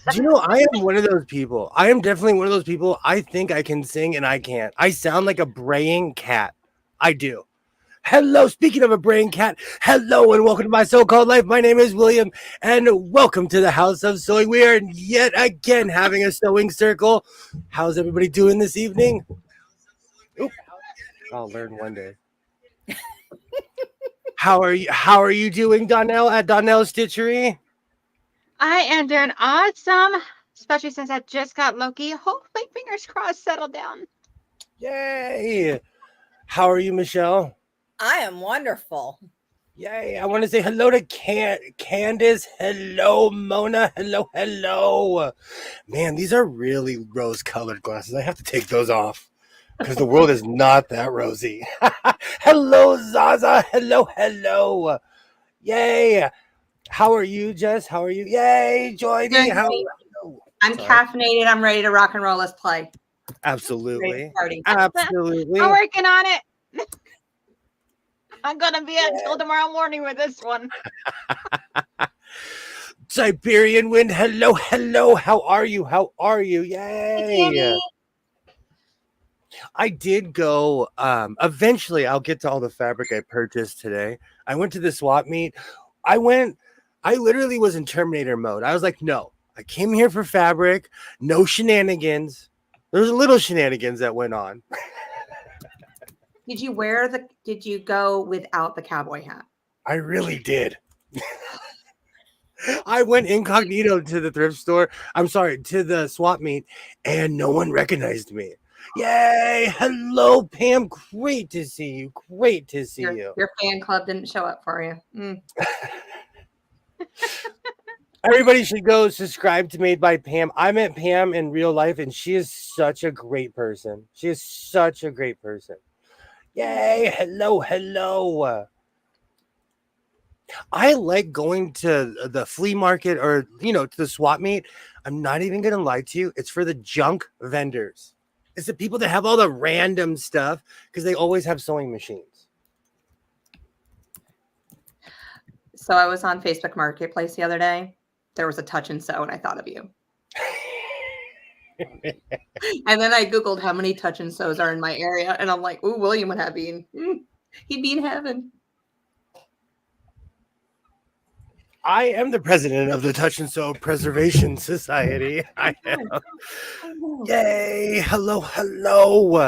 Do you know, I am one of those people. I am definitely one of those people. I think I can sing and I can't. I sound like a braying cat. I do. Hello, speaking of a braying cat, hello and welcome to my so-called life. My name is William and welcome to the House of Sewing. We are yet again having a sewing circle. How's everybody doing this evening? Oop, I'll learn one day. How are you doing, Donnell, at Donnell Stitchery? I am doing awesome, especially since I just got Loki. Hopefully, fingers crossed, settle down. Yay! How are you, Michelle? I am wonderful. Yay! I want to say hello to Candace. Hello, Mona. Hello. Man, these are really rose-colored glasses. I have to take those off because the world is not that rosy. Hello, Zaza. Hello. Yay! How are you, Jess? How are you? Yay, Joydy. How? I'm caffeinated. I'm ready to rock and roll. Let's play. Absolutely. Party. Absolutely. I'm working on it. I'm gonna be until tomorrow morning with this one. Siberian Wind. Hello. How are you? Yay. I did go. Eventually, I'll get to all the fabric I purchased today. I went to the swap meet. I literally was in Terminator mode. I was like, no, I came here for fabric, no shenanigans. There was a little shenanigans that went on. Did you go without the cowboy hat? I really did. I went incognito to the thrift store. To the swap meet, and no one recognized me. Yay! Hello, Pam. Great to see you. Your fan club didn't show up for you. Everybody should go subscribe to Made by Pam. I met Pam in real life, and she is such a great person. Yay! Hello. I like going to the flea market or, to the swap meet. I'm not even going to lie to you. It's for the junk vendors. It's the people that have all the random stuff because they always have sewing machines. So I was on Facebook Marketplace the other day. There was a touch and sew, and I thought of you. And then I Googled how many touch and sews are in my area, and I'm like, ooh, William would have been. He'd be in heaven. I am the president of the Touch and Sew Preservation Society. I am. Yay! Hello.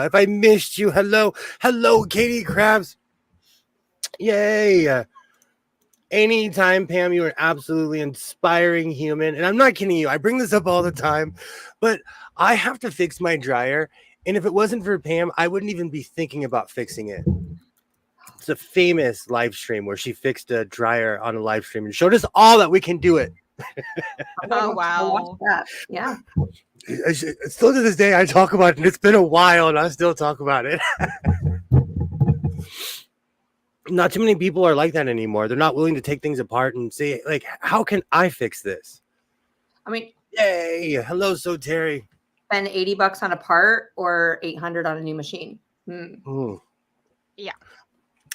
If I missed you, hello, Katie Krabs. Yay! Anytime, Pam, you're an absolutely inspiring human, and I'm not kidding you. I bring this up all the time, but I have to fix my dryer, and if it wasn't for Pam, I wouldn't even be thinking about fixing it. It's a famous live stream where she fixed a dryer on a live stream and showed us all that we can do it. Oh, wow. Yeah. Still to this day, I talk about it, and it's been a while, and I still talk about it. Not too many people are like that anymore. They're not willing to take things apart and say, like, how can I fix this? I mean, yay. Hello, So Terry. Spend $80 on a part or $800 on a new machine. Yeah.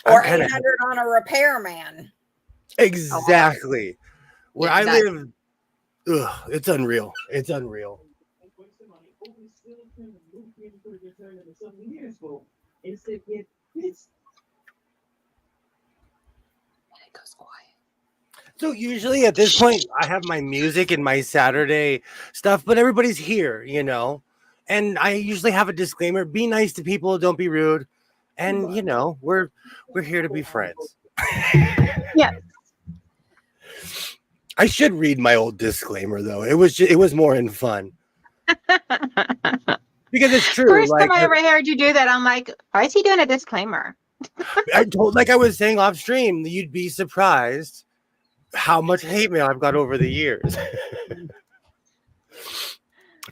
Or $800 on a repairman. Exactly. Where I live, it's unreal. It goes quiet. So usually at this point, I have my music and my Saturday stuff, but everybody's here, and I usually have a disclaimer: be nice to people, don't be rude, and we're here to be friends. Yeah. I should read my old disclaimer though. It was more in fun. Because it's true. First time I ever heard you do that, I'm like, why is he doing a disclaimer? Like I was saying off stream, you'd be surprised how much hate mail I've got over the years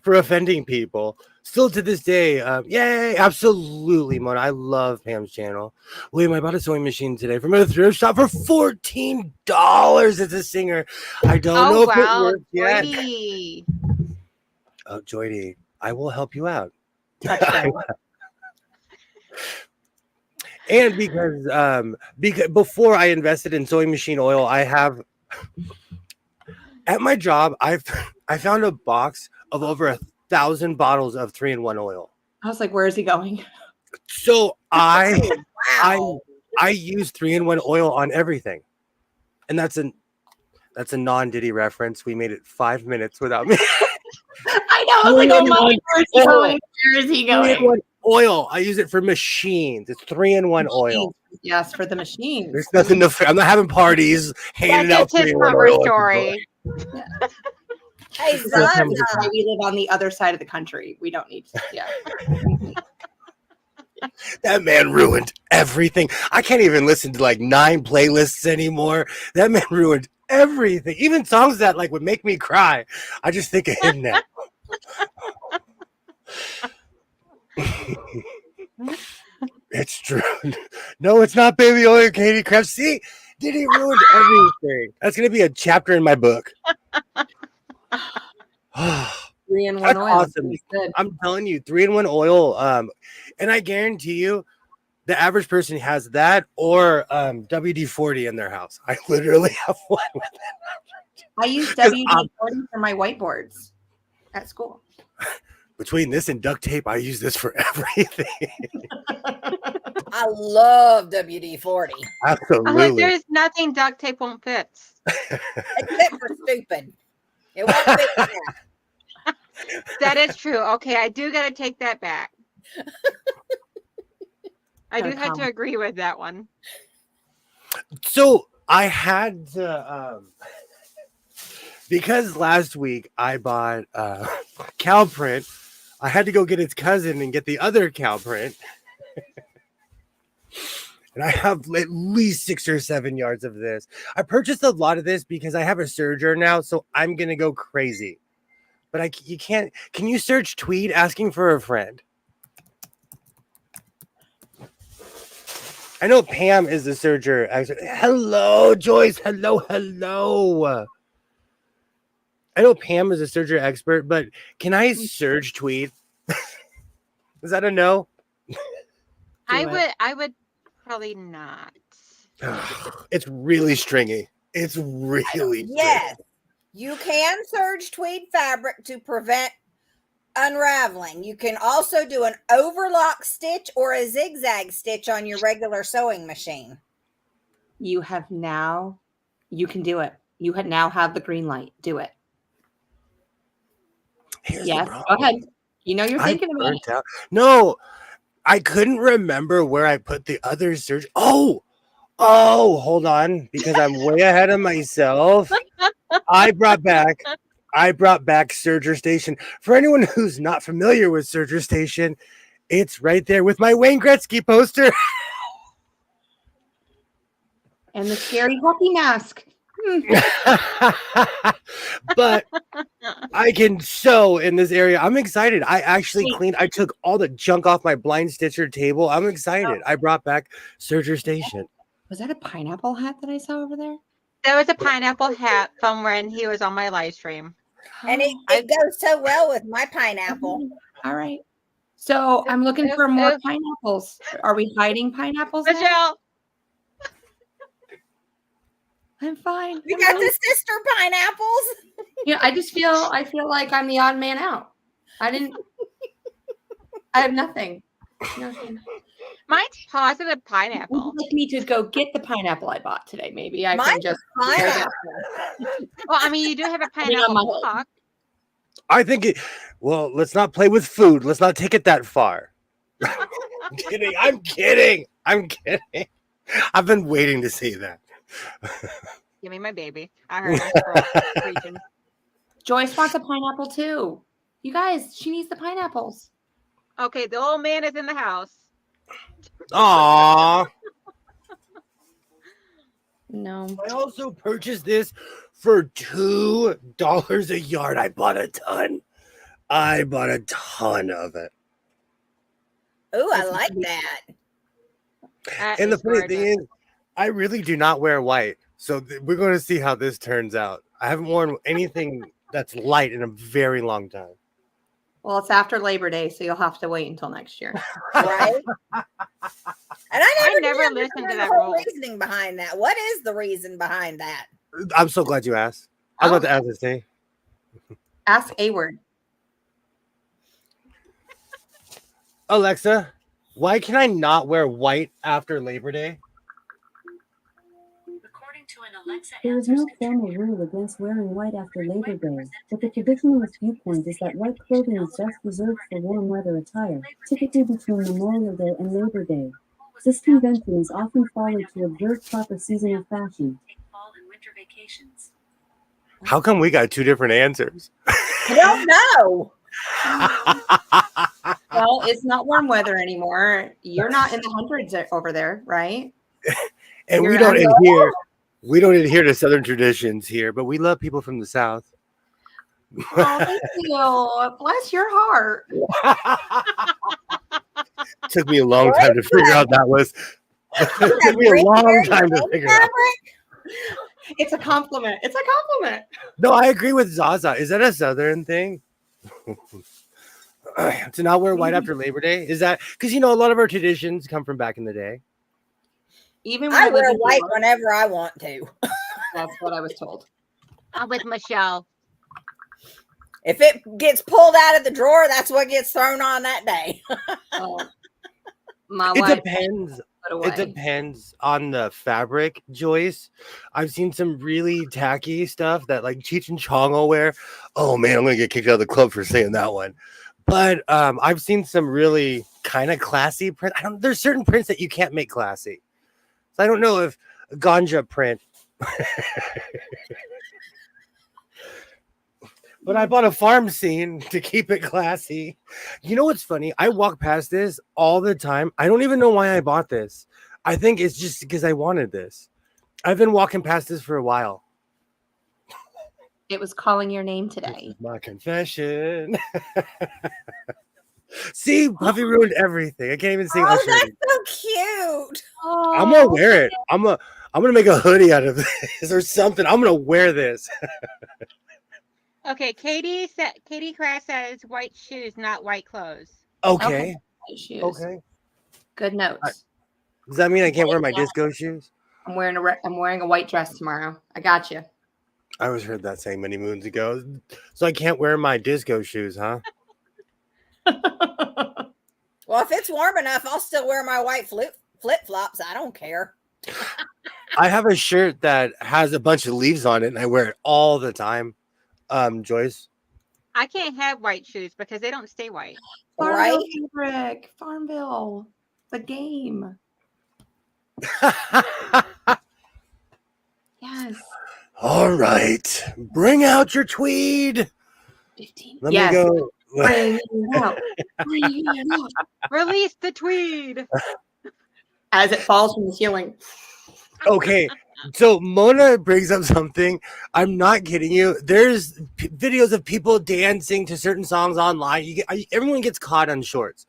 for offending people. Still to this day, yay, absolutely, Mona. I love Pam's channel. William, I bought a sewing machine today from a thrift shop for $14. It's a Singer. I don't know if it works yet. Joydy. Oh, Joydy, I will help you out. And because before I invested in sewing machine oil, I have at my job, I found a box of over 1,000 bottles of 3-in-1 oil. I was like, where is he going? So Wow. I use 3-in-1 oil on everything, and that's a non-Diddy reference. We made it 5 minutes without me. I know. I was like, oh my, where is he going? Where is he going? 3-in-1 oil. I use it for machines. It's 3-in-1 oil. Yes, for the machines. There's nothing to. I'm not having parties handing out That's his 3-in-1 cover oil. story. Hey, That's Zana. We live on the other side of the country. We don't need to. Yeah. That man ruined everything. I can't even listen to like 9 playlists anymore. That man ruined everything. Even songs that like would make me cry. I just think of him now. It's true. No, it's not Baby Oil, Katie Krabs. See, Diddy ruined everything. That's gonna be a chapter in my book. 3-in-1 That's oil. awesome. It's good. I'm telling you, 3-in-1 oil. And I guarantee you, the average person has that or WD-40 in their house. I literally have one with it. I use WD-40 for my whiteboards at school. Between this and duct tape, I use this for everything. I love WD-40. Absolutely. There's nothing duct tape won't fix. Except for stupid. It won't fit that. That is true. Okay, I do got to take that back. I do have to agree with that one. So I had to, because last week I bought cow print, I had to go get its cousin and get the other cow print. And I have at least 6 or 7 yards of this. I purchased a lot of this because I have a serger now, so I'm going to go crazy. But you can't. Can you search tweed asking for a friend? I know Pam is the serger. Hello, Joyce. Hello. I know Pam is a serger expert, but can I surge tweed? Is that a no? I would probably not. It's really stringy. It's really Yes. You can serge tweed fabric to prevent unraveling. You can also do an overlock stitch or a zigzag stitch on your regular sewing machine. You can do it. You now have the green light. Do it. Yes, go ahead. You know you're thinking about it. No, I couldn't remember where I put the other surge. Oh, hold on, because I'm way ahead of myself. I brought back Serger Station. For anyone who's not familiar with Serger Station, it's right there with my Wayne Gretzky poster. And the scary hockey mask. But I can sew in this area. I'm excited. I actually cleaned. I took all the junk off my blind stitcher table. I'm excited. I brought back Serger Station. Was that a pineapple hat that I saw over there? That was a pineapple hat from when he was on my live stream. And it goes so well with my pineapple. All right. So I'm looking for more pineapples. Are we hiding pineapples now? Michelle, I'm fine. We got the sister pineapples. I feel like I'm the odd man out. I have nothing. mine's positive pineapple. Would you like me to go get the pineapple I bought today? Maybe I can just. Pineapple. Well, I mean, you do have a pineapple block. I think well, let's not play with food. Let's not take it that far. I'm kidding. I've been waiting to say that. Give me my baby. I heard him preaching. Joyce wants a pineapple too. You guys, she needs the pineapples. Okay, the old man is in the house. Aww. No. I also purchased this for $2 a yard. I bought a ton of it. Oh, I like that. And the funny thing is, I really do not wear white. So we're going to see how this turns out. I haven't worn anything that's light in a very long time. Well, it's after Labor Day, so you'll have to wait until next year. Right? And I never listened to that whole rule. reasoning behind that. What is the reason behind that? I'm so glad you asked. I was about to ask this thing. Ask A word. Alexa, why can I not wear white after Labor Day? There is no formal rule against wearing white after Labor Day, but the traditionalist viewpoint is that white clothing is just reserved for warm weather attire, typically between Memorial Day and Labor Day. This convention is often followed to observe proper seasonal fashion. How come we got two different answers? I don't know. Well, it's not warm weather anymore. You're not in the hundreds over there, right? And You're we don't at- adhere. We don't adhere to Southern traditions here, but we love people from the South. Oh, thank you. Bless your heart. Took me a long time to figure out that was. It took me a long time to figure out. It's a compliment. It's a compliment. No, I agree with Zaza. Is that a Southern thing? To not wear white after Labor Day? Is that because a lot of our traditions come from back in the day? Even I when wear lived in white Florida, whenever I want to. that's what I was told. I'm with Michelle. If it gets pulled out of the drawer, that's what gets thrown on that day. Oh, my It wife depends. put away. It depends on the fabric, Joyce. I've seen some really tacky stuff that like Cheech and Chong will wear. Oh man, I'm gonna get kicked out of the club for saying that one. But I've seen some really kind of classy print. There's certain prints that you can't make classy. So I don't know if ganja print. But I bought a farm scene to keep it classy. You know what's funny? I walk past this all the time. I don't even know why I bought this. I think it's just because I wanted this. I've been walking past this for a while. It was calling your name This today. is my confession. See, Puffy ruined everything. I can't even sing Oh, Usher. that's so cute. I'm gonna wear it. I'm gonna make a hoodie out of this or something. I'm gonna wear this. Okay, Katie Crash says white shoes, not white clothes. Okay. Shoes. Okay. Good notes. Does that mean I can't wear my disco shoes? I'm wearing a white dress tomorrow. I got you. I always heard that saying many moons ago. So I can't wear my disco shoes, huh? Well, if it's warm enough, I'll still wear my white flip-flops. I don't care. I have a shirt that has a bunch of leaves on it, and I wear it all the time. Joyce. I can't have white shoes because they don't stay white. Farmville fabric. Farmville. The game. Yes. All right. Bring out your tweed. 15. Let yes. me go. Bring it out. Bring it out. Release the tweed. As it falls from the ceiling. Okay. So Mona brings up something. I'm not kidding you. There's videos of people dancing to certain songs online. Everyone gets caught on shorts.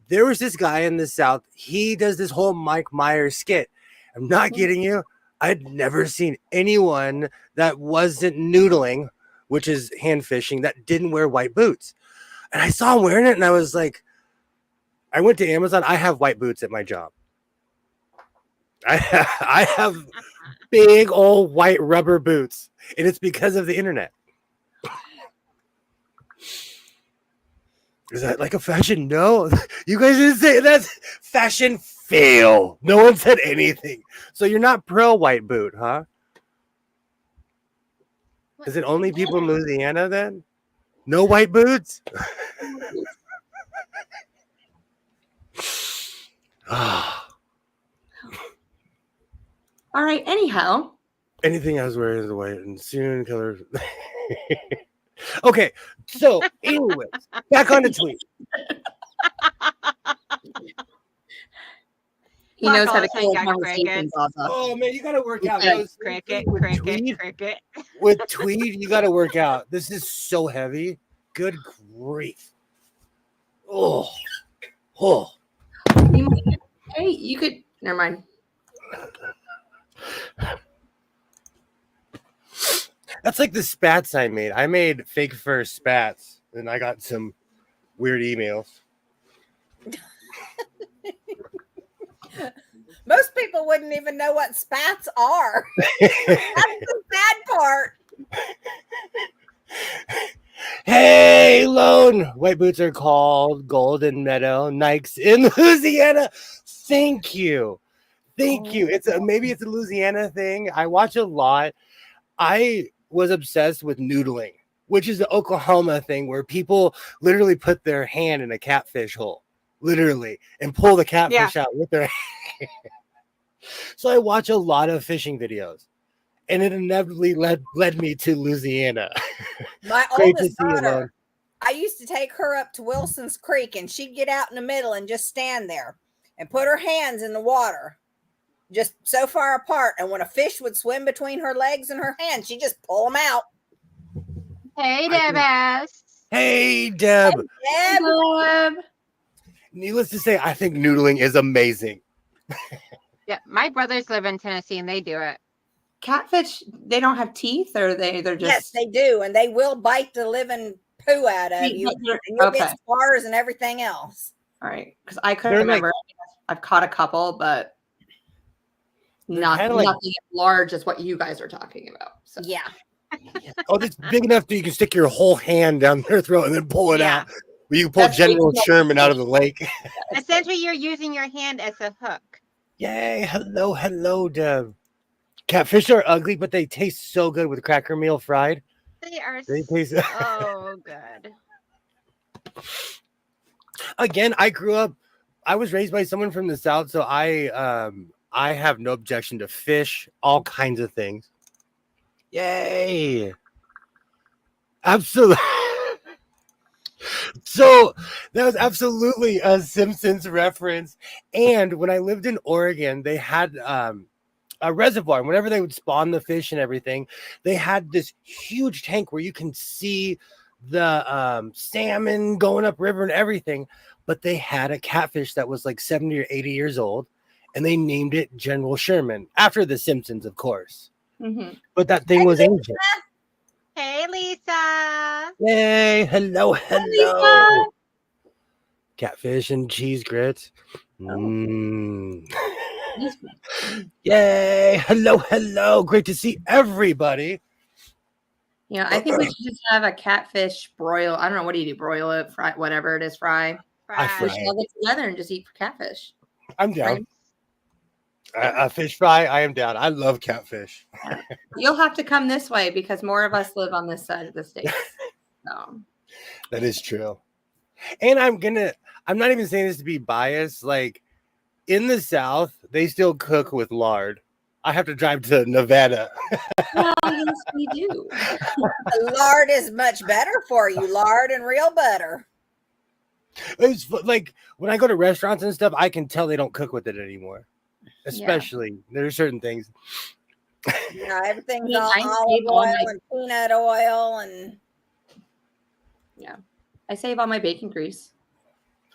There was this guy in the South. He does this whole Mike Myers skit. I'm not kidding you. I'd never seen anyone that wasn't noodling, which is hand fishing, that didn't wear white boots. And I saw him wearing it, and I was like, I went to Amazon. I have white boots at my job. I have big old white rubber boots, and it's because of the internet. Is that like a fashion? No, you guys didn't say that's fashion fail. No one said anything. So you're not pro white boot, huh? Is it only people in Louisiana then? No white boots? All right. Anyhow. Anything I was wearing is white and soon color. Okay, so anyways, back on the tweet. He knows how to Marco, kill hang on, conversations. Oh man, you gotta work out. Okay. Those Cricket, with cricket, tweed, cricket. with tweed, you gotta work out. This is so heavy. Good grief. Oh. Hey, you could. Never mind. That's like the spats I made. I made fake fur spats, and I got some weird emails. Most people wouldn't even know what spats are. That's the bad part. alone. White boots are called Golden Meadow Nikes in Louisiana. Thank you. Thank you. Maybe it's a Louisiana thing. I watch a lot. I was obsessed with noodling, which is the Oklahoma thing where people literally put their hand in a catfish hole, literally, and pull the catfish out with their hand. So I watch a lot of fishing videos, and it inevitably led me to Louisiana. My Great to oldest see you, daughter, Lone. I used to take her up to Wilson's Creek, and she'd get out in the middle and just stand there and put her hands in the water, just so far apart. And when a fish would swim between her legs and her hands, she'd just pull them out. Hey, Debas. Hey, Deb. Deb, Needless to say, I think noodling is amazing. Yeah, my brothers live in Tennessee and they do it. Catfish, they don't have teeth, or they're just. yes, they do, and they will bite the living poo out of you, and you'll get scars and everything else. All right, because I couldn't remember. I've caught a couple, but nothing as large as what you guys are talking about. So. Yeah. Oh, it's big enough that you can stick your whole hand down their throat and then pull it out. Well, you can pull General Sherman out of the lake. Essentially, you're using your hand as a hook. Yay. Hello, Deb. Catfish are ugly, but they taste so good with cracker meal fried. They taste so good. Again, I was raised by someone from the South, so I have no objection to fish, all kinds of things. Yay. Absolutely. So that was absolutely a Simpsons reference. And when I lived in Oregon, they had a reservoir. And whenever they would spawn the fish and everything, they had this huge tank where you can see the salmon going up river and everything. But they had a catfish that was like 70 or 80 years old, and they named it General Sherman after the Simpsons, of course. Mm-hmm. But that thing was ancient. Hey, Lisa. Yay. Hello. Lisa. Catfish and cheese grits. Yay. Hello. Great to see everybody. Yeah, I think we should just have a catfish broil. I don't know. What do you do? Broil it, fry, whatever it is, fry. I fry We should all get together and just eat catfish. I'm down. Right? A fish fry, I am down. I love catfish. Yeah. You'll have to come this way because more of us live on this side of the state. So. That is true. And I'm not even saying this to be biased. Like in the South, they still cook with lard. I have to drive to Nevada. Well, yes, we do. Lard is much better for you. Lard and real butter. It's like when I go to restaurants and stuff, I can tell they don't cook with it anymore. Especially there are certain things. Yeah, everything's all olive oil and peanut oil and I save all my bacon grease.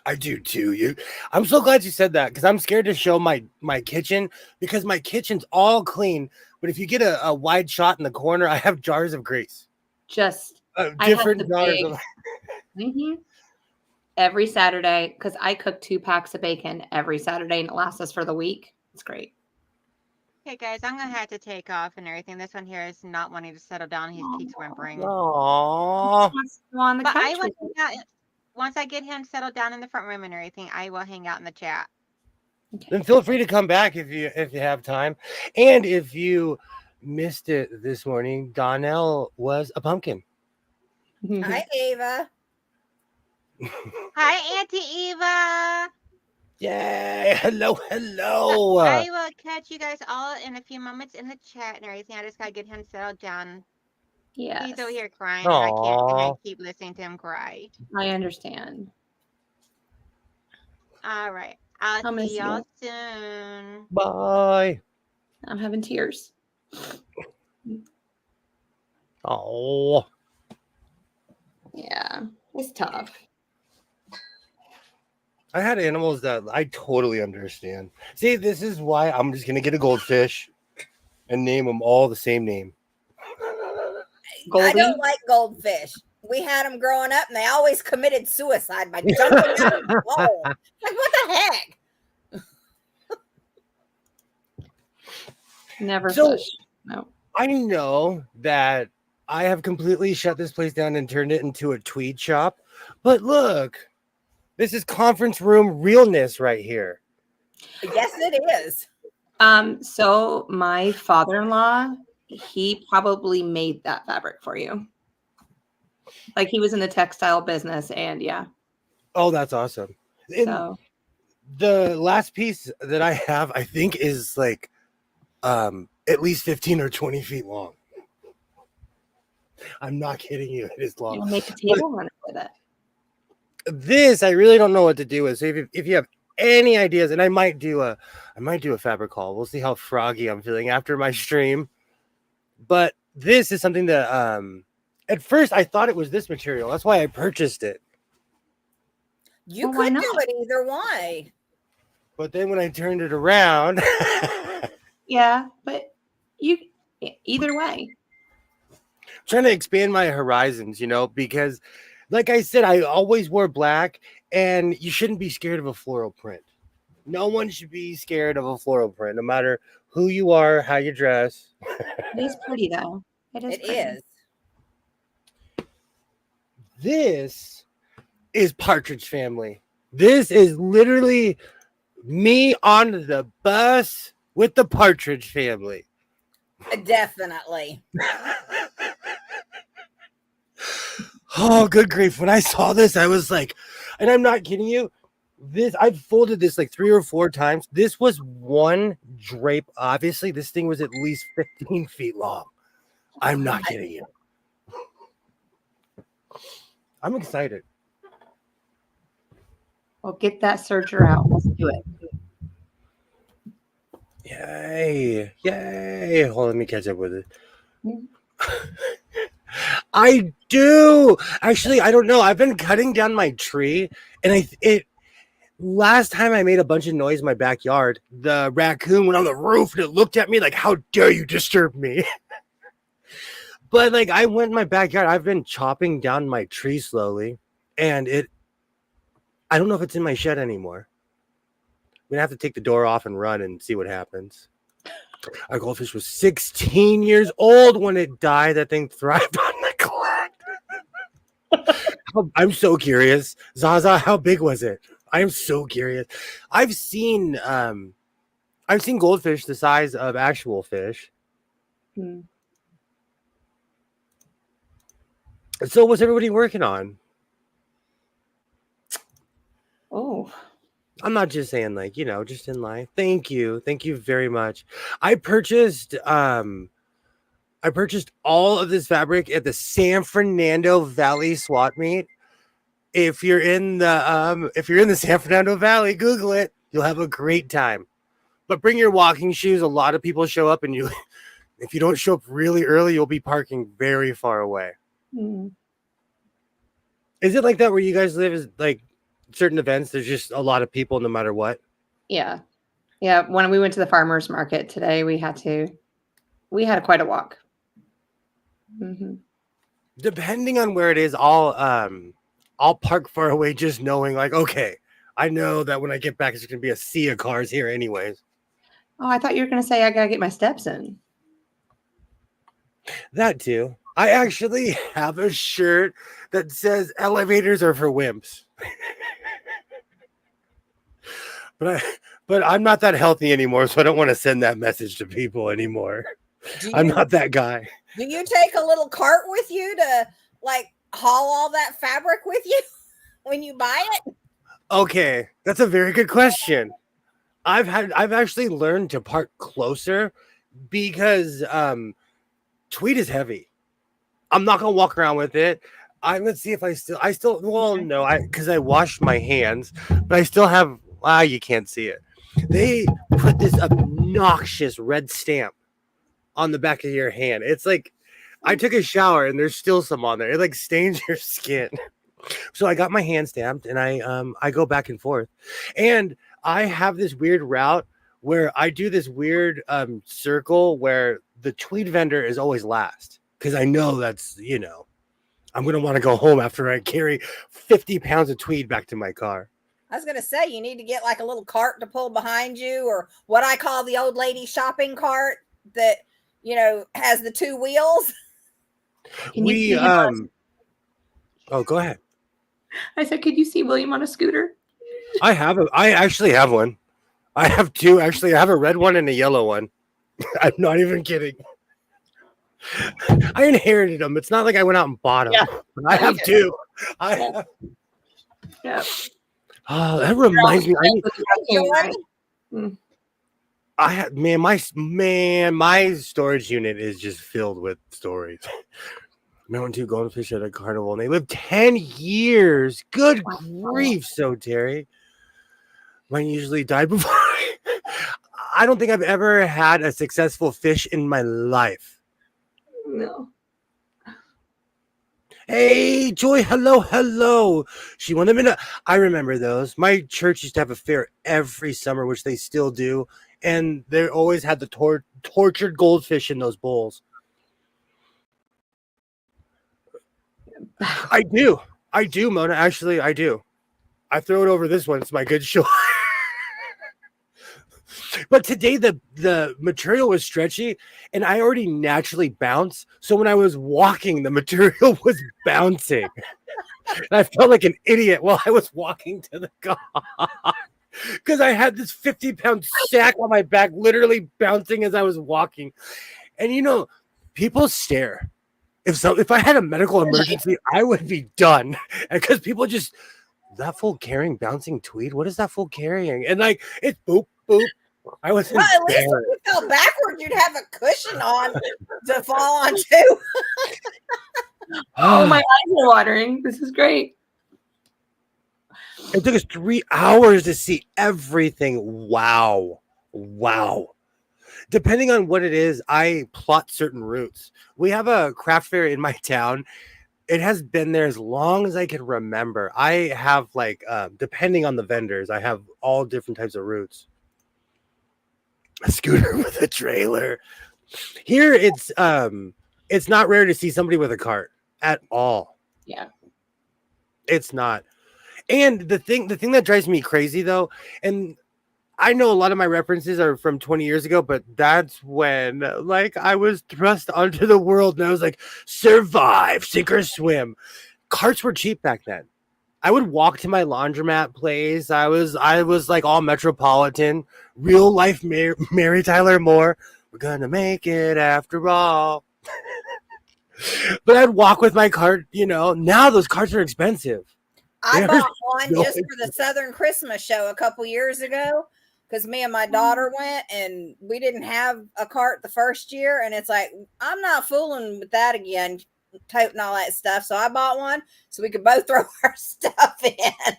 I do too. I'm so glad you said that because I'm scared to show my kitchen because my kitchen's all clean. But if you get a wide shot in the corner, I have jars of grease. Just different jars. Every Saturday, because I cook 2 packs of bacon every Saturday and it lasts us for the week. It's great. Okay, guys, I'm gonna have to take off and everything. This one here is not wanting to settle down. He keeps whimpering. Aww. But I will hang out once I get him settled down in the front room and everything. I will hang out in the chat. Okay. Then feel free to come back if you have time. And if you missed it this morning, Donnell was a pumpkin. Hi, Ava. Hi, Auntie Eva. Yay! Hello. I will catch you guys all in a few moments in the chat and everything. I just gotta get him settled down. Yeah. He's over here crying. And I can't keep listening to him cry. I understand. All right. I'll see y'all soon. Bye. I'm having tears. Oh. Yeah. It's tough. I had animals that I totally understand. See, this is why I'm just gonna get a goldfish and name them all the same name. I don't like goldfish. We had them growing up, and they always committed suicide by jumping out of the hole. Like, what the heck? Never So, fish. No. I know that I have completely shut this place down and turned it into a tweed shop. But look, this is conference room realness right here. Yes, it is. So my father-in-law, he probably made that fabric for you. Like he was in the textile business, and yeah. Oh, that's awesome. So the last piece that I have, I think, is like at least 15 or 20 feet long. I'm not kidding you. It is long. you'll make a table runner with it. This I really don't know what to do with. So if you have any ideas, and I might do a fabric haul. We'll see how froggy I'm feeling after my stream. But this is something that at first I thought it was this material. That's why I purchased it. You Well, why could not? do it either way. But then when I turned it around, Yeah, but you either way. trying to expand my horizons, because like I said, I always wore black, and you shouldn't be scared of a floral print. No one should be scared of a floral print, no matter who you are, how you dress. It is pretty though. It is. It pretty. is. This is Partridge Family. This is literally me on the bus with the Partridge Family. Definitely. Oh, good grief. When I saw this, I was like, and I'm not kidding you, I've folded this like 3 or 4 times. This was one drape. Obviously, this thing was at least 15 feet long. I'm not kidding you. I'm excited. Well, get that serger out. Let's do it. Yay. Yay. Hold on, let me catch up with it. Mhm. I do. Actually, I don't know. I've been cutting down my tree, and last time I made a bunch of noise in my backyard, the raccoon went on the roof and it looked at me like, how dare you disturb me? But like, I went in my backyard. I've been chopping down my tree slowly, and I don't know if it's in my shed anymore. I'm gonna have to take the door off and run and see what happens. Our goldfish was 16 years old when it died. That thing thrived on neglect. I'm so curious. Zaza, how big was it? I am so curious. I've seen goldfish the size of actual fish. Hmm. So what's everybody working on? Oh, I'm not just saying like, just in life. Thank you. Thank you very much. I purchased all of this fabric at the San Fernando Valley swap meet. If you're in the San Fernando Valley, Google it. You'll have a great time. But bring your walking shoes. A lot of people show up, and if you don't show up really early, you'll be parking very far away. hmm. Is it like that where you guys live? Is like certain events, there's just a lot of people no matter what? Yeah. Yeah. When we went to the farmer's market today, we had quite a walk. Mm-hmm. Depending on where it is, I'll park far away, just knowing like, okay, I know that when I get back, it's going to be a sea of cars here anyways. Oh, I thought you were going to say I got to get my steps in. That too. I actually have a shirt that says elevators are for wimps. But I'm not that healthy anymore, so I don't want to send that message to people anymore. I'm not that guy. Do you take a little cart with you to like haul all that fabric with you when you buy it? Okay, that's a very good question. I've actually learned to park closer because tweed is heavy. I'm not gonna walk around with it. Let's see if I still no, because I washed my hands, but I still have you can't see it. They put this obnoxious red stamp on the back of your hand. It's like I took a shower and there's still some on there. It like stains your skin. So I got my hand stamped and I go back and forth. And I have this weird route where I do this weird circle where the tweed vendor is always last. Because I know that's, I'm going to want to go home after I carry 50 pounds of tweed back to my car. I was going to say, you need to get like a little cart to pull behind you, or what I call the old lady shopping cart that, has the 2 wheels. Can you see We him oh, go ahead. I said, could you see William on a scooter? I actually have one. I have two actually. I have a red one and a yellow one. I'm not even kidding. I inherited them. It's not like I went out and bought them. Yeah. I have two. Yeah. Oh, that reminds me. Joy? I had my storage unit is just filled with stories. I went to goldfish at a carnival and they lived 10 years. Good grief, so Terry. Mine usually died before. I don't think I've ever had a successful fish in my life. No. Hey, Joy, hello. She wanted me to. I remember those. My church used to have a fair every summer, which they still do. And they always had the tortured goldfish in those bowls. I do, Mona. Actually, I do. I throw it over this one. It's my good shot. But today the material was stretchy and I already naturally bounce. So when I was walking, the material was bouncing. And I felt like an idiot while I was walking to the car. Because I had this 50-pound sack on my back, literally bouncing as I was walking. And you know, people stare. If I had a medical emergency, I would be done. Because people just, that fool carrying bouncing tweed? What is that fool carrying? And like, it's boop, boop. I was Well, at least when you fell backward, you'd have a cushion on to fall onto. Oh, my eyes are watering. This is great. It took us 3 hours to see everything. Wow. Depending on what it is, I plot certain routes. We have a craft fair in my town. It has been there as long as I can remember. I have like, depending on the vendors, I have all different types of routes. A scooter with a trailer. Here, it's not rare to see somebody with a cart at all. Yeah, it's not. And the thing that drives me crazy though, and I know a lot of my references are from 20 years ago, but that's when like I was thrust onto the world and I was like, survive, sink or swim. Carts were cheap back then. I would walk to my laundromat place. I was like all metropolitan, real life Mary Tyler Moore. We're gonna make it after all. But I'd walk with my cart, you know. Now those carts are expensive. I bought one just for the Southern Christmas show a couple years ago because me and my daughter went and we didn't have a cart the first year. And it's like, I'm not fooling with that again, toting all that stuff. So I bought one so we could both throw our stuff in.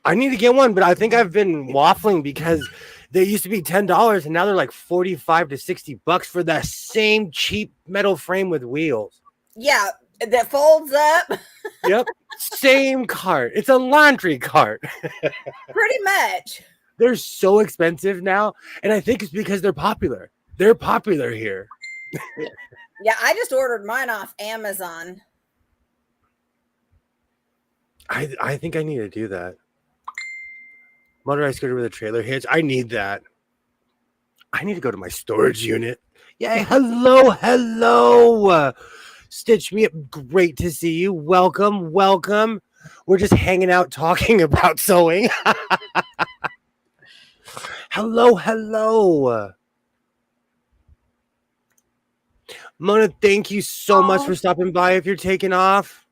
I need to get one, but I think I've been waffling because they used to be $10 and now they're like $45 to $60 for that same cheap metal frame with wheels. Yeah, that folds up. Yep. Same cart. It's a laundry cart. Pretty much. They're so expensive now. And I think it's because they're popular. They're popular here. Yeah, I just ordered mine off Amazon. I think I need to do that. Motorized scooter with a trailer hitch. I need that. I need to go to my storage unit. Yay. Hello. Stitch Me Up. Great to see you. Welcome. We're just hanging out talking about sewing. Hello. Mona, thank you so much for stopping by if you're taking off.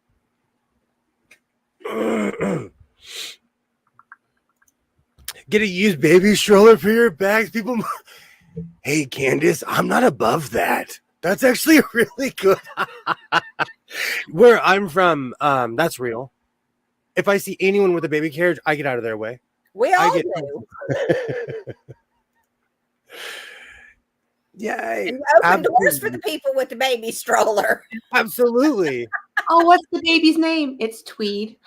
Get a used baby stroller for your bags. People, hey, Candace, I'm not above that. That's actually really good. Where I'm from, that's real. If I see anyone with a baby carriage, I get out of their way. We all do. Yay. And open doors for the people with the baby stroller. Absolutely. Oh, what's the baby's name? It's Tweed.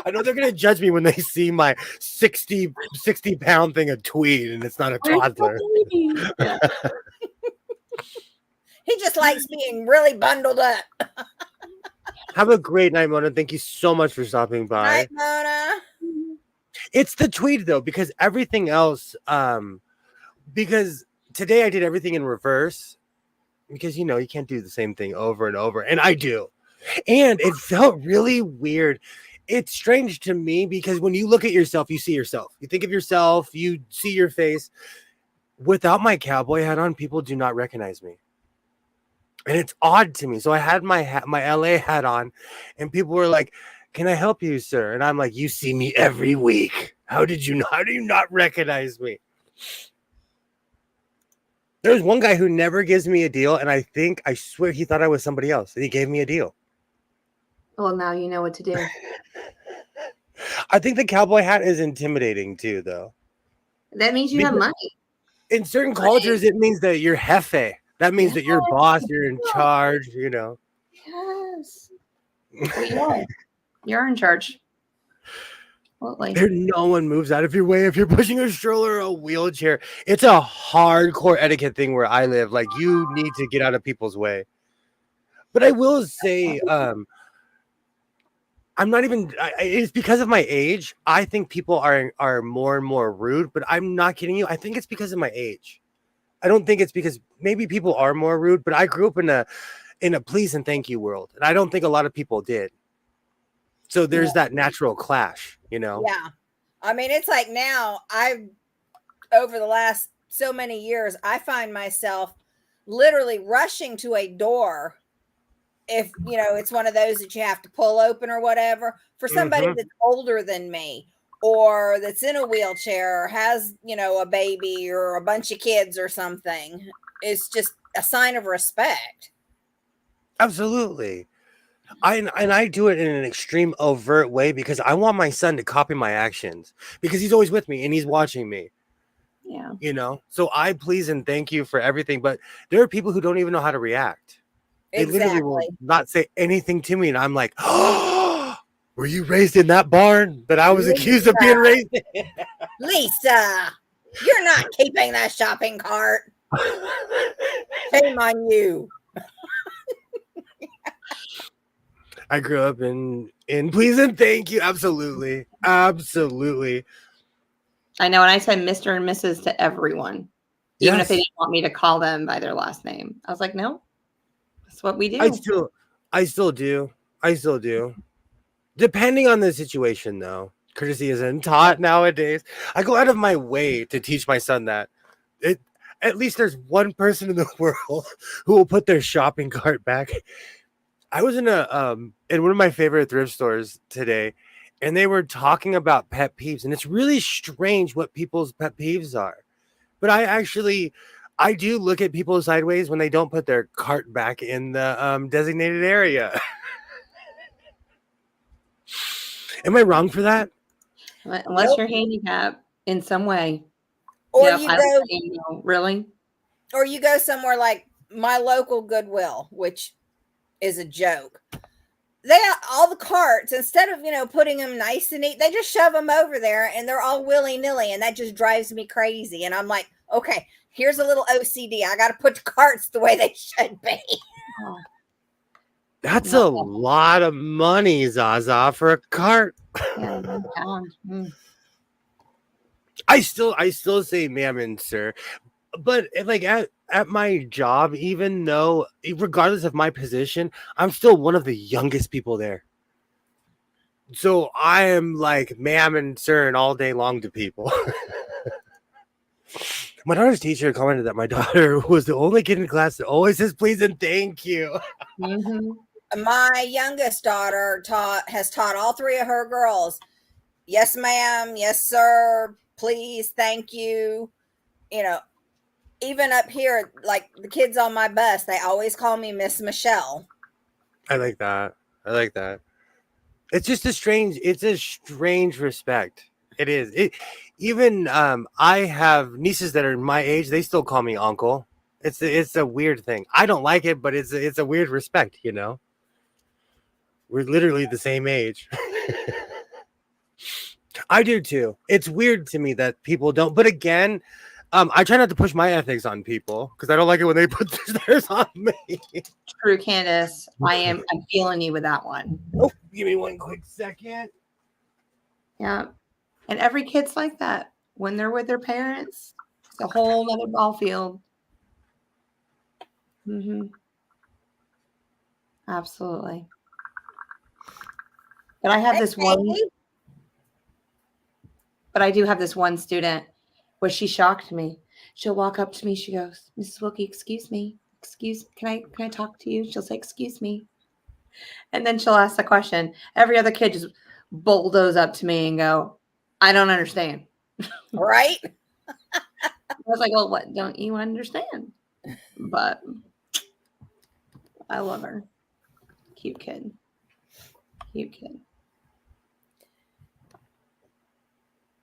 I know they're going to judge me when they see my 60-pound thing of tweed and it's not a toddler. Yeah. He just likes being really bundled up. Have a great night, Mona. Thank you so much for stopping by. Night, Mona. It's the tweed, though, because everything else, because today I did everything in reverse because you can't do the same thing over and over, and I do. And it felt really weird. It's strange to me because when you look at yourself, you see yourself. You think of yourself, you see your face. Without my cowboy hat on, people do not recognize me. And it's odd to me. So I had my LA hat on, and people were like, "Can I help you, sir?" And I'm like, "You see me every week. How do you not recognize me?" There's one guy who never gives me a deal, and I swear he thought I was somebody else, and he gave me a deal. Well, now you know what to do. I think the cowboy hat is intimidating too, though. That means you have money. In certain cultures, it means that you're jefe. That means that you're boss, you're in charge, Yes. Well, you are. You're in charge. Absolutely. No one moves out of your way if you're pushing a stroller or a wheelchair. It's a hardcore etiquette thing where I live. Like, you need to get out of people's way. But I will say, I'm not even. It's because of my age. I think people are more and more rude. But I'm not kidding you. I think it's because of my age. I don't think it's because maybe people are more rude. But I grew up in a please and thank you world, and I don't think a lot of people did. So there's that natural clash, Yeah. I mean, it's like now over the last so many years, I find myself literally rushing to a door if it's one of those that you have to pull open or whatever for somebody that's older than me or that's in a wheelchair or has a baby or a bunch of kids or something. It's just a sign of respect. Absolutely. I do it in an extreme overt way because I want my son to copy my actions because he's always with me and he's watching me. Yeah. So I please and thank you for everything, but there are people who don't even know how to react. They literally will not say anything to me, and I'm like, "Oh, were you raised in that barn that I was accused of being raised in?" Lisa, you're not keeping that shopping cart. Shame on you. I grew up in please and thank you. Absolutely. Absolutely. I know. And I said Mr. and Mrs. to everyone, even if they didn't want me to call them by their last name. I was like, no, that's what we do. I still do. Depending on the situation, though. Courtesy isn't taught nowadays. I go out of my way to teach my son that. At least there's one person in the world who will put their shopping cart back. I was in one of my favorite thrift stores today, and they were talking about pet peeves, and it's really strange what people's pet peeves are. But I do look at people sideways when they don't put their cart back in the designated area. Am I wrong for that? Unless you're handicapped in some way. Or really? Or you go somewhere like my local Goodwill, which is a joke. They all the carts, instead of putting them nice and neat, they just shove them over there and they're all willy-nilly, and that just drives me crazy. And I'm like, okay, here's a little OCD. I got to put the carts the way they should be. That's a lot of money, Zaza, for a cart. Yeah. I still say ma'am and sir, but like at my job, even though regardless of my position, I'm still one of the youngest people there. So I am like ma'am and sir and all day long to people. My daughter's teacher commented that my daughter was the only kid in class that always says please and thank you. My youngest daughter has taught all three of her girls, yes ma'am, yes sir, please, thank you. Even up here, like the kids on my bus, they always call me Miss Michelle. I like that. It's just a strange respect. It is. Even I have nieces that are my age, they still call me uncle. It's a weird thing. I don't like it, but it's a weird respect, We're literally the same age. I do too. It's weird to me that people don't. But again, I try not to push my ethics on people because I don't like it when they put theirs on me. True, Candace. I'm feeling you with that one. Oh, give me one quick second. Yeah. And every kid's like that when they're with their parents. It's a whole other ball field. Absolutely. But I have this one. Katie. But I do have this one student where she shocked me. She'll walk up to me. She goes, "Mrs. Wilkie, excuse me. Can I talk to you?" She'll say, "Excuse me." And then she'll ask the question. Every other kid just bulldoze up to me and go, "I don't understand." Right? I was like, "Well, what don't you understand?" But I love her. Cute kid. Cute kid.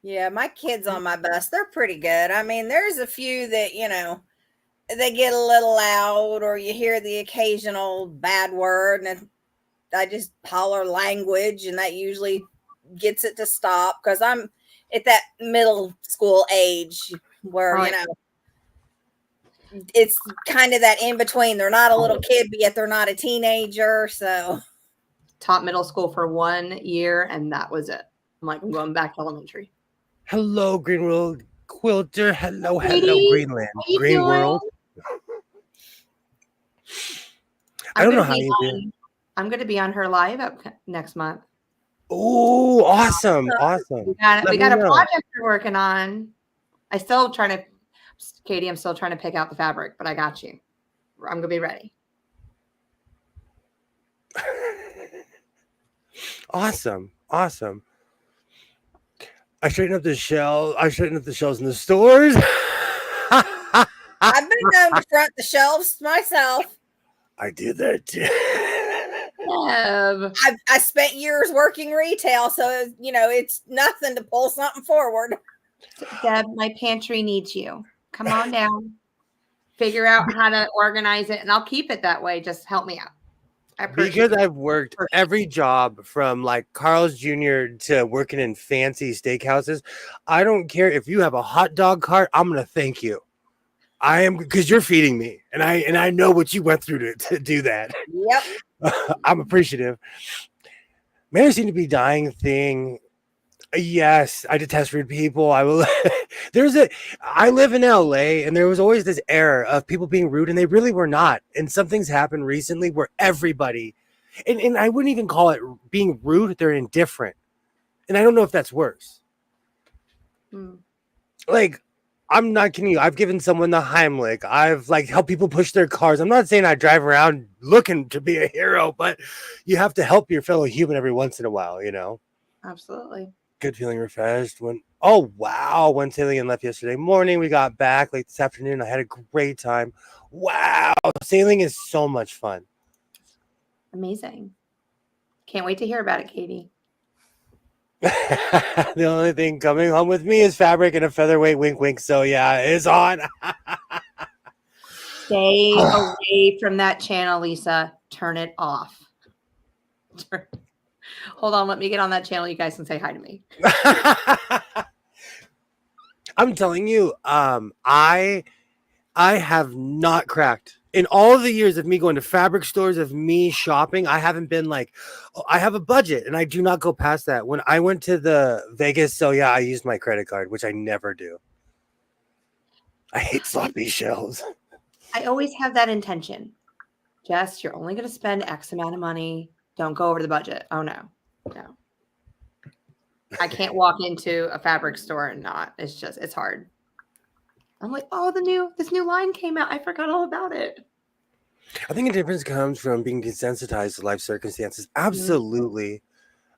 Yeah, my kids on my bus, they're pretty good. I mean, there's a few that, they get a little loud or you hear the occasional bad word and I just holler language and that usually gets it to stop because I'm at that middle school age where, it's kind of that in between. They're not a little kid, but yet they're not a teenager. So taught middle school for 1 year and that was it. I'm like, I'm going back to elementary. Hello, Green World Quilter. Hello, Katie, Greenland. Green World. I don't know how you do. I'm going to be on her live up next month. Oh, awesome. Awesome. We got a project we're working on. Katie, I'm still trying to pick out the fabric, but I got you. I'm going to be ready. Awesome. Awesome. I straighten up the shelves in the stores. I've been known to front the shelves myself. I do that too. I spent years working retail, so it's nothing to pull something forward. Deb, my pantry needs you. Come on down. Figure out how to organize it, and I'll keep it that way. Just help me out. Because I've worked every job from like Carl's Jr. to working in fancy steakhouses. I don't care if you have a hot dog cart. I'm gonna thank you. I am because you're feeding me, and I know what you went through to do that. Yep, I'm appreciative. Man, there seemed to be dying thing. Yes, I detest rude people. I will. I live in LA, and there was always this era of people being rude, and they really were not. And something's happened recently where everybody, and I wouldn't even call it being rude. They're indifferent, and I don't know if that's worse. Like, I'm not kidding you. I've given someone the Heimlich. I've helped people push their cars. I'm not saying I drive around looking to be a hero, but you have to help your fellow human every once in a while. Absolutely. Good feeling refreshed when sailing left yesterday morning. We got back late this afternoon. I had a great time. Wow, sailing is so much fun. Amazing. Can't wait to hear about it, Katie. The only thing coming home with me is fabric and a featherweight. Wink wink. So yeah, it's on. Stay away from that channel, Lisa. Turn it off. Hold on, let me get on that channel. You guys can say hi to me. I'm telling you, I have not cracked in all of the years of me going to fabric stores, of me shopping. I haven't been I have a budget and I do not go past that. When I went to the Vegas, so yeah, I used my credit card, which I never do. I hate sloppy shells. I always have that intention. Jess, you're only going to spend X amount of money. Don't go over the budget. Oh, no. I can't walk into a fabric store and not. It's hard. I'm like, oh, this new line came out. I forgot all about it. I think a difference comes from being desensitized to life circumstances. Absolutely.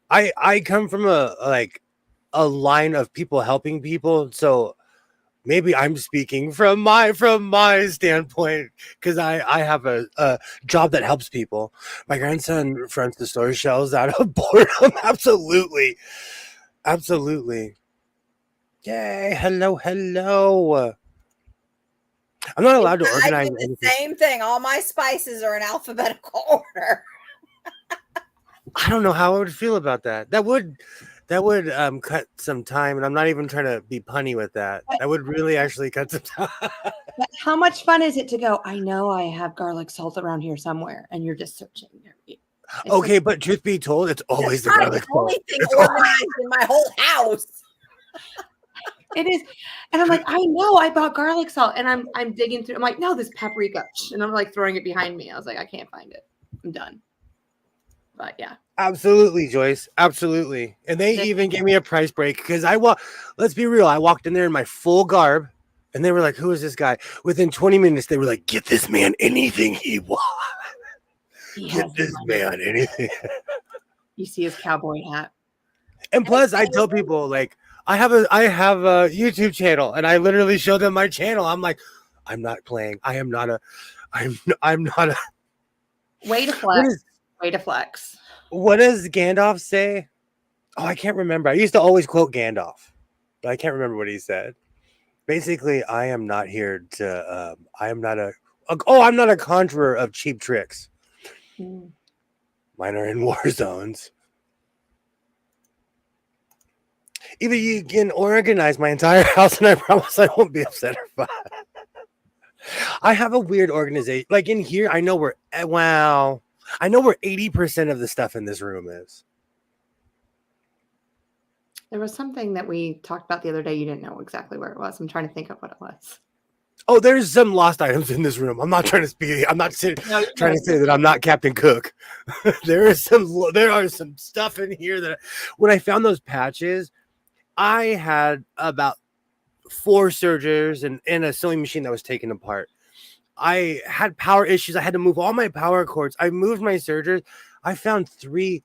I come from a line of people helping people. So maybe I'm speaking from my standpoint because I have a job that helps people. My grandson fronts the store shelves out of boredom. Absolutely. Yay. Hello. I'm not allowed to organize. I do the same thing. All my spices are in alphabetical order. I don't know how I would feel about that. That would cut some time, and I'm not even trying to be punny with that. That would really actually cut some time. But how much fun is it to go, I know I have garlic salt around here somewhere, and you're just searching. Okay, but truth be told, it's always the garlic salt. Only thing organized in my whole house. It is. And I'm like, I know I bought garlic salt. And I'm digging through. I'm like, no, this paprika. And I'm like throwing it behind me. I was like, I can't find it. I'm done. But yeah. Absolutely, Joyce. Absolutely. And they even gave me a price break because let's be real, I walked in there in my full garb and they were like, who is this guy? Within 20 minutes, they were like, get this man anything he wants. Get this man anything. You see his cowboy hat. And plus, I tell people, like, I have a YouTube channel and I literally show them my channel. I'm like, I'm not playing. I'm not a Way to flex. Way to flex. What does Gandalf say? Oh, I can't remember. I used to always quote Gandalf, but I can't remember what he said. Basically, I am not here to. I'm not a conjurer of cheap tricks. Mine are in war zones. Either you can organize my entire house, and I promise I won't be upset or fine. I have a weird organization. Like in here, I know where 80% of the stuff in this room is. There was something that we talked about the other day. You didn't know exactly where it was. I'm trying to think of what it was. Oh, there's some lost items in this room. I'm not trying to speak. I'm not trying to say that I'm not Captain Cook. There are some stuff in here that when I found those patches, I had about 4 sergers and a sewing machine that was taken apart. I had power issues. I had to move all my power cords. I moved my sergers. I found 3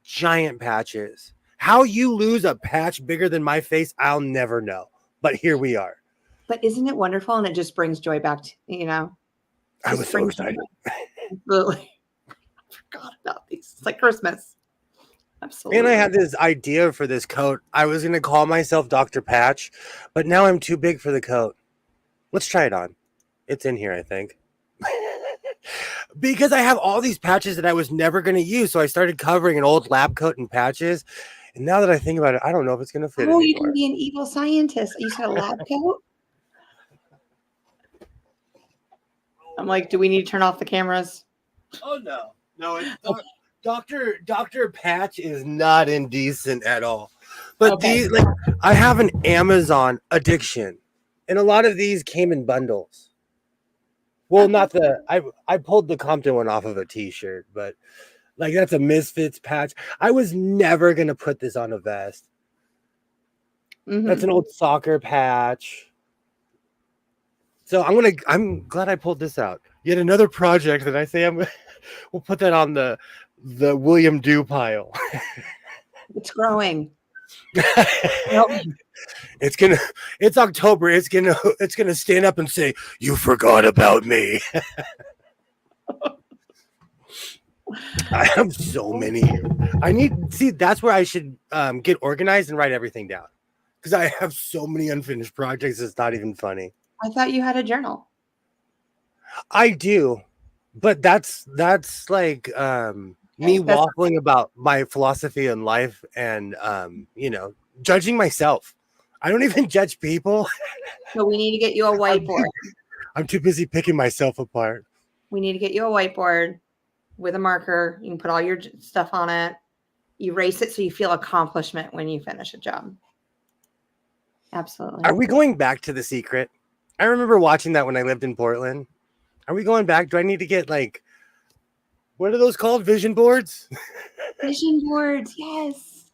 giant patches. How you lose a patch bigger than my face, I'll never know. But here we are. But isn't it wonderful? And it just brings joy back to, I was so excited. Absolutely. I forgot about these. It's like Christmas. Absolutely. And I had this idea for this coat. I was going to call myself Dr. Patch, but now I'm too big for the coat. Let's try it on. It's in here, I think. Because I have all these patches that I was never going to use. So I started covering an old lab coat in patches. And now that I think about it, I don't know if it's going to fit anymore. You can be an evil scientist. You said a lab coat? I'm like, do we need to turn off the cameras? Oh, no. No, Dr. Patch is not indecent at all. But okay. I have an Amazon addiction. And a lot of these came in bundles. Well, not I pulled the Compton one off of a t-shirt, but like that's a Misfits patch. I was never going to put this on a vest. Mm-hmm. That's an old soccer patch. So I'm glad I pulled this out. Yet another project that I say we'll put that on the William Dew pile. It's growing. It's October. It's gonna stand up and say, "You forgot about me." I have so many. That's where I should get organized and write everything down. Because I have so many unfinished projects, it's not even funny. I thought you had a journal. I do, but that's like me waffling about my philosophy in life and judging myself. I don't even judge people. So we need to get you a whiteboard. I'm too busy picking myself apart. We need to get you a whiteboard with a marker. You can put all your stuff on it. Erase it so you feel accomplishment when you finish a job. Absolutely. Are we going back to The Secret? I remember watching that when I lived in Portland. Are we going back? Do I need to get what are those called? Vision boards? Vision boards, yes.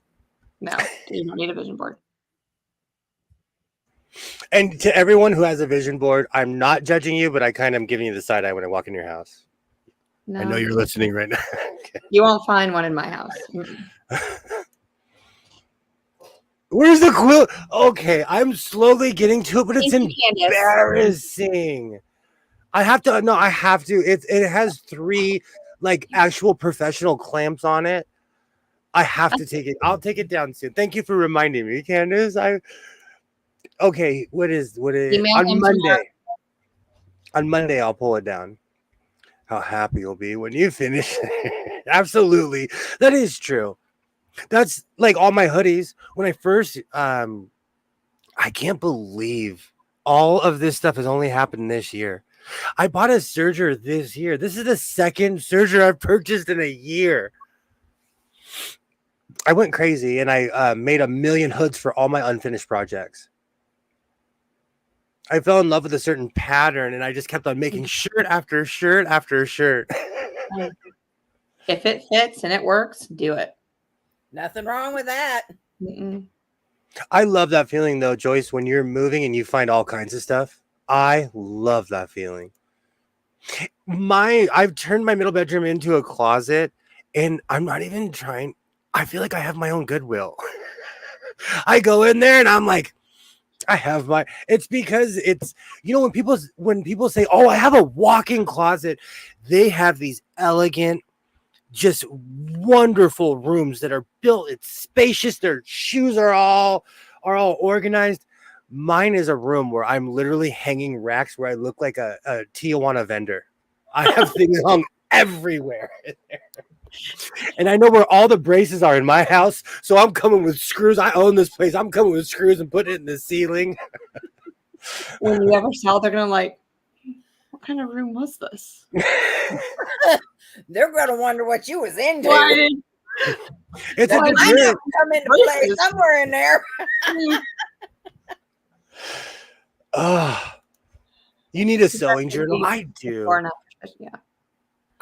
No, you don't need a vision board. And to everyone who has a vision board, I'm not judging you, but I kind of am giving you the side eye when I walk in your house. No. I know you're listening right now. Okay. You won't find one in my house. Where's the quill? Okay, I'm slowly getting to it, but it's embarrassing. I have to. It has 3 actual professional clamps on it. I have to take it. I'll take it down soon. Thank you for reminding me, Candace. Okay, what is on Monday? On Monday, I'll pull it down. How happy you'll be when you finish. Absolutely. That is true. That's like all my hoodies. When I first, I can't believe all of this stuff has only happened this year. I bought a serger this year. This is the second serger I've purchased in a year. I went crazy and I made 1 million hoods for all my unfinished projects. I fell in love with a certain pattern, and I just kept on making shirt after shirt after shirt. If it fits and it works, do it. Nothing wrong with that. Mm-mm. I love that feeling though, Joyce, when you're moving and you find all kinds of stuff. I love that feeling. I've turned my middle bedroom into a closet, and I'm not even trying. I feel like I have my own Goodwill. I go in there and I'm like, I have my. It's because it's when people say, "Oh, I have a walk-in closet," they have these elegant, just wonderful rooms that are built. It's spacious. Their shoes are all organized. Mine is a room where I'm literally hanging racks where I look like a Tijuana vendor. I have things hung everywhere in there. And I know where all the braces are in my house, so I'm coming with screws. I own this place. I'm coming with screws and putting it in the ceiling. When you ever sell, they're gonna like, what kind of room was this? They're gonna wonder what you was into. It's a That might degree. have come into play somewhere in there. You need a sewing journal. I do. Yeah.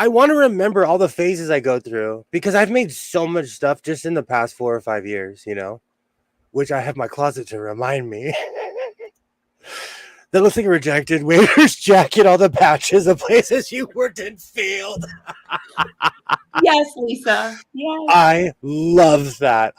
I want to remember all the phases I go through because I've made so much stuff just in the past 4 or 5 years, which I have my closet to remind me. That looks like a rejected waiter's jacket, all the patches of places you worked and failed. Yes, Lisa. Yes. I love that.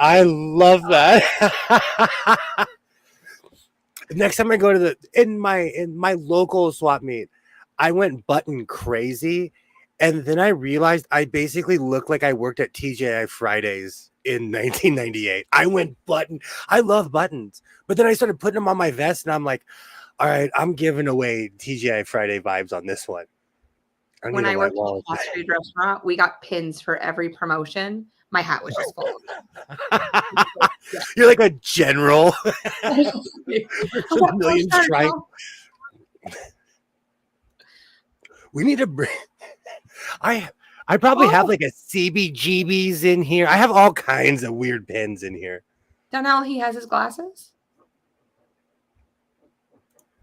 Next time I go to in my local swap meet, I went button crazy. And then I realized I basically looked like I worked at TGI Fridays in 1998. I went button. I love buttons. But then I started putting them on my vest, and I'm like, all right, I'm giving away TGI Friday vibes on this one. When I worked at a fast food restaurant, we got pins for every promotion. My hat was just full of them. You're like a general. Millions trying. We need to bring. I probably have like a CBGBs in here. I have all kinds of weird pins in here. Donnell, he has his glasses.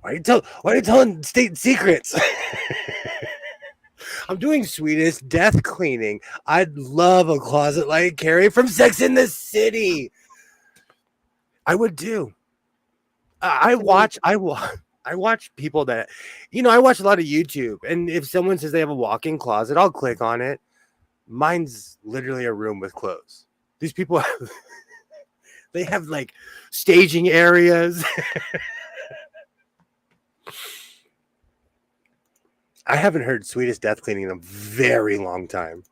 Why are you telling state secrets? I'm doing sweetest death cleaning. I'd love a closet like Carrie from Sex in the City. I would too. I watch people that, I watch a lot of YouTube, and if someone says they have a walk-in closet, I'll click on it. Mine's literally a room with clothes. These people, they have like staging areas. I haven't heard sweetest death cleaning in a very long time.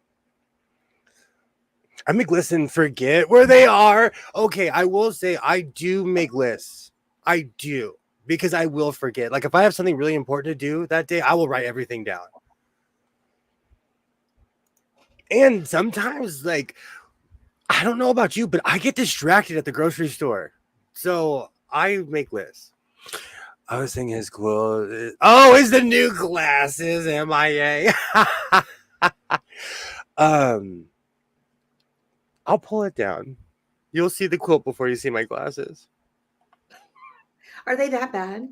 I make lists and forget where they are. Okay, I will say I do make lists. I do. Because I will forget. Like if I have something really important to do that day, I will write everything down. And sometimes, like, I don't know about you, but I get distracted at the grocery store. So I make lists. I was thinking his clothes. Oh, it's the new glasses, MIA. I'll pull it down. You'll see the quilt before you see my glasses. Are they that bad?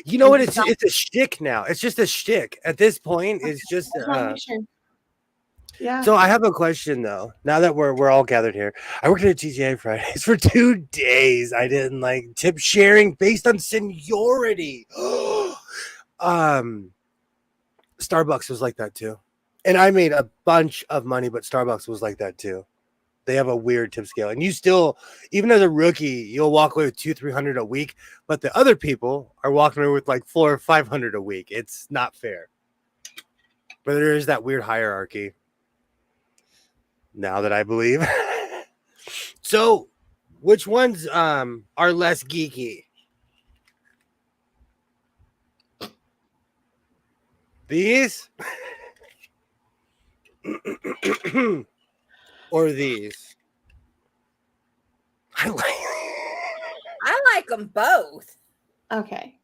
You know what? It's a shtick now. It's just a shtick. At this point, it's just. Yeah. So I have a question though. Now that we're all gathered here, I worked at TGI Fridays for 2 days. I didn't like tip sharing based on seniority. Starbucks was like that too, and I made a bunch of money, but Starbucks was like that too. They have a weird tip scale, and you still, even as a rookie, you'll walk away with $200-300 a week, but the other people are walking away with like $400 or $500 a week. It's not fair, but there is that weird hierarchy. Now that I believe. So, which ones are less geeky? These? Or these? I like them both. Okay.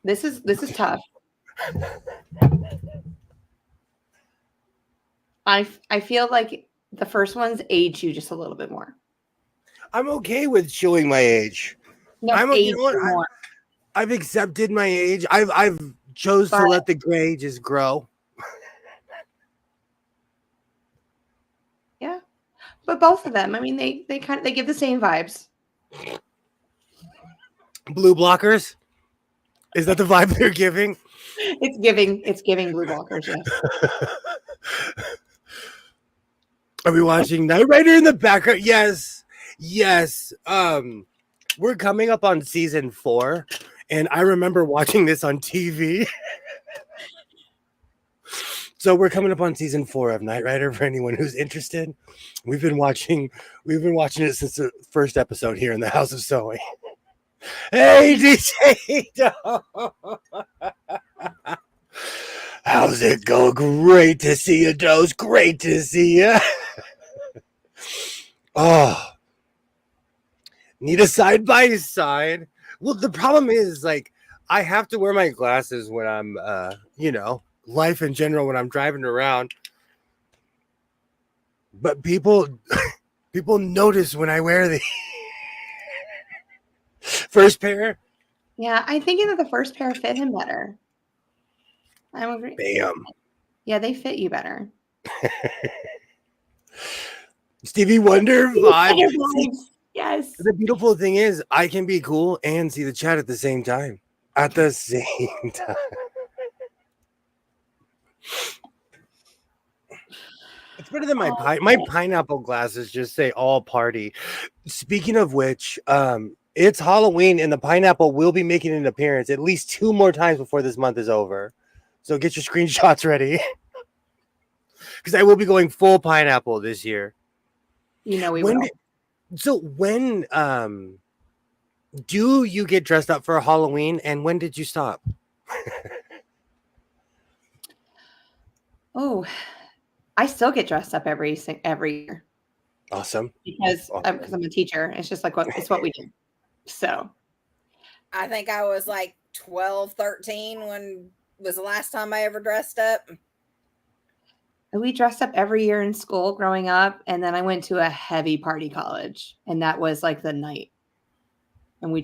This is tough. I feel like the first ones age you just a little bit more. I'm okay with showing my age. No, You age know what? more. I've accepted my age. I've chose to But- let the gray just grow. Yeah. But both of them, I mean, they give the same vibes. Blue blockers? Is that the vibe they're giving? It's giving blue blockers, yes. Are we watching Knight Rider in the background? Yes. We're coming up on season 4, and I remember watching this on TV. So we're coming up on season 4 of Knight Rider for anyone who's interested. We've been watching it since the first episode here in the House of Sewing. Hey, DJ! How's it go? Great to see you, Dose. Great to see you. Oh, need a side by side. Well, the problem is, like, I have to wear my glasses when I'm, life in general when I'm driving around. But people notice when I wear the first pair. Yeah, I think that the first pair fit him better. I'm agree. Bam. Yeah, they fit you better. Stevie Wonder vibe. Yes. The beautiful thing is I can be cool and see the chat at the same time. It's better than my pineapple glasses just say all party. Speaking of which, it's Halloween and the pineapple will be making an appearance at least 2 more times before this month is over. So get your screenshots ready. Because I will be going full pineapple this year. You know we will. When do you get dressed up for Halloween and when did you stop? Oh, I still get dressed up every year. Awesome. Because I'm a teacher. It's just like what we do. So I think I was like 12, 13 when was the last time I ever dressed up. we dressed up every year in school growing up, and then I went to a heavy party college, and that was like the night. And we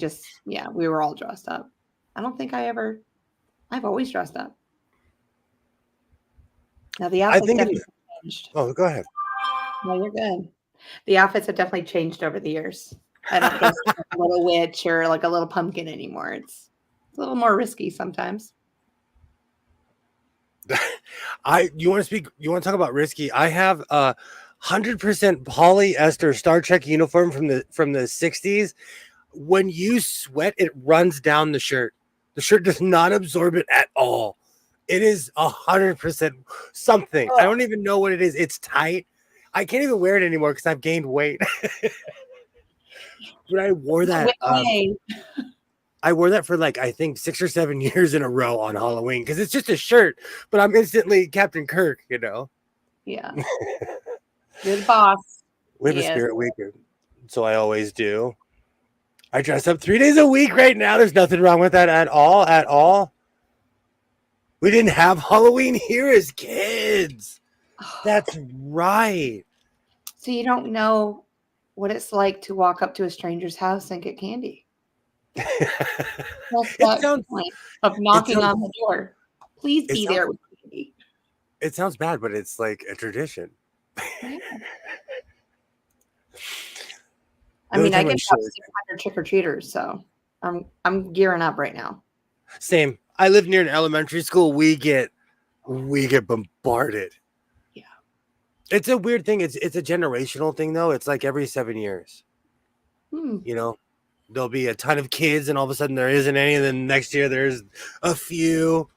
were all dressed up. I don't think I've always dressed up. Now the outfits definitely changed. Oh, go ahead. No, you're good. The outfits have definitely changed over the years. I don't dress like a little witch or like a little pumpkin anymore. It's a little more risky sometimes. You want to talk about risky? I have a 100% polyester Star Trek uniform from the 60s. When you sweat, it runs down the shirt. The shirt does not absorb it at all. It is 100% something. I don't even know what it is. It's tight. I can't even wear it anymore because I've gained weight. But I wore that. I wore that for like, I think 6 or 7 years in a row on Halloween because it's just a shirt, but I'm instantly Captain Kirk, you know? Yeah. You're the boss. We have a spirit week, so I always do. I dress up 3 days a week right now. There's nothing wrong with that at all. We didn't have Halloween here as kids. That's right. So you don't know what it's like to walk up to a stranger's house and get candy. That's the point of knocking on the door. Please be there with candy. It sounds bad, but it's like a tradition. Yeah. I mean, I get 600 trick-or-treaters, so I'm gearing up right now. Same. I live near an elementary school. We get bombarded. Yeah. It's a weird thing. It's a generational thing though. It's like every 7 years. You know, there'll be a ton of kids and all of a sudden there isn't any, and then next year there's a few.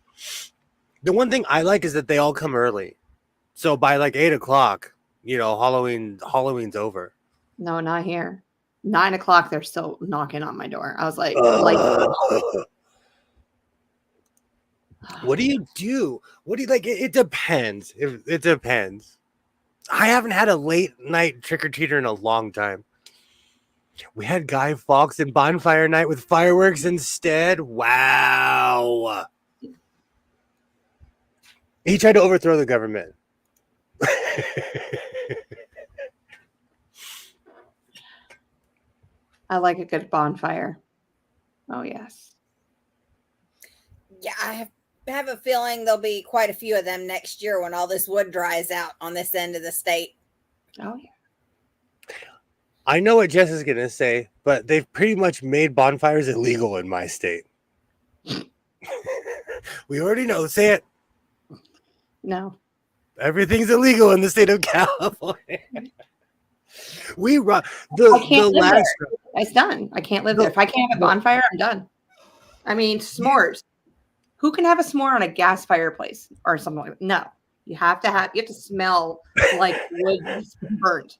The one thing I like is that they all come early. So by like 8 o'clock, you know, Halloween's over. No, not here. 9 o'clock, they're still knocking on my door. I was like, what do you do? What do you like? It depends. It depends. I haven't had a late night trick-or-treater in a long time. We had Guy Fawkes and bonfire night with fireworks instead. Wow. He tried to overthrow the government. I like a good bonfire. Oh, yes. Yeah, I have a feeling there'll be quite a few of them next year when all this wood dries out on this end of the state. Oh, yeah. I know what Jess is going to say, but they've pretty much made bonfires illegal in my state. We already know. Say it. No. Everything's illegal in the state of California. We run I the can't live last. there. It's done. I can't live there. If I can't have a bonfire, I'm done. I mean, s'mores. Who can have a s'more on a gas fireplace or something like that? No. You have to smell like wood that's been burnt.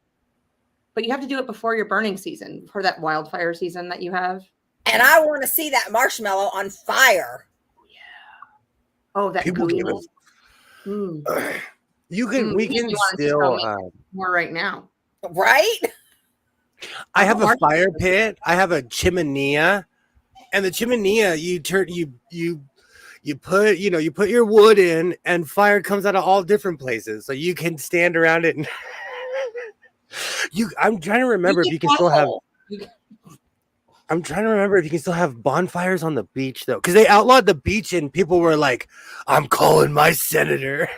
But you have to do it before your burning season, for that wildfire season that you have. And I want to see that marshmallow on fire. Oh, that People give gooey. You can. We can still. More right now. Right? I have a fire pit. I have a chimenea, and the chimenea you put your wood in, and fire comes out of all different places, so you can stand around it. And I'm trying to remember if you can still have. I'm trying to remember if you can still have bonfires on the beach though, because they outlawed the beach, and people were like, "I'm calling my senator."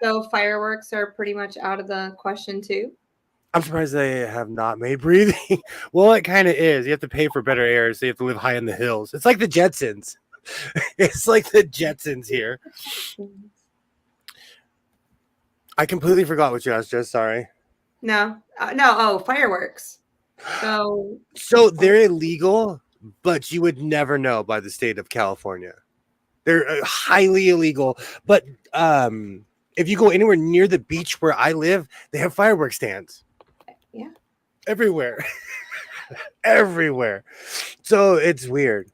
So fireworks are pretty much out of the question too. I'm surprised they have not made breathing. Well, it kind of is. You have to pay for better air, so you have to live high in the hills. It's like the Jetsons. It's like the Jetsons here. I completely forgot what you asked, Jess. Sorry. No. Oh, fireworks. So they're illegal, but you would never know by the state of California. They're highly illegal. But if you go anywhere near the beach where I live, they have fireworks stands. Yeah. Everywhere. Everywhere. So it's weird.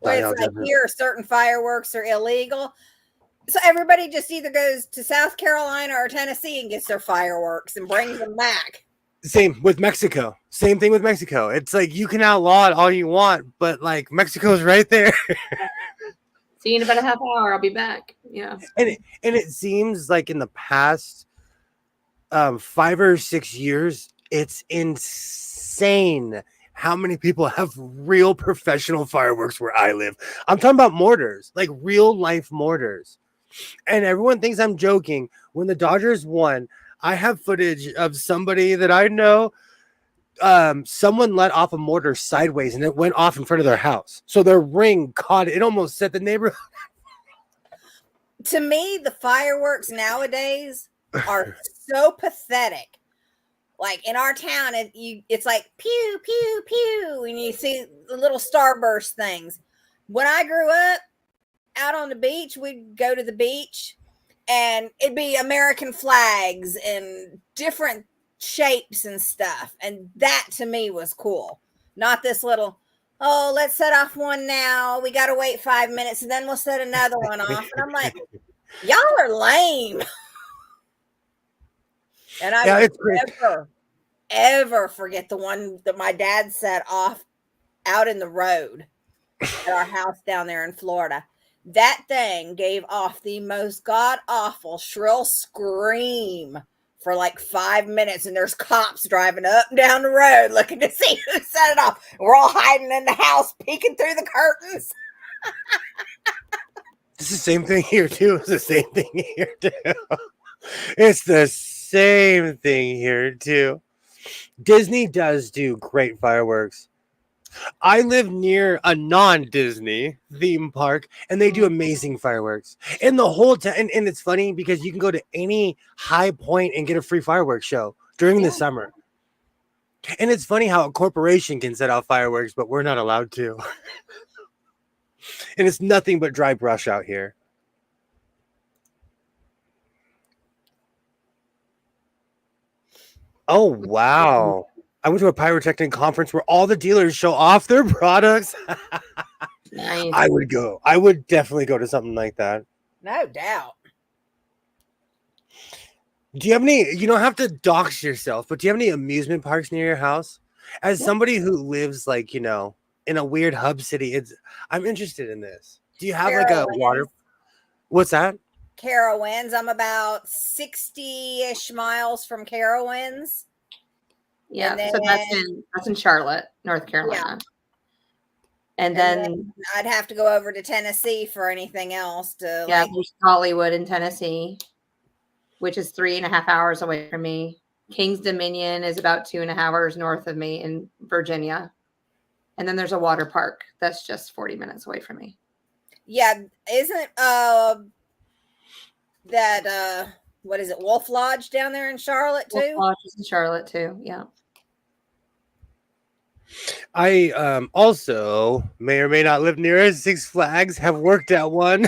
Well, it's like here, certain fireworks are illegal. So everybody just either goes to South Carolina or Tennessee and gets their fireworks and brings them back. Same with Mexico. Same thing with Mexico. It's like you can outlaw it all you want, but like Mexico's right there. See you in about a half hour. I'll be back. Yeah. And it seems like in the past 5 or 6 years, it's insane how many people have real professional fireworks where I live. I'm talking about mortars, like real life mortars. And everyone thinks I'm joking. When the Dodgers won, I have footage of somebody that I know. Someone let off a mortar sideways and it went off in front of their house. So their ring caught it. It almost set the neighborhood. To me, the fireworks nowadays are so pathetic. Like in our town, it's like pew, pew, pew. And you see the little starburst things. When I grew up out on the beach, we'd go to the beach and it'd be American flags and different shapes and stuff. And that to me was cool. Not this little, oh, let's set off one now. We got to wait 5 minutes and then we'll set another one off. And I'm like, y'all are lame. And I would ever forget the one that my dad set off out in the road at our house down there in Florida. That thing gave off the most god-awful shrill scream for like 5 minutes, and there's cops driving up and down the road looking to see who set it off. We're all hiding in the house, peeking through the curtains. It's the same thing here, too. It's the same thing here, too. It's the same thing here, too. Disney does do great fireworks. I live near a non-Disney theme park, and they do amazing fireworks. And the whole time, and it's funny because you can go to any high point and get a free fireworks show during the summer. And it's funny how a corporation can set off fireworks, but we're not allowed to. And it's nothing but dry brush out here. Oh, wow. I went to a pyrotechnic conference where all the dealers show off their products. Nice. I would go. I would definitely go to something like that. No doubt. Do you have any, you don't have to dox yourself, but do you have any amusement parks near your house? As somebody who lives like, you know, in a weird hub city, I'm interested in this. Do you have like a water? What's that? Carowinds. I'm about 60-ish miles from Carowinds. Yeah, And so that's then- in Charlotte, North Carolina. And then I'd have to go over to Tennessee for anything else to yeah, like. there's Hollywood in Tennessee, which is 3.5 hours away from me. King's Dominion is about 2.5 hours north of me in Virginia. And then there's a water park that's just 40 minutes away from me. Yeah, isn't that what is it, Wolf Lodge down there in Charlotte too? Wolf Lodge is in Charlotte too. Yeah. I also may or may not live near Six Flags, have worked at one.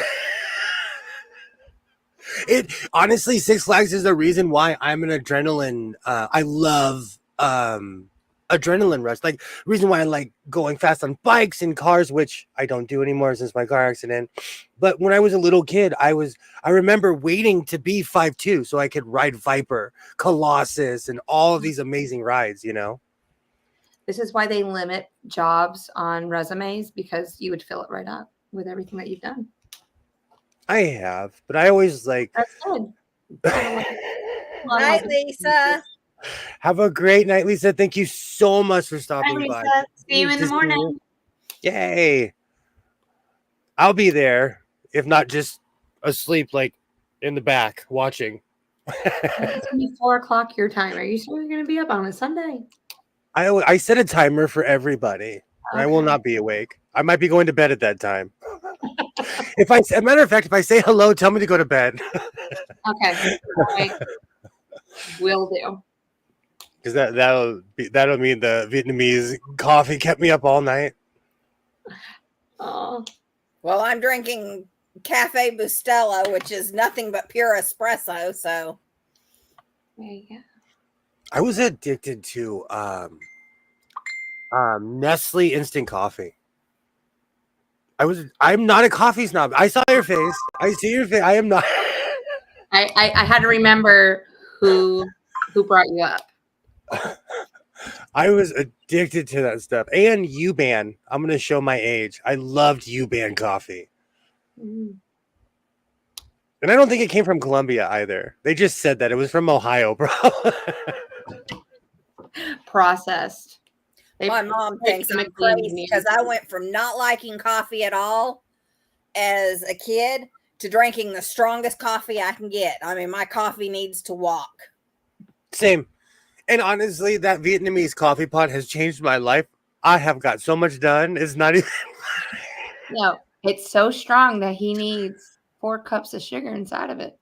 It honestly, Six Flags is the reason why I'm an adrenaline. I love adrenaline rush. Like, reason why I like going fast on bikes and cars, which I don't do anymore since my car accident. But when I was a little kid, I remember waiting to be 5'2" so I could ride Viper, Colossus, and all of these amazing rides. You know. This is why they limit jobs on resumes, because you would fill it right up with everything that you've done. I have, but I always like. That's good. Night, Lisa. Have a great night, Lisa. Thank you so much for stopping Bye, by. Lisa. See you in the Good to see you. morning. Yay. I'll be there, if not just asleep, like in the back watching. It's gonna be 4:00 your time. Are you sure you're gonna be up on a Sunday? I set a timer for everybody. And I will Okay. not be awake. I might be going to bed at that time. As a matter of fact, if I say hello, tell me to go to bed. Okay. All right. Will do. Because that'll mean the Vietnamese coffee kept me up all night. Oh, Well, I'm drinking Cafe Bustelo, which is nothing but pure espresso. So there you go. I was addicted to Nestle instant coffee. I'm not a coffee snob. I saw your face. I see your face. I am not. I had to remember who brought you up. I was addicted to that stuff. And U-Ban. I'm going to show my age. I loved U-Ban coffee. Mm. And I don't think it came from Colombia either. They just said that. It was from Ohio, bro. Processed. my mom thinks I'm crazy because I went from not liking coffee at all as a kid to drinking the strongest coffee I can get. I mean, my coffee needs to walk. Same. And honestly, that Vietnamese coffee pot has changed my life. I have got so much done. It's not even. No, it's so strong that he needs 4 cups of sugar inside of it.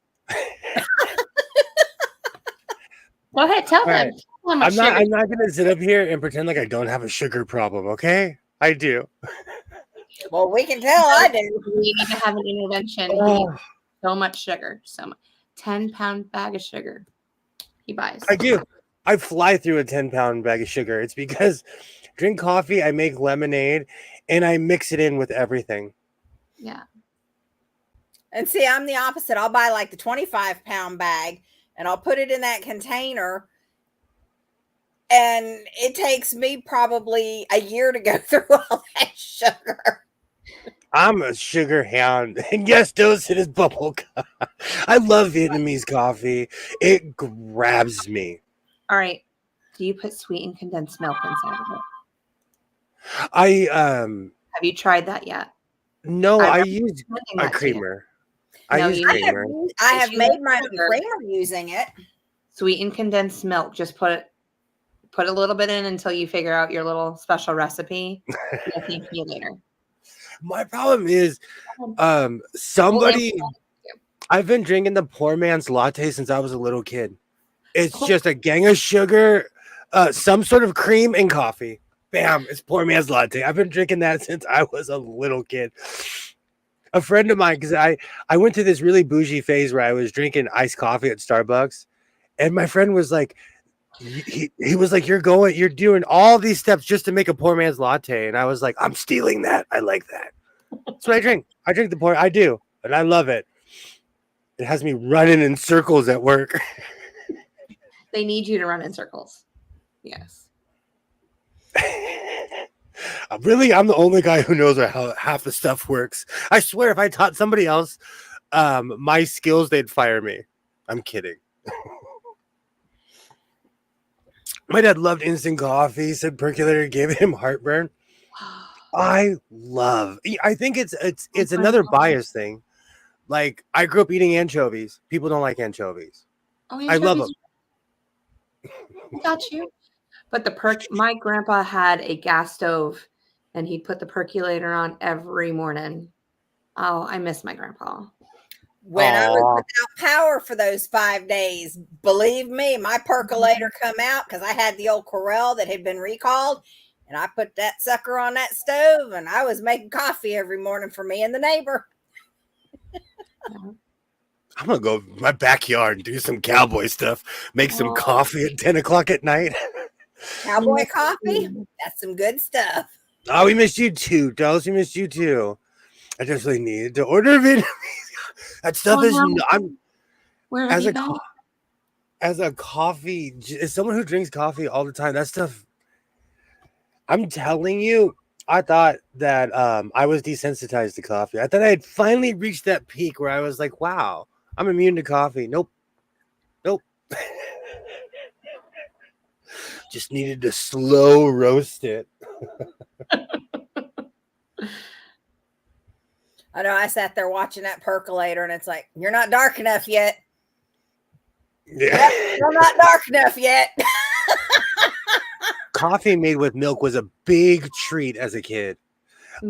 Go ahead, tell them. Right. How much I'm sugar. not gonna sit up here and pretend like I don't have a sugar problem, okay? I do. Well, we can tell I do. We need to have an intervention. He Oh, needs so much sugar. So much. 10-pound bag of sugar he buys. I do. I fly through a 10-pound bag of sugar. It's because drink coffee, I make lemonade, and I mix it in with everything. Yeah. And see, I'm the opposite. I'll buy like the 25-pound bag and I'll put it in that container. And it takes me probably a year to go through all that sugar. I'm a sugar hound. And yes, those it is bubble gum. I love Vietnamese coffee. It grabs me. All right. Do you put sweetened condensed milk inside of it? I Have you tried that yet? no, I I recommend use doing a that to you. creamer. No, I use you- creamer. I have You made my sugar. creamer using it. Sweetened condensed milk. Just put a little bit in until you figure out your little special recipe. You'll thank me later. My problem is somebody I've been drinking the poor man's latte since I was a little kid. It's just a gang of sugar, some sort of cream and coffee. Bam, it's poor man's latte. I've been drinking that since I was a little kid. A friend of mine, because I went through this really bougie phase where I was drinking iced coffee at Starbucks, and my friend was like, he was like, you're doing all these steps just to make a poor man's latte. And I was like, I'm stealing that. I like that. That's what I drink. I drink the poor, I do, and I love it. It has me running in circles at work. They need you to run in circles. Yes. I'm the only guy who knows how half the stuff works. I swear, if I taught somebody else my skills, they'd fire me. I'm kidding. My dad loved instant coffee. Said percolator gave him heartburn. I think it's another bias thing. Like I grew up eating anchovies. People don't like anchovies. Oh, I love anchovies. them. I got you. But my grandpa had a gas stove and he'd put the percolator on every morning. Oh, I miss my grandpa. When I was Aw. without power for those 5 days, believe me, my percolator come out because I had the old Corel that had been recalled, and I put that sucker on that stove, and I was making coffee every morning for me and the neighbor. I'm gonna go in my backyard and do some cowboy stuff. Make some coffee at 10 o'clock at night. Cowboy coffee, that's some good stuff. Oh, we missed you too, Dolls. We missed you too. I just really needed to order Vietnamese. That stuff is. I'm Where as have a you been? as a coffee, as someone who drinks coffee all the time. That stuff. I'm telling you, I thought that I was desensitized to coffee. I thought I had finally reached that peak where I was like, "Wow, I'm immune to coffee." Nope. Just needed to slow roast it. I know I sat there watching that percolator, and it's like, you're not dark enough yet. Yeah. You're not dark enough yet. Coffee made with milk was a big treat as a kid.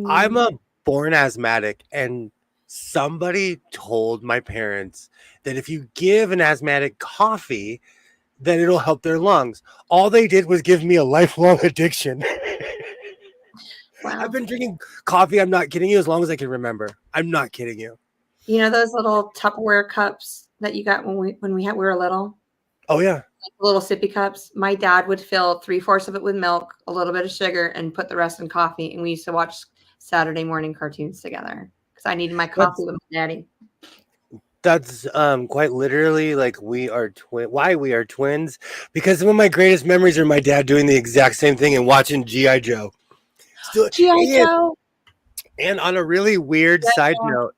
I'm a born asthmatic, and somebody told my parents that if you give an asthmatic coffee, then it'll help their lungs. All they did was give me a lifelong addiction. Wow. I've been drinking coffee, I'm not kidding you, as long as I can remember. I'm not kidding you. You know those little Tupperware cups that you got when we were little? Oh, yeah. Like little sippy cups. My dad would fill 3/4 of it with milk, a little bit of sugar, and put the rest in coffee. And we used to watch Saturday morning cartoons together because I needed my coffee with my daddy. That's quite literally like why we are twins, because some of my greatest memories are my dad doing the exact same thing and watching G.I. Joe. G.I. Joe. And on a really weird side note,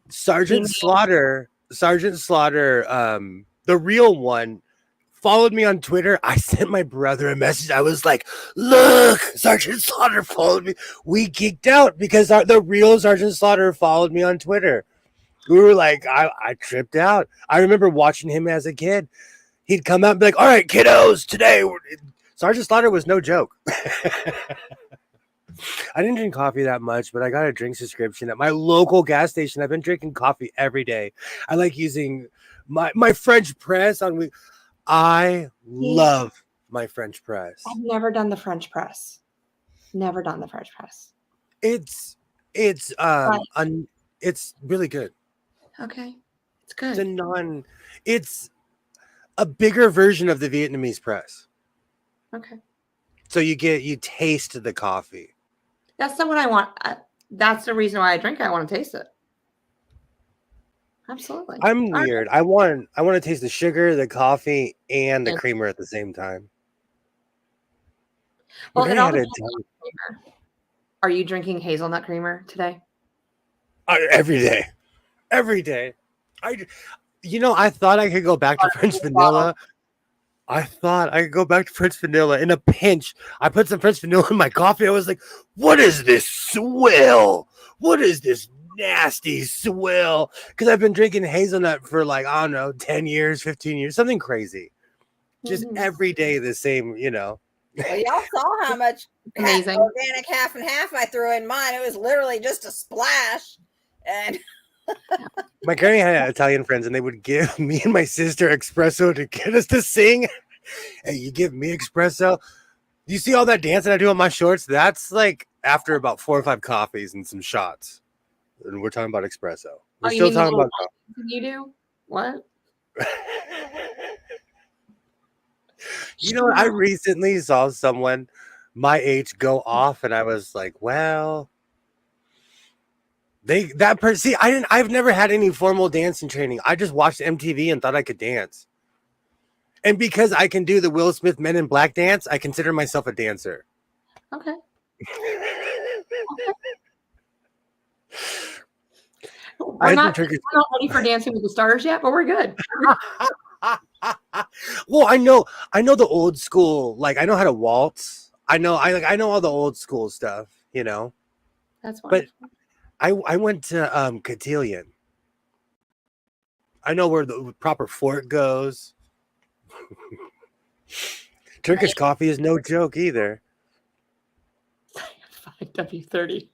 Sergeant Slaughter, the real one, followed me on Twitter. I sent my brother a message. I was like, look, Sergeant Slaughter followed me. We geeked out because the real Sergeant Slaughter followed me on Twitter. We were like, I tripped out. I remember watching him as a kid. He'd come out and be like, all right, kiddos, today. Sergeant Slaughter was no joke. I didn't drink coffee that much, but I got a drink subscription at my local gas station. I've been drinking coffee every day. I like using my French press on. I love my French press. I've never done the French press. Never done the French press. It's really good. Okay, it's good. It's a bigger version of the Vietnamese press. Okay, so you taste the coffee. That's not what I want. That's the reason why I drink it. I want to taste it. Absolutely. I'm weird. I want to taste the sugar, the coffee, and the creamer at the same time. Well, it all depends on creamer. Are you drinking hazelnut creamer today? Every day. I thought I could go back to French vanilla. I thought I could go back to French vanilla in a pinch. I put some French vanilla in my coffee. I was like, what is this swill? What is this nasty swill? Because I've been drinking hazelnut for 10 years, 15 years, something crazy. Just every day the same, Well, y'all saw how much amazing organic half and half I threw in mine. It was literally just a splash. And my granny had Italian friends, and they would give me and my sister espresso to get us to sing. Hey, you give me espresso? You see all that dancing I do on my shorts? That's like after about 4 or 5 coffees and some shots. And we're talking about espresso. We're still talking about coffee. You do? What? I recently saw someone my age go off, and I was like, well, I've never had any formal dancing training. I just watched MTV and thought I could dance. And because I can do the Will Smith Men in Black dance, I consider myself a dancer. Okay. We're not ready for Dancing with the Stars yet, but we're good. Well, I know the old school. Like, I know how to waltz. I know all the old school stuff. You know, That's but wonderful. I went to Cotillion. I know where the proper fork goes. Turkish coffee is no joke either. 5W30.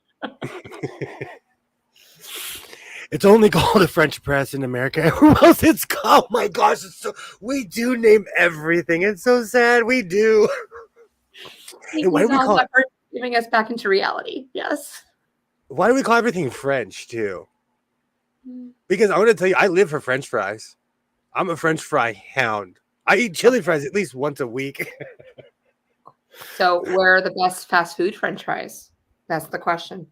It's only called a French press in America. Everywhere else it's called. Oh my gosh, we do name everything. It's so sad. We do. And why do we call it? Giving us back into reality. Yes. Why do we call everything French too? Because I want to tell you, I live for French fries. I'm a French fry hound. I eat chili fries at least once a week. So, where are the best fast food French fries? That's the question.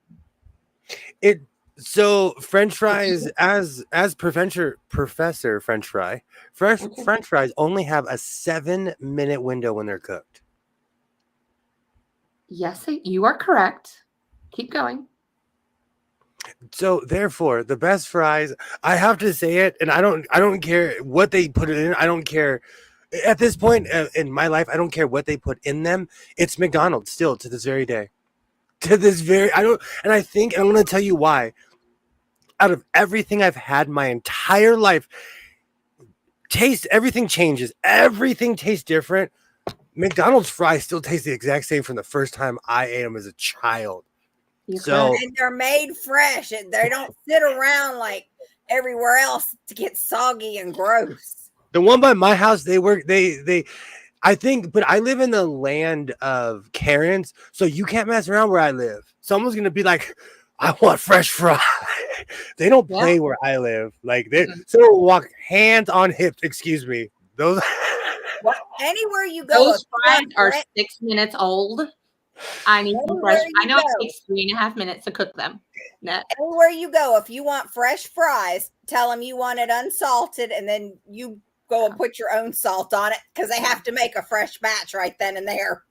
So French fries, as Professor French fry, French fries only have a 7-minute window when they're cooked. Yes, you are correct. Keep going. So therefore, the best fries, I have to say it, and I don't care what they put it in. I don't care. At this point in my life, I don't care what they put in them. It's McDonald's still to this very day. To this very, I don't, and I think, and I'm going to tell you why. Out of everything I've had my entire life, everything changes. Everything tastes different. McDonald's fries still taste the exact same from the first time I ate them as a child. And they're made fresh, and they don't sit around like everywhere else to get soggy and gross. The one by my house, I think, but I live in the land of Karens, so you can't mess around where I live. Someone's gonna be like, I want fresh fries. They don't play where I live. Like someone will walk hands on hips. Excuse me. Those anywhere you go, those fries are 6 minutes old. I need some fresh. I know it takes 3.5 minutes to cook them. Anywhere you go, if you want fresh fries, tell them you want it unsalted, and then you go and put your own salt on it because they have to make a fresh batch right then and there.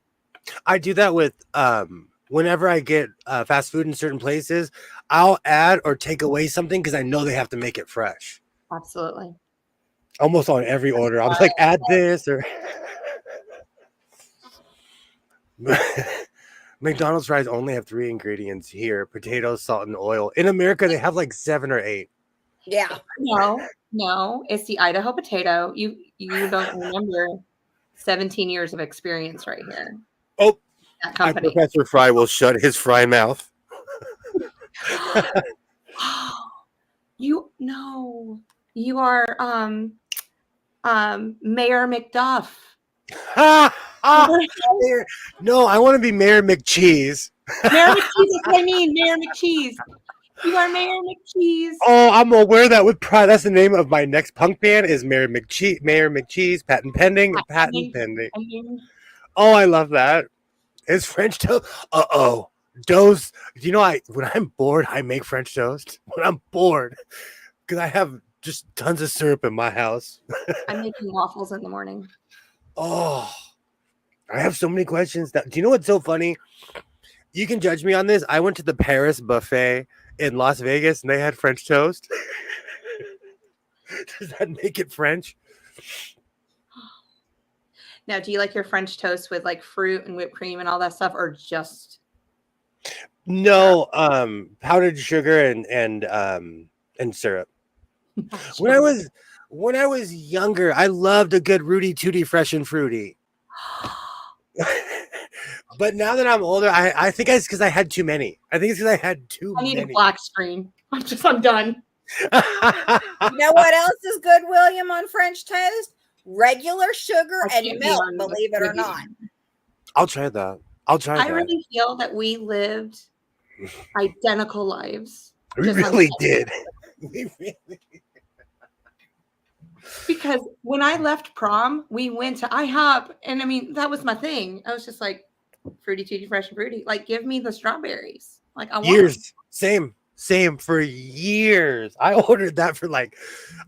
I do that with whenever I get fast food in certain places, I'll add or take away something because I know they have to make it fresh. Absolutely. Almost on every order, I'm like, add this or. McDonald's fries only have 3 ingredients here: potatoes, salt, and oil. In America, they have like 7 or 8. Yeah. No, it's the Idaho potato. You don't remember 17 years of experience right here. Oh, that company. Professor Fry will shut his fry mouth. You are Mayor McDuff. No, I want to be Mayor McCheese. Mayor McCheese is what I mean. Mayor McCheese. You are Mayor McCheese. Oh, I'm gonna wear that with pride. That's the name of my next punk band. Is Mayor McCheese. Patent pending. Patent pending. Oh, I love that. It's French toast. Those. You know, when I'm bored, I make French toast. When I'm bored, because I have just tons of syrup in my house. I'm making waffles in the morning. Oh, I have so many questions. Do you know what's so funny? You can judge me on this. I went to the Paris buffet in Las Vegas and they had French toast. Does that make it French? Now, do you like your French toast with like fruit and whipped cream and all that stuff, or just? No, powdered sugar and syrup. When I was younger, I loved a good Rudy Tooty Fresh and Fruity. But now that I'm older, I think it's because I had too many. I think it's because I had too many. I need a black screen. I'm done. You know what else is good, William, on French toast? Regular sugar and milk, believe it or not. I'll try that. I really feel that we lived identical lives. We really did. We really did. Because when I left prom, we went to IHOP, and I mean, that was my thing. I was just like, Fruity Tooty Fresh and Fruity. Like, give me the strawberries. Like, I want years. Same for years. I ordered that for like,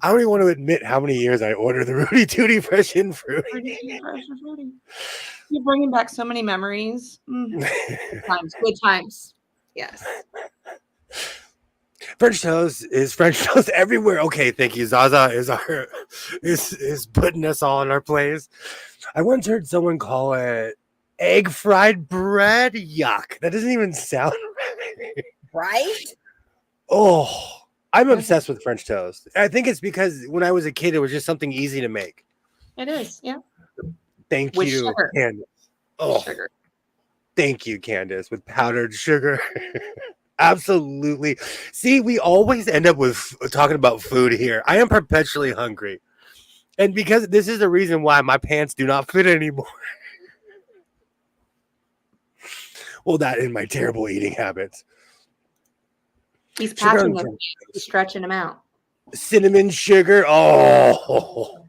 I don't even want to admit how many years I ordered the Rudy Tooty Fresh and Fruity. You're bringing back so many memories. Good times. Yes. French toast is French toast everywhere. Okay, thank you. Zaza is putting us all in our place. I once heard someone call it egg fried bread. Yuck. That doesn't even sound right. Right? Oh, I'm Okay. obsessed with French toast. I think it's because when I was a kid, it was just something easy to make. It is, yeah. Thank With you, sugar. Candace. Oh, Sugar. thank you, Candace, with powdered sugar. Absolutely. See, we always end up with talking about food here. I am perpetually hungry. And because this is the reason why my pants do not fit anymore. Well, that and my terrible eating habits. He's Sugar patching and them. He's stretching them out. cinnamon sugar. Oh.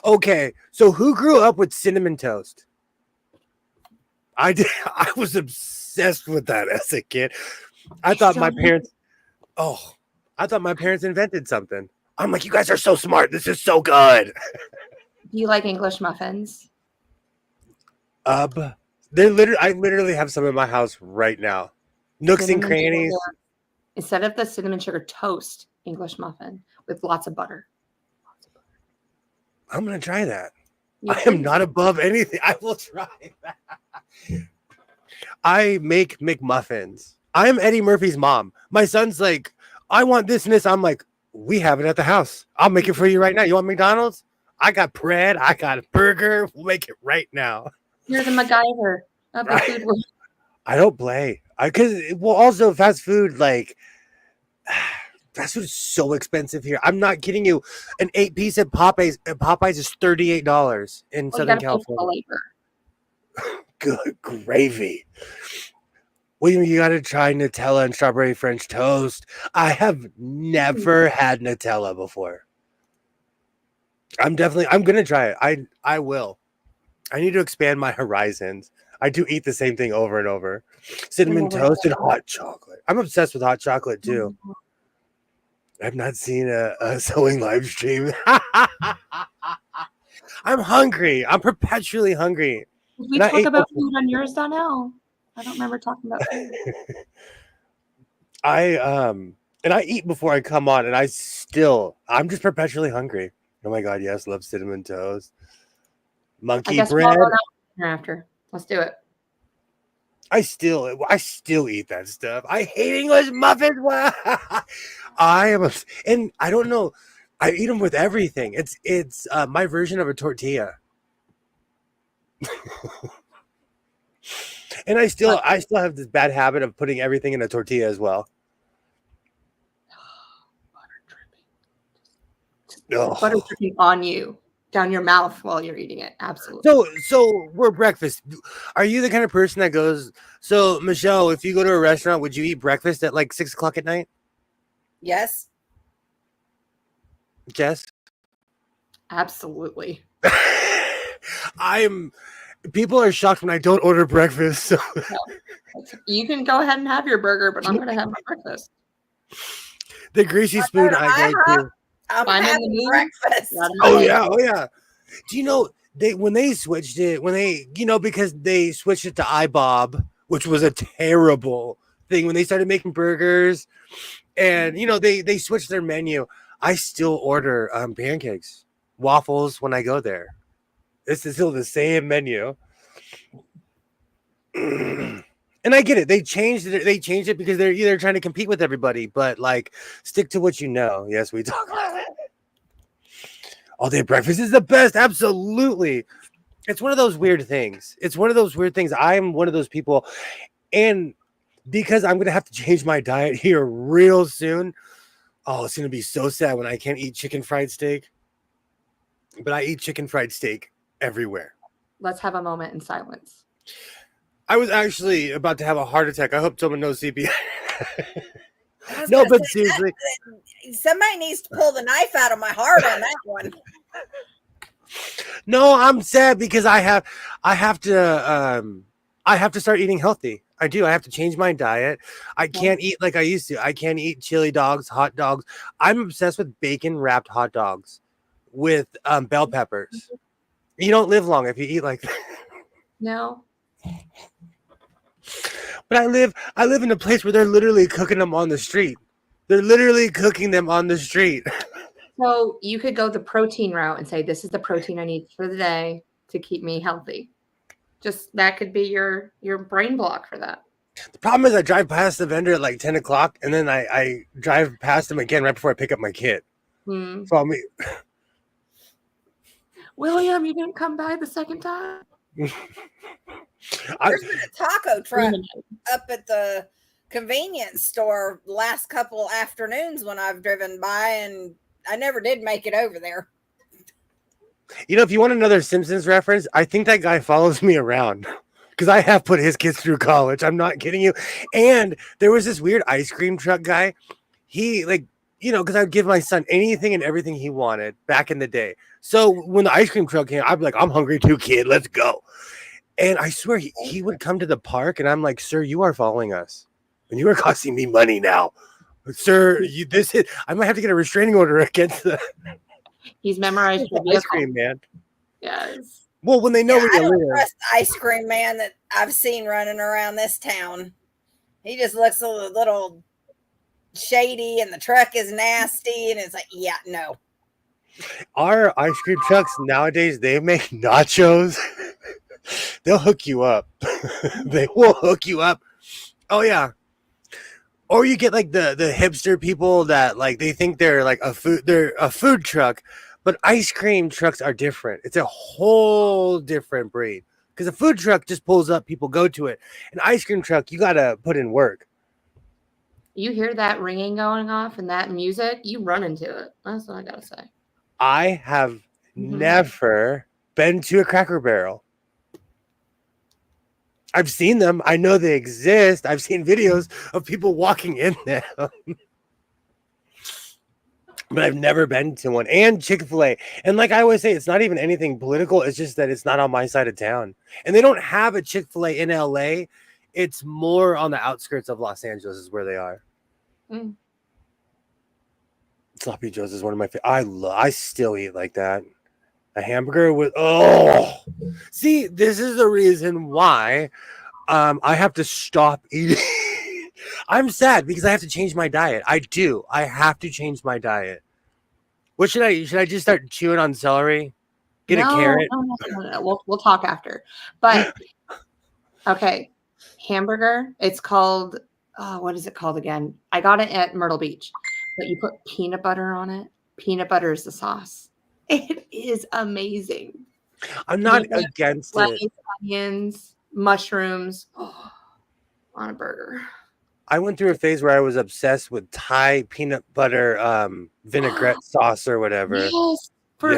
Okay. So who grew up with cinnamon toast? I did. I was obsessed with that as a kid. I thought my parents invented something. I'm like, you guys are so smart. This is so good. Do you like English muffins? They're I literally have some in my house right now. Nooks and Cinnamon crannies. sugar. Instead of the cinnamon sugar toast, English muffin with lots of butter. I'm gonna try that. You I am please. not above anything. I will try that. I make McMuffins. I'm Eddie Murphy's mom. My son's like, I want this and this. I'm like, we have it at the house. I'll make it for you right now. You want McDonald's? I got bread. I got a burger. We'll make it right now. You're the MacGyver of the Right. food world. I don't play. Also fast food, like fast food is so expensive here. I'm not kidding you. An 8-piece at Popeyes is $38 in Well, you Southern gotta pay for the California. labor. Good gravy. William, you gotta try Nutella and strawberry French toast. I have never had Nutella before. I'm gonna try it. I will. I need to expand my horizons. I do eat the same thing over and over. Cinnamon never toast and had hot chocolate. I'm obsessed with hot chocolate too. I've not seen a sewing live stream. I'm hungry. I'm perpetually hungry. Did we And I talk ate about before. food on yours, Donnell? I don't remember talking about food. And I eat before I come on, and I'm just perpetually hungry. Oh my god, yes, love cinnamon toast. I Monkey guess we'll bread. all go down after. Let's do it. I still eat that stuff. I hate English muffins. And I don't know. I eat them with everything. It's my version of a tortilla. And I still have this bad habit of putting everything in a tortilla as well. Ugh. Butter dripping on you, down your mouth while you're eating it. Absolutely. So we're breakfast. Are you the kind of person that goes? So Michelle, if you go to a restaurant, would you eat breakfast at like 6 o'clock at night? Yes. Jess? Absolutely. People are shocked when I don't order breakfast. So You can go ahead and have your burger, but I'm going to have my breakfast. the greasy spoon I go to. I'm I'm in the having mood. breakfast. Oh yeah. Do you know when they switched it, because they switched it to iBob, which was a terrible thing when they started making burgers, and they switched their menu. I still order pancakes, waffles when I go there. This is still the same menu. And I get it. They changed it. They changed it because they're either trying to compete with everybody, but like stick to what you know. Yes, we talk about it. All day breakfast is the best. Absolutely. It's one of those weird things. I'm one of those people. And because I'm going to have to change my diet here real soon. Oh, it's going to be so sad when I can't eat chicken fried steak. But I eat chicken fried steak everywhere. Let's have a moment in silence. I was actually about to have a heart attack. I hope someone knows CPR. I was No, gonna but say, seriously. somebody needs to pull the knife out of my heart on that one. No, I'm sad because I have to start eating healthy. I do. I have to change my diet. I can't eat like I used to. I can't eat chili dogs, hot dogs. I'm obsessed with bacon wrapped hot dogs with bell peppers. You don't live long if you eat like that. No. But I live in a place where they're literally cooking them on the street. They're literally cooking them on the street. So you could go the protein route and say, this is the protein I need for the day to keep me healthy. Just that could be your brain block for that. The problem is I drive past the vendor at like 10 o'clock and then I drive past him again right before I pick up my kid. So I mean, William, you didn't come by the second time? There's been a taco truck up at the convenience store last couple afternoons when I've driven by, and I never did make it over there. You know, if you want another Simpsons reference, I think that guy follows me around because I have put his kids through college. I'm not kidding you. And there was this weird ice cream truck guy. He because I'd give my son anything and everything he wanted back in the day. So when the ice cream truck came, I'd be like, I'm hungry too, kid. Let's go. And I swear he would come to the park and I'm like, sir, you are following us. And you are costing me money now. Sir, I might have to get a restraining order against the He's memorized the ice cream man. Yes. Well, when they know where I you don't live. trust the ice cream man that I've seen running around this town. He just looks a little shady and the truck is nasty. And it's like, yeah, no. Our ice cream trucks nowadays, they make nachos. They'll hook you up. They will hook you up. Oh, yeah. Or you get like the hipster people that like they think they're like they're a food truck, but ice cream trucks are different. It's a whole different breed. Because a food truck just pulls up, people go to it. An ice cream truck, you gotta put in work. You hear that ringing going off and that music, you run into it. That's what I gotta say. I have never been to a Cracker Barrel. I've seen them. I know they exist. I've seen videos of people walking in there. But I've never been to one. And Chick-fil-A. And like I always say, it's not even anything political. It's just that it's not on my side of town. And they don't have a Chick-fil-A in LA. It's more on the outskirts of Los Angeles is where they are. Sloppy Joe's is one of my favorite. I still eat like that. A hamburger with see, this is the reason why I have to stop eating. I'm sad because I have to change my diet. I have to change my diet. What should I just start chewing on celery? Get a carrot? No. We'll talk after. But okay, hamburger. It's called what is it called again? I got it at Myrtle Beach, but you put peanut butter on it. Peanut butter is the sauce. It is amazing. I'm not against it. Onions, mushrooms on a burger. I went through a phase where I was obsessed with Thai peanut butter vinaigrette sauce or whatever. Yes, for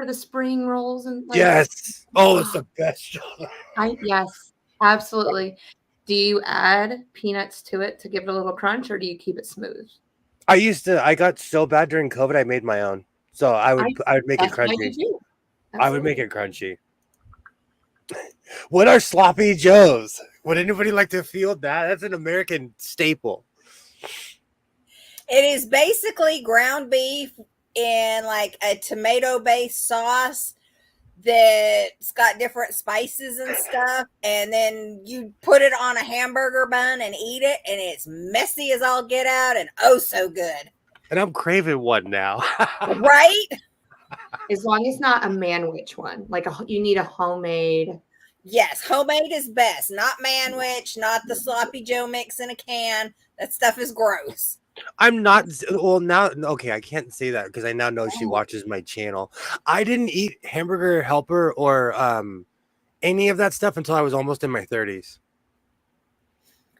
the spring rolls and yes. Oh, it's the best. Yes, absolutely. Do you add peanuts to it to give it a little crunch, or do you keep it smooth? I got so bad during COVID, I made my own. So I would make it crunchy. I would make it crunchy. What are sloppy joes? Would anybody like to field that? That's an American staple. It is basically ground beef in like a tomato-based sauce that's got different spices and stuff, and then you put it on a hamburger bun and eat it, and it's messy as all get out and oh so good. And I'm craving one now. Right? As long as not a manwich one. Like you need a homemade. Yes, homemade is best. Not manwich, not the sloppy Joe mix in a can. That stuff is gross. I'm not. Well, now, okay, I can't say that because I now know she watches my channel. I didn't eat Hamburger Helper or any of that stuff until I was almost in my 30s.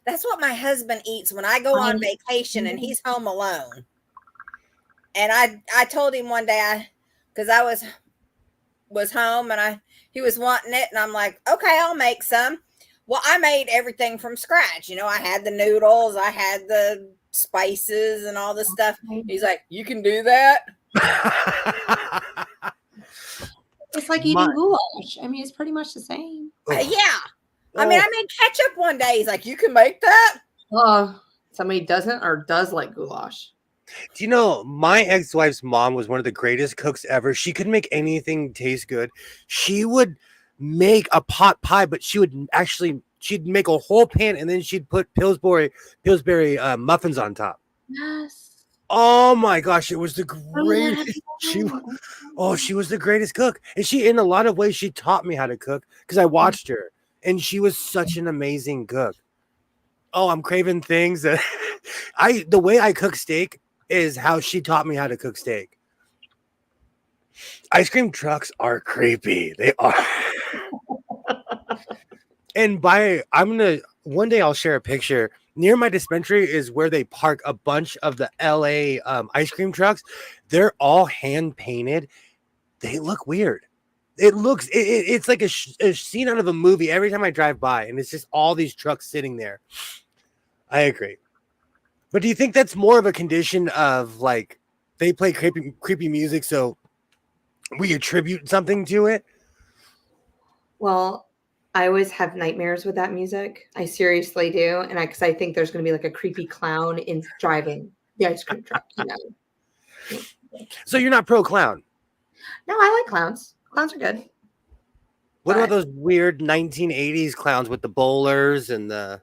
That's what my husband eats when I go on vacation and he's home alone. And I told him one day, because I was home and he was wanting it, and I'm like, okay, I'll make some. Well, I made everything from scratch. You know, I had the noodles, I had the spices and all this stuff. He's like, you can do that? It's like eating goulash. I mean, it's pretty much the same. Yeah. I mean, I made ketchup one day. He's like, you can make that? Somebody doesn't or does like goulash. Do you know, my ex-wife's mom was one of the greatest cooks ever. She could make anything taste good. She would make a pot pie, but she'd make a whole pan and then she'd put Pillsbury muffins on top. Yes. Oh my gosh, it was the Oh, yeah. greatest. She was the greatest cook. And she, in a lot of ways, she taught me how to cook because I watched her. And she was such an amazing cook. Oh, I'm craving things that the way I cook steak is how she taught me how to cook steak. Ice cream trucks are creepy. They are. And one day I'll share a picture. Near my dispensary is where they park a bunch of the LA ice cream trucks. They're all hand painted. They look weird. It's like a scene out of a movie every time I drive by, and it's just all these trucks sitting there. I agree. But do you think that's more of a condition of like they play creepy music, so we attribute something to it? Well, I always have nightmares with that music. I seriously do. And because I think there's going to be like a creepy clown in driving the ice cream truck, you know. So you're not pro clown? No, I like clowns. Clowns are good. What about those weird 1980s clowns with the bowlers and the...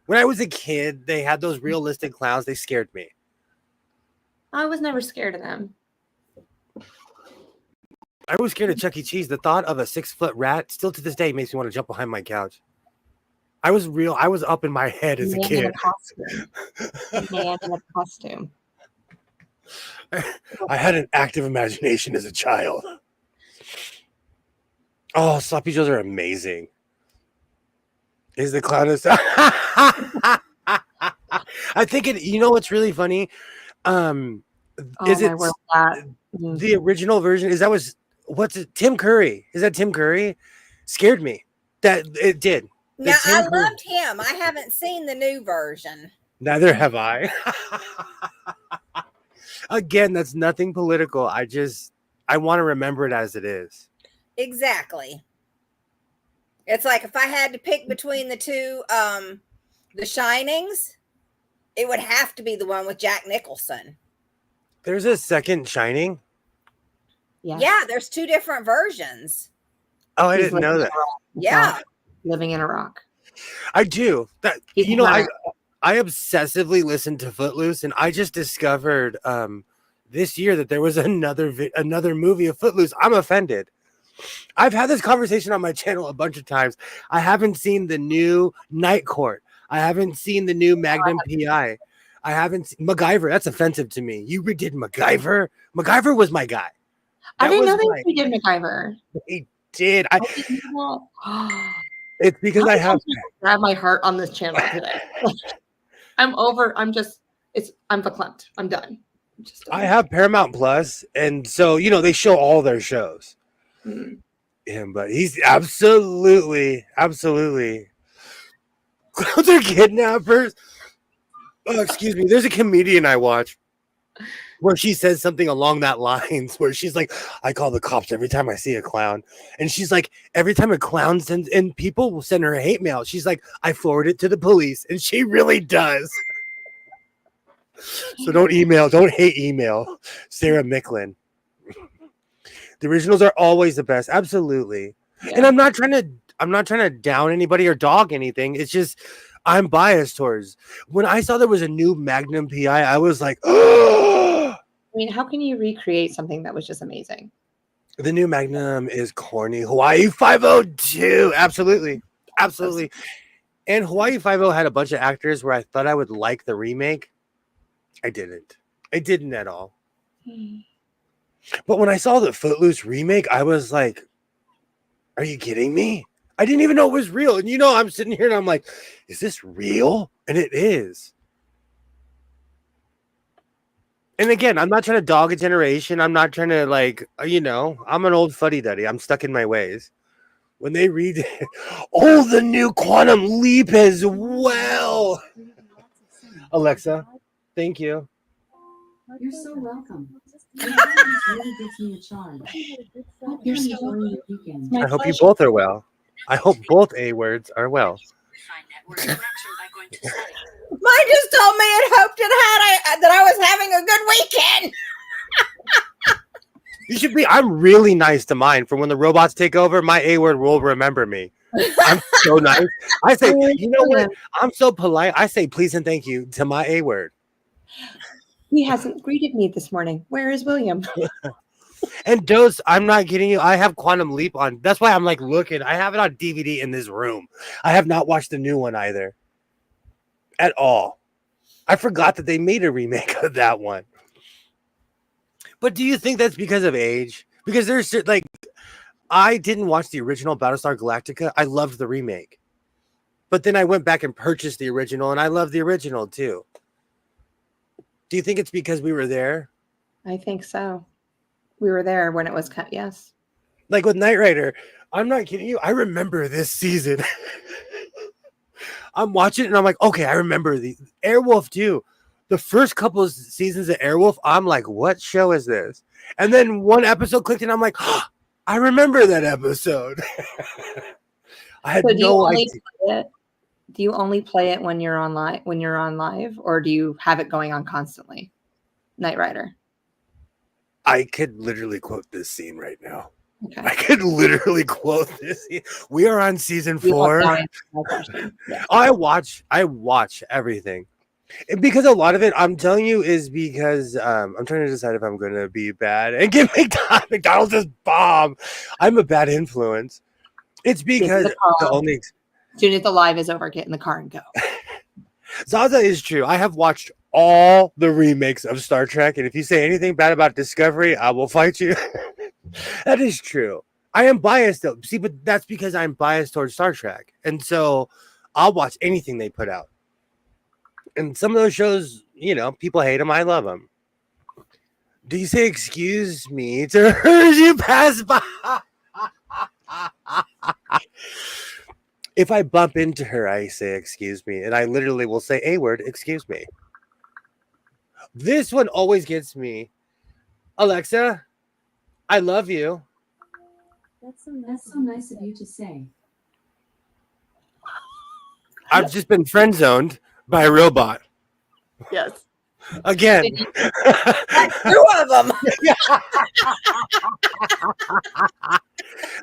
When I was a kid, they had those realistic clowns. They scared me. I was never scared of them. I was scared of Chuck E. Cheese. The thought of a 6-foot rat still to this day makes me want to jump behind my couch. I was up in my head as a kid. Man in a costume. I had an active imagination as a child. Oh, sloppy joes are amazing. Is the clown I think it. You know what's really funny? Is it the original version? What's it? Tim Curry? Is that Tim Curry? Scared me. That it did. Now I loved him. I haven't seen the new version. Neither have I. Again, that's nothing political. I want to remember it as it is. Exactly. It's like if I had to pick between the two, the Shinings, it would have to be the one with Jack Nicholson. There's a second Shining? Yeah, there's 2 different versions. Oh, I didn't know that. Yeah. Living in a rock. I do. That I obsessively listen to Footloose, and I just discovered this year that there was another movie of Footloose. I'm offended. I've had this conversation on my channel a bunch of times. I haven't seen the new Night Court. I haven't seen the new Magnum PI. I haven't seen MacGyver. That's offensive to me. You redid MacGyver. MacGyver was my guy. I didn't know they redid MacGyver. They did. It's because I have my heart on this channel today. I'm verklempt. I'm done. I have Paramount Plus, and so they show all their shows. But he's absolutely clowns are kidnappers. Oh, excuse me. There's a comedian I watch where she says something along that lines, where she's like, I call the cops every time I see a clown. And she's like, every time a clown sends, and people will send her hate mail, she's like, I forward it to the police. And she really does. So don't hate email Sarah Micklin. The originals are always the best. Absolutely. Yeah. And I'm not trying to down anybody or dog anything. It's just I'm biased towards. When I saw there was a new Magnum PI, I was like, oh. I mean, how can you recreate something that was just amazing? The new Magnum is corny. Hawaii 502. Absolutely. And Hawaii 50 had a bunch of actors where I thought I would like the remake. I didn't at all. But when I saw the Footloose remake, I was like, are you kidding me? I didn't even know it was real. And I'm sitting here and I'm like, is this real? And it is. And again, I'm not trying to dog a generation. I'm not trying to I'm an old fuddy-duddy. I'm stuck in my ways. When they read the new Quantum Leap as well. Alexa, thank you. You're so welcome. Really gives me a charge. You're so welcome. I hope you both are well. I hope both A words are well. Mine just told me it hoped that I was having a good weekend. You should be. I'm really nice to mine. For when the robots take over, my A word will remember me. I'm so nice. I say, you know what? I'm so polite. I say please and thank you to my A word. He hasn't greeted me this morning. Where is William? And Dose, I'm not kidding you. I have Quantum Leap on. That's why I'm like looking. I have it on DVD in this room. I have not watched the new one either. At all. I forgot that they made a remake of that one. But do you think that's because of age? Because there's like, I didn't watch the original Battlestar Galactica. I loved the remake. But then I went back and purchased the original, and I love the original too. Do you think it's because we were there? I think so. We were there when it was cut. Yes. Like with Knight Rider, I'm not kidding you. I remember this season. I'm watching it and I'm like, okay, I remember the Airwolf too. The first couple of seasons of Airwolf, I'm like, what show is this? And then one episode clicked and I'm like, oh, I remember that episode. I had no idea. Do you only play it when you're on live, or do you have it going on constantly? Knight Rider. I could literally quote this scene right now. Okay. I could literally quote this scene. We are on season 4. Yeah. I watch everything. And because a lot of it, I'm telling you, is because I'm trying to decide if I'm going to be bad and get McDonald's this bomb. I'm a bad influence. It's because the only... As soon as the live is over, get in the car and go. Zaza is true. I have watched all the remakes of Star Trek, and if you say anything bad about Discovery, I will fight you. That is true. I am biased though. See, but that's because I'm biased towards Star Trek, and so I'll watch anything they put out. And some of those shows, you know, people hate them. I love them. Do you say "excuse me" to her as you pass by? If I bump into her, I say "excuse me," and I literally will say a word, "excuse me." This one always gets me. Alexa, I love you. That's so nice of you to say. I've just been friend zoned by a robot. Yes. Again. That's 2 of them.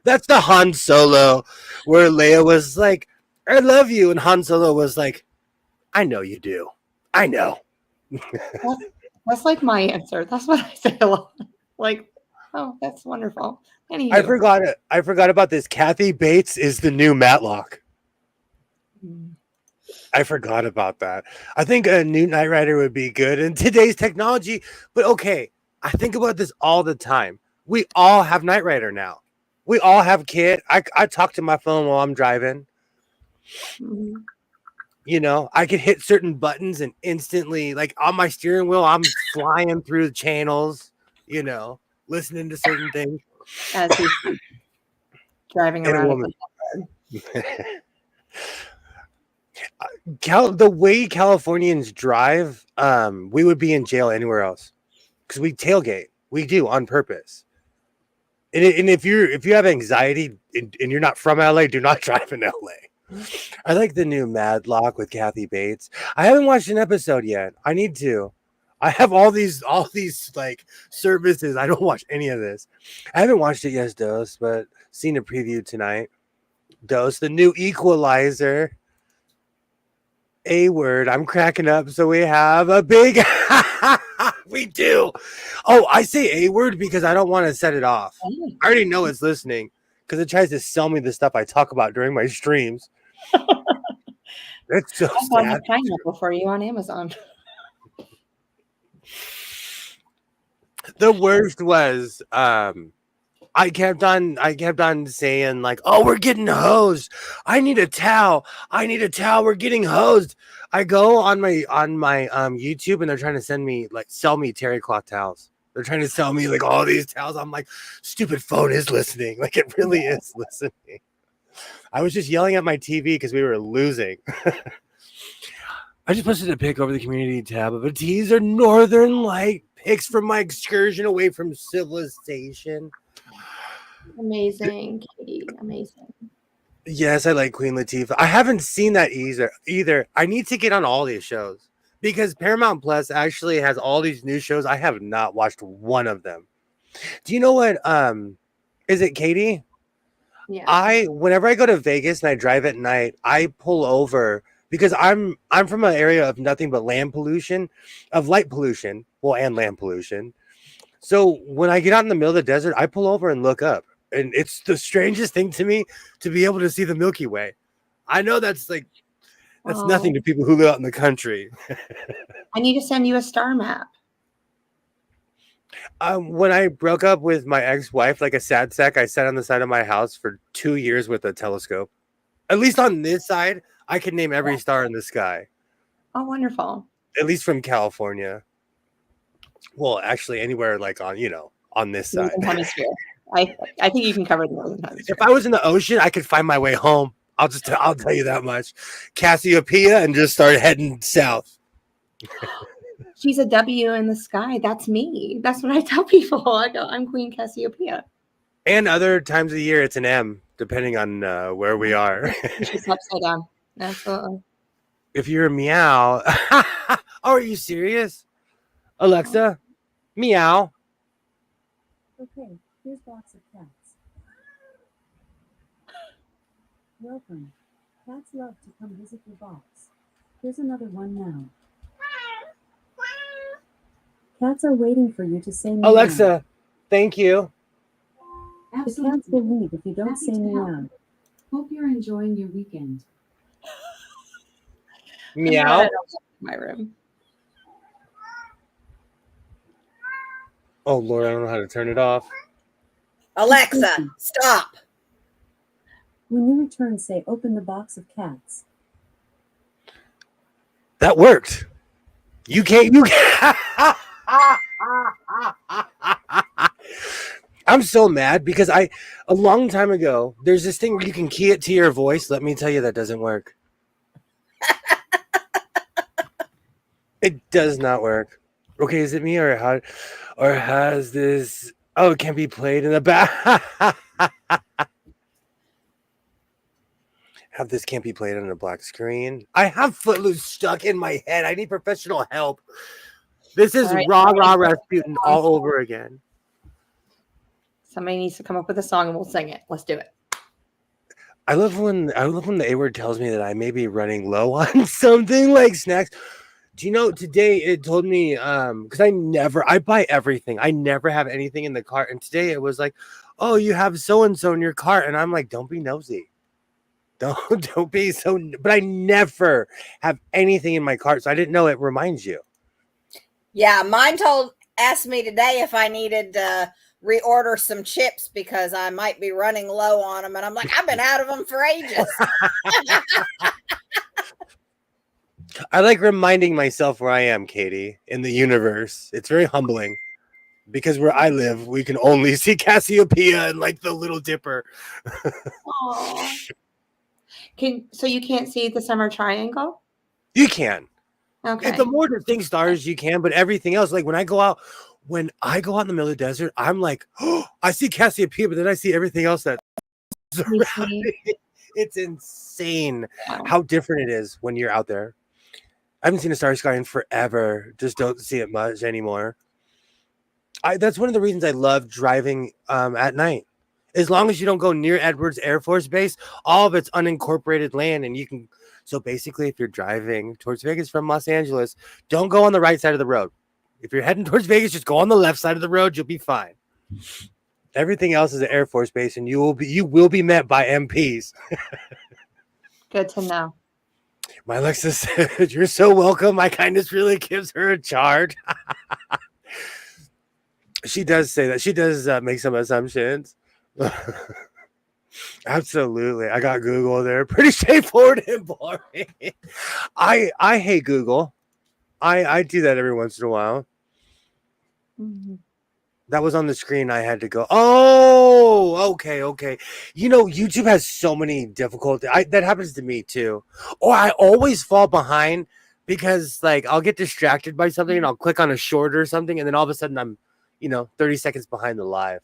That's the Han Solo where Leia was like, I love you. And Han Solo was like, I know you do. I know. That's like my answer. That's what I say a lot. Like, oh, that's wonderful. Anywho. I forgot it. I forgot about this. Kathy Bates is the new Matlock. I forgot about that. I think a new Knight Rider would be good in today's technology. But okay, I think about this all the time. We all have Knight Rider now. We all have Kit. I talk to my phone while I'm driving. Mm-hmm. You know, I could hit certain buttons and instantly, like on my steering wheel, I'm flying through the channels, you know, listening to certain things. As he's driving around. The way Californians drive, we would be in jail anywhere else because we tailgate. We do on purpose. And if you have anxiety and you're not from LA, do not drive in LA. I like the new Madlock with Kathy Bates. I haven't watched an episode yet. I need to. I have all these like services. I don't watch any of this. I haven't watched it yet, Dose, but seen a preview tonight. Dose, the new Equalizer. A word. I'm cracking up. So we have a big. We do. Oh, I say a word because I don't want to set it off. I already know it's listening because it tries to sell me the stuff I talk about during my streams. It's so I found a sad. pineapple for you on Amazon. The worst was I kept on saying like, oh, we're getting hosed. I need a towel. We're getting hosed. I go on my YouTube and they're trying to sell me terry cloth towels. They're trying to sell me like all these towels. I'm like, stupid phone is listening. Like it really is listening. I was just yelling at my TV because we were losing. I just posted a pic over the community tab of a teaser Northern Light pics from my excursion away from civilization. Amazing, Katie. Amazing. Yes, I like Queen Latifah. I haven't seen that either. I need to get on all these shows because Paramount Plus actually has all these new shows. I have not watched one of them. Do you know what? Is it Katie? Yeah. Whenever I go to Vegas and I drive at night, I pull over because I'm from an area of nothing but land pollution, of light pollution, well, and land pollution. So when I get out in the middle of the desert, I pull over and look up, and it's the strangest thing to me to be able to see the Milky Way. I know that's nothing to people who live out in the country. I need to send you a star map. When I broke up with my ex-wife, like a sad sack, I sat on the side of my house for 2 years with a telescope. At least on this side, I can name every star in the sky. Oh, wonderful. At least from California. Well, actually, anywhere like on this side. Northern Hemisphere. I think you can cover the Northern Hemisphere. If I was in the ocean, I could find my way home. I'll tell you that much. Cassiopeia and just start heading south. She's a W in the sky. That's me. That's what I tell people. I go, I'm Queen Cassiopeia. And other times of the year, it's an M, depending on where we are. She's upside down. Absolutely. If you're a meow, oh, are you serious? Alexa, meow. Okay, here's box of cats. Welcome. Cats love to come visit your box. Here's another one now. Cats are waiting for you to say meow. Alexa, thank you. The cats will leave if you don't Happy say to help. meow. Hope you're enjoying your weekend. Meow. My room. Oh, Lord, I don't know how to turn it off. Alexa, stop. When you return, say open the box of cats. That worked. You can't. I'm so mad because a long time ago, there's this thing where you can key it to your voice. Let me tell you, that doesn't work. It does not work. Okay, is it me or has this? Oh, it can't be played in the back. Have this can't be played on a black screen. I have Footloose stuck in my head. I need professional help. This is All right. rah Rasputin all over again. Somebody needs to come up with a song and we'll sing it. Let's do it. I love when the A word tells me that I may be running low on something like snacks. Do you know today it told me because I buy everything. I never have anything in the cart. And today it was like, oh, you have so and so in your cart. And I'm like, don't be nosy. Don't be so, but I never have anything in my cart. So I didn't know it reminds you. Yeah, mine asked me today if I needed to reorder some chips because I might be running low on them. And I'm like, I've been out of them for ages. I like reminding myself where I am, Katie, in the universe. It's very humbling because where I live, we can only see Cassiopeia and like the Little Dipper. Aww. So you can't see the summer triangle? You can. Okay. The more distinct stars you can, but everything else, like when I go out in the middle of the desert, I'm like, oh, I see Cassiopeia, but then I see everything else that's around me. It's insane how different it is when you're out there. I haven't seen a starry sky in forever. Just don't see it much anymore. That's one of the reasons I love driving at night. As long as you don't go near Edwards Air Force Base, all of it's unincorporated land, and you can. So basically, if you're driving towards Vegas from Los Angeles, don't go on the right side of the road. If you're heading towards Vegas, just go on the left side of the road. You'll be fine. Everything else is an Air Force Base, and you will be met by MPs. Good to know. My Alexa said, "You're so welcome. My kindness really gives her a charge." She does say that. She does make some assumptions. Absolutely. I got Google there. Pretty straightforward and boring. I hate Google. I do that every once in a while. Mm-hmm. That was on the screen. I had to go, oh, okay. YouTube has so many difficulties. That happens to me too. Or I always fall behind because like I'll get distracted by something and I'll click on a short or something. And then all of a sudden I'm, 30 seconds behind the live.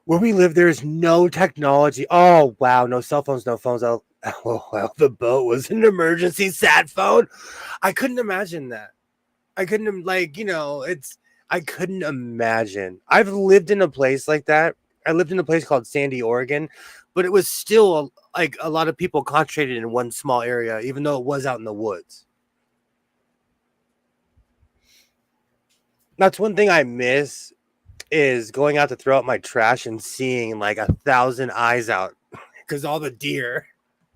Where we live, there is no technology. Oh, wow. No cell phones, no phones. Oh, well, the boat was an emergency sat phone. I couldn't imagine that. I couldn't, I couldn't imagine. I've lived in a place like that. I lived in a place called Sandy, Oregon, but it was still like a lot of people concentrated in one small area, even though it was out in the woods. That's one thing I miss is going out to throw out my trash and seeing like 1,000 eyes out because all the deer,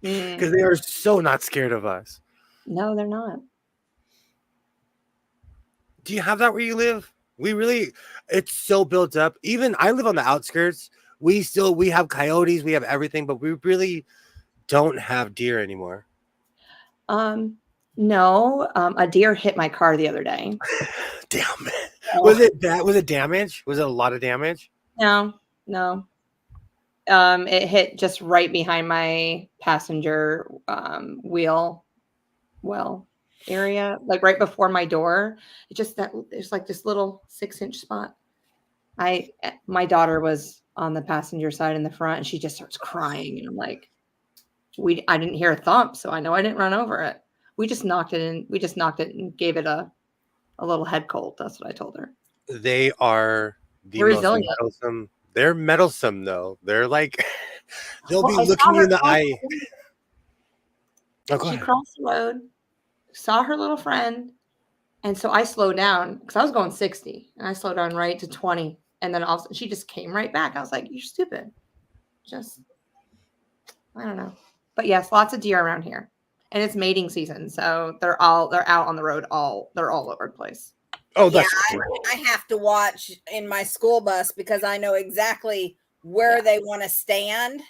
because they are so not scared of us. No, they're not. Do you have that where you live? It's so built up. Even I live on the outskirts. We have coyotes, we have everything, but we really don't have deer anymore. No, a deer hit my car the other day. Damn it. Was it bad? Was it damage? Was it a lot of damage? No. It hit just right behind my passenger wheel well area, like right before my door. It just that there's like this little 6-inch spot. My daughter was on the passenger side in the front, and she just starts crying, and I'm like, I didn't hear a thump, so I know I didn't run over it. We just knocked it and gave it a little head cold. That's what I told her. They are the They're most resilient. meddlesome. They're meddlesome though. They're like they'll be looking you in the eye. She crossed the road, saw her little friend, and so I slowed down because I was going 60, and I slowed down right to 20, and then also she just came right back. I was like, "You're stupid." Just I don't know, but yes, lots of deer around here, and it's mating season, so they're out on the road. They're all over the place. Oh, Yeah, that's I have to watch in my school bus because I know exactly where they want to stand.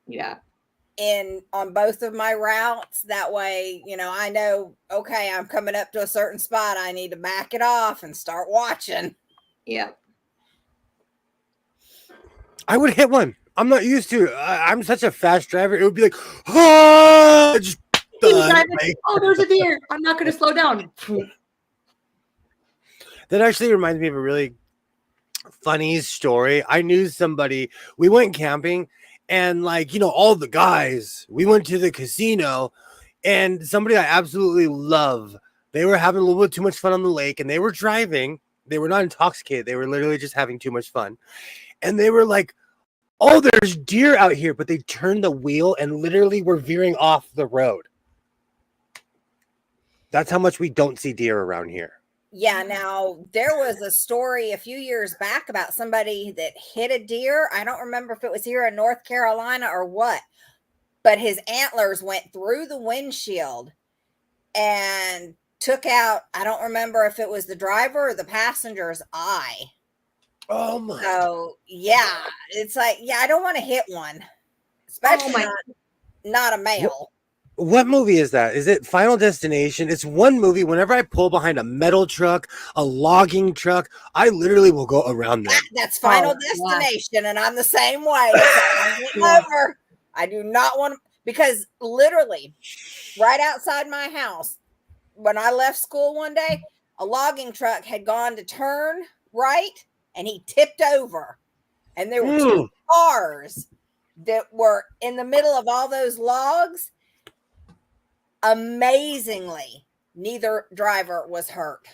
Yeah. On both of my routes. That way, I know, okay, I'm coming up to a certain spot. I need to back it off and start watching. Yeah. I would hit one. I'm not used to it. I'm such a fast driver. It would be like, oh, just oh, there's a deer. I'm not going to slow down. That actually reminds me of a really funny story. I knew somebody, we went camping, and all the guys, we went to the casino, and somebody I absolutely love, they were having a little bit too much fun on the lake, and they were driving. They were not intoxicated. They were literally just having too much fun. And they were like, oh, there's deer out here, but they turned the wheel and literally were veering off the road. That's how much we don't see deer around here. Yeah, now there was a story a few years back about somebody that hit a deer. I don't remember if it was here in North Carolina or what, but his antlers went through the windshield and took out, I don't remember if it was the driver or the passenger's eye. Oh my. So yeah, it's like, yeah, I don't want to hit one, especially not a male. What movie is that? Is it Final Destination? It's one movie. Whenever I pull behind a metal truck, a logging truck, I literally will go around them. That's Final Destination, and I'm the same way. Over. I do not want to, because literally right outside my house, when I left school one day, a logging truck had gone to turn right, and he tipped over, and there were two cars that were in the middle of all those logs. Amazingly, neither driver was hurt.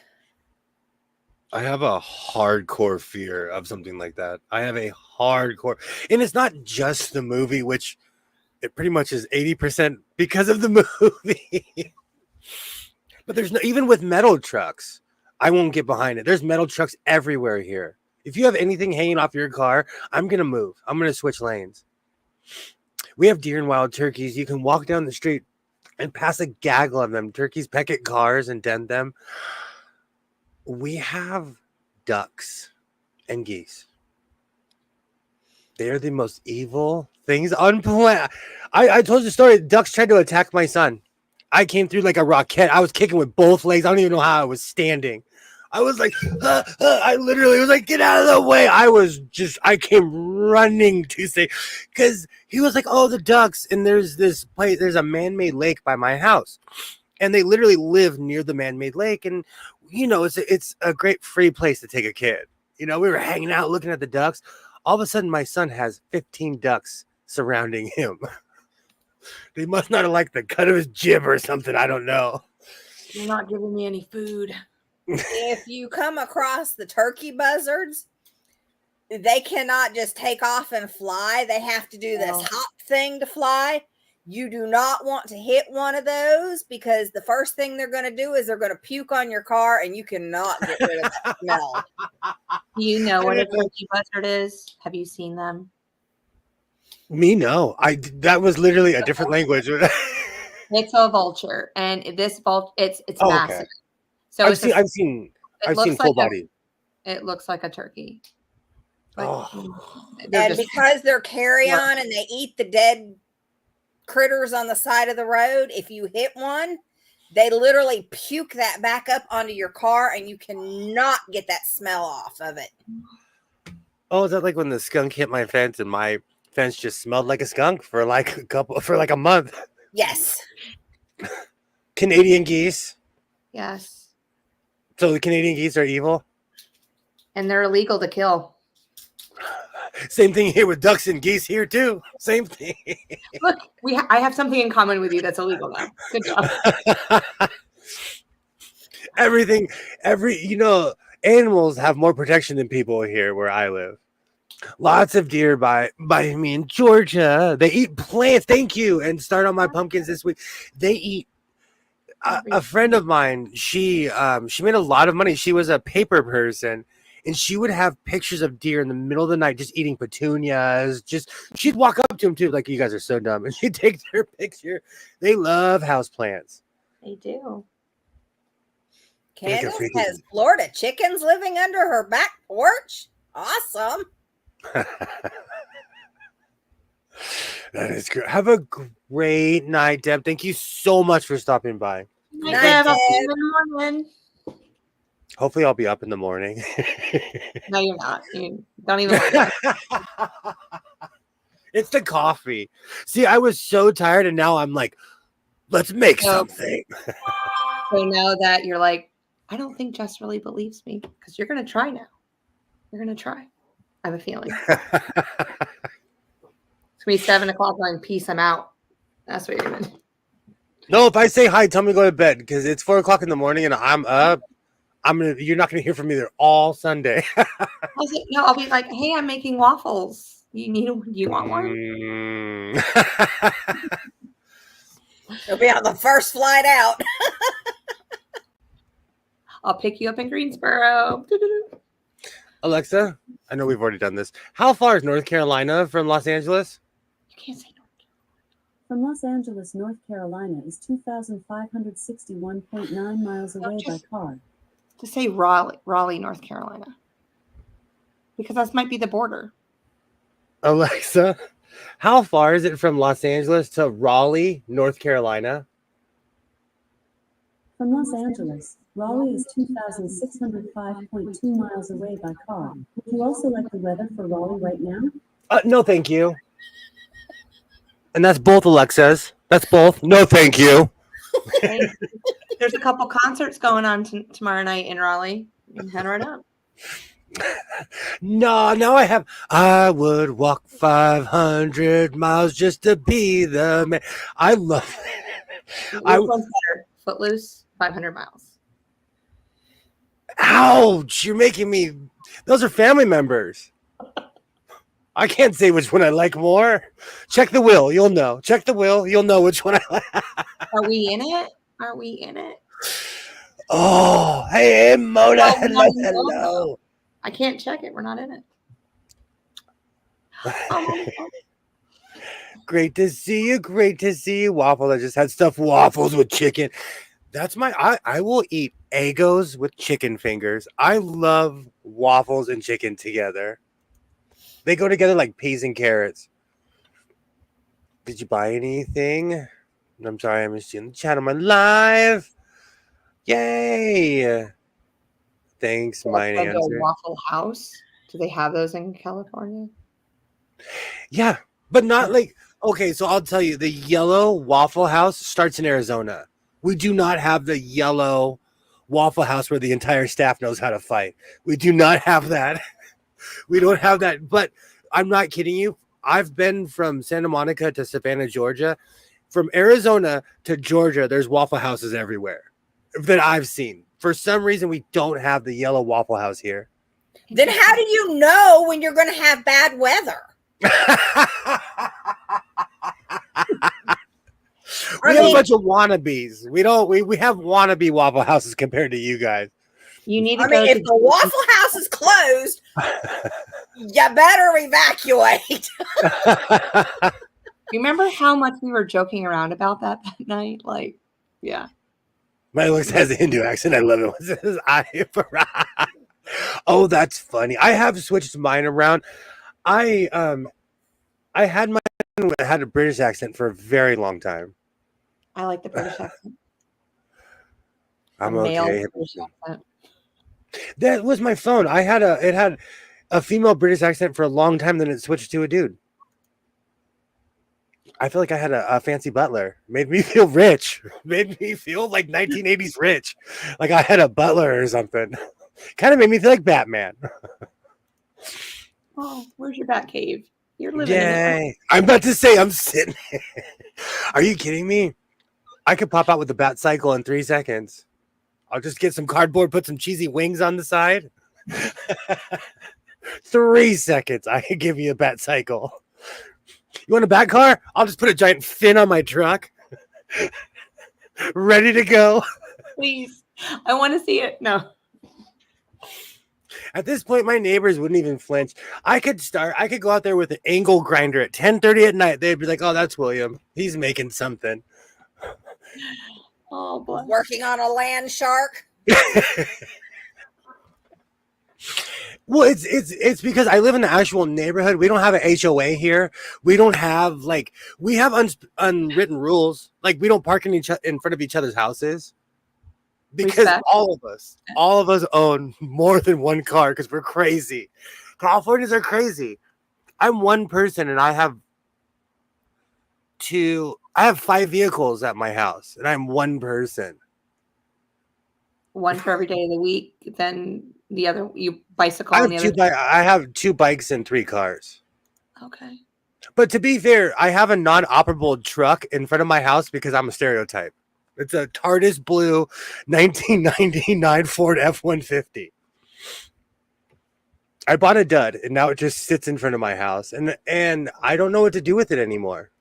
I have a hardcore fear of something like that. I have a hardcore, and it's not just the movie, which it pretty much is 80% because of the movie. But there's no, even with metal trucks, I won't get behind it. There's metal trucks everywhere here. If you have anything hanging off your car, I'm going to move. I'm going to switch lanes. We have deer and wild turkeys. You can walk down the street and pass a gaggle of them. Turkeys peck at cars and dent them. We have ducks and geese. They are the most evil things on planet. I told you the story. Ducks tried to attack my son. I came through like a rocket. I was kicking with both legs. I don't even know how I was standing. I was like, I literally was like, get out of the way. I came running to say, because he was like, oh, the ducks. And there's this place, there's a man-made lake by my house. And they literally live near the man-made lake. And, it's a great free place to take a kid. We were hanging out looking at the ducks. All of a sudden, my son has 15 ducks surrounding him. They must not have liked the cut of his jib or something. I don't know. You're not giving me any food. If you come across the turkey buzzards, they cannot just take off and fly. They have to do this Oh. hop thing to fly. You do not want to hit one of those because the first thing they're going to do is they're going to puke on your car and you cannot get rid of that smell. Do you know what a turkey buzzard is? Have you seen them? Me, no. That was literally a different language. It's a vulture, and it's Oh, massive. okay. So I've it's seen a, I've seen it I've looks seen full like body. it looks like a turkey. But Oh. they're And just because they're carrion and they eat the dead critters on the side of the road, if you hit one, they literally puke that back up onto your car and you cannot get that smell off of it. Oh, is that like when the skunk hit my fence and my fence just smelled like a skunk for like a month? Yes. Canadian geese. yes, So the Canadian geese are evil. and they're illegal to kill. Same thing here with ducks and geese here too. Same thing. Look, I have something in common with you that's illegal now. Good job. Everything, animals have more protection than people here where I live. Lots of deer by me in Georgia. They eat plants. Thank you. And start on my pumpkins this week. They eat. A friend of mine, she made a lot of money. She was a paper person, and she would have pictures of deer in the middle of the night just eating petunias. She'd walk up to them too, like, you guys are so dumb, and she'd take their picture. They love houseplants. They do. Candace has Florida chickens living under her back porch. Awesome. That is great. Have a great night, Deb. Thank you so much for stopping by. Night, Night, Deb. I'll see Deb. you in the morning. Hopefully, I'll be up in the morning. No, you're not. You don't even. It's the coffee. See, I was so tired, and now I'm like, let's make something. So now that you're like, I don't think Jess really believes me because you're gonna try now. You're gonna try. I have a feeling. It's gonna be 7 o'clock. Going, peace. I'm out. That's what you're gonna do. No, if I say hi, tell me to go to bed because it's 4 o'clock in the morning and I'm up. You're not gonna hear from me there all Sunday. I'll be like, hey, I'm making waffles. You want one? You'll be on the first flight out. I'll pick you up in Greensboro. Alexa, I know we've already done this. How far is North Carolina from Los Angeles? You can't say no. From Los Angeles, North Carolina is 2,561.9 miles away by car. To say Raleigh, North Carolina, because that might be the border. Alexa, how far is it from Los Angeles to Raleigh, North Carolina? From Los Angeles, Raleigh is 2,605.2 miles away by car. Would you also like the weather for Raleigh right now? No, thank you. And that's both Alexas. That's both. No, thank you. Hey, there's a couple concerts going on tomorrow night in Raleigh. You can head right up. No, now I would walk 500 miles just to be the man. I love it. Which one's better? Footloose, 500 miles. Ouch, you're making me. Those are family members. I can't say which one I like more. Check the will, you'll know. Check the will, you'll know which one I like. Are we in it? Are we in it? Oh, hey, Mona. Oh, Hello. I can't check it. We're not in it. Oh, Great to see you. Great to see you. Waffle. I just had stuffed waffles with chicken. That's I will eat Eggos with chicken fingers. I love waffles and chicken together. They go together like peas and carrots. Did you buy anything? I'm sorry, I missed you in the chat on my live. Yay. Thanks, my like answer. a Waffle House? Do they have those in California? Yeah, but not like, okay, so I'll tell you, the yellow Waffle House starts in Arizona. We do not have the yellow Waffle House where the entire staff knows how to fight. We do not have that. We don't have that, but I'm not kidding you. I've been from Santa Monica to Savannah, Georgia. From Arizona to Georgia, there's Waffle Houses everywhere that I've seen. For some reason, we don't have the yellow Waffle House here. Then how do you know when you're going to have bad weather? We have a bunch of wannabes. We don't. We have wannabe Waffle Houses compared to you guys. You need to I go mean, to if the Waffle House is closed, you better evacuate. Remember how much we were joking around about that night? Like, yeah. My looks has a Hindu accent. I love it. What's this? Oh, that's funny. I have switched mine around. I had mine had a British accent for a very long time. I like the British accent. I'm A male okay. British accent. That was my phone. It had a female British accent for a long time, then it switched to a dude. I feel like I had a fancy butler. Made me feel rich. Made me feel like 1980s rich. Like I had a butler or something. Kind of made me feel like Batman. Oh, where's your bat cave? You're living in it. Yay. I'm about to say I'm sitting. Are you kidding me? I could pop out with the bat cycle in 3 seconds. I'll just get some cardboard, put some cheesy wings on the side. 3 seconds. I could give you a bat cycle. You want a bat car? I'll just put a giant fin on my truck. Ready to go. Please. I want to see it. No. At this point, my neighbors wouldn't even flinch. I could go out there with an angle grinder at 10:30 at night. They'd be like, oh, that's William. He's making something. Oh, boy. Working on a land shark. Well, it's because I live in the actual neighborhood. We don't have an HOA here. We don't have we have unwritten rules. Like we don't park in front of each other's houses because Respect. all of us own more than one car because we're crazy. Californians are crazy. I'm one person and I have 5 vehicles at my house and I'm one person. One for every day of the week. Then the other, you bicycle. I on have, the other. I have 2 bikes and 3 cars. Okay. But to be fair, I have a non-operable truck in front of my house because I'm a stereotype. It's a TARDIS blue 1999 Ford F-150. I bought a dud and now it just sits in front of my house and I don't know what to do with it anymore.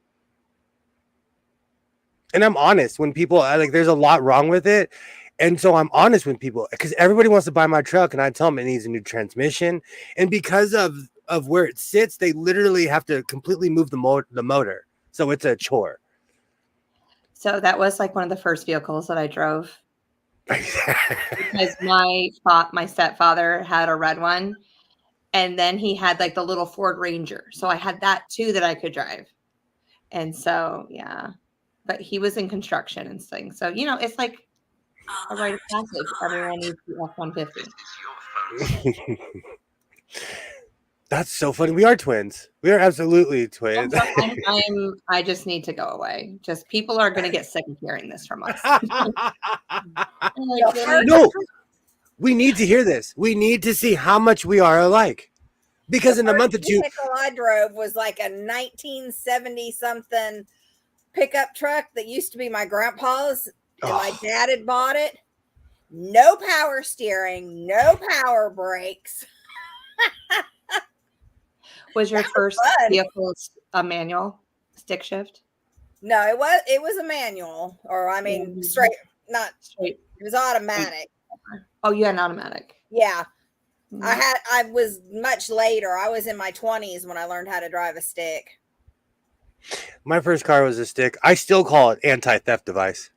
And I'm honest when people there's a lot wrong with it. And so I'm honest with people because everybody wants to buy my truck and I tell them it needs a new transmission. And because of where it sits, they literally have to completely move the motor. So it's a chore. So that was like one of the first vehicles that I drove because my stepfather had a red one and then he had like the little Ford Ranger. So I had that too that I could drive. And so, yeah, but he was in construction and things. So, it's like a rite of passage. Everyone needs the F-150. That's so funny. We are twins. We are absolutely twins. I just need to go away. Just people are going to get sick of hearing this from us. No, we need to hear this. We need to see how much we are alike. Because in a month or two, the vehicle I drove was like a 1970 something pickup truck that used to be my grandpa's. And my dad had bought it. No power steering, no power brakes. Was your first vehicle a manual stick shift? No, it was a manual, or straight, not straight. It was automatic. Oh, you had an automatic. Yeah. I was much later. I was in my 20s when I learned how to drive a stick. My first car was a stick. I still call it anti-theft device.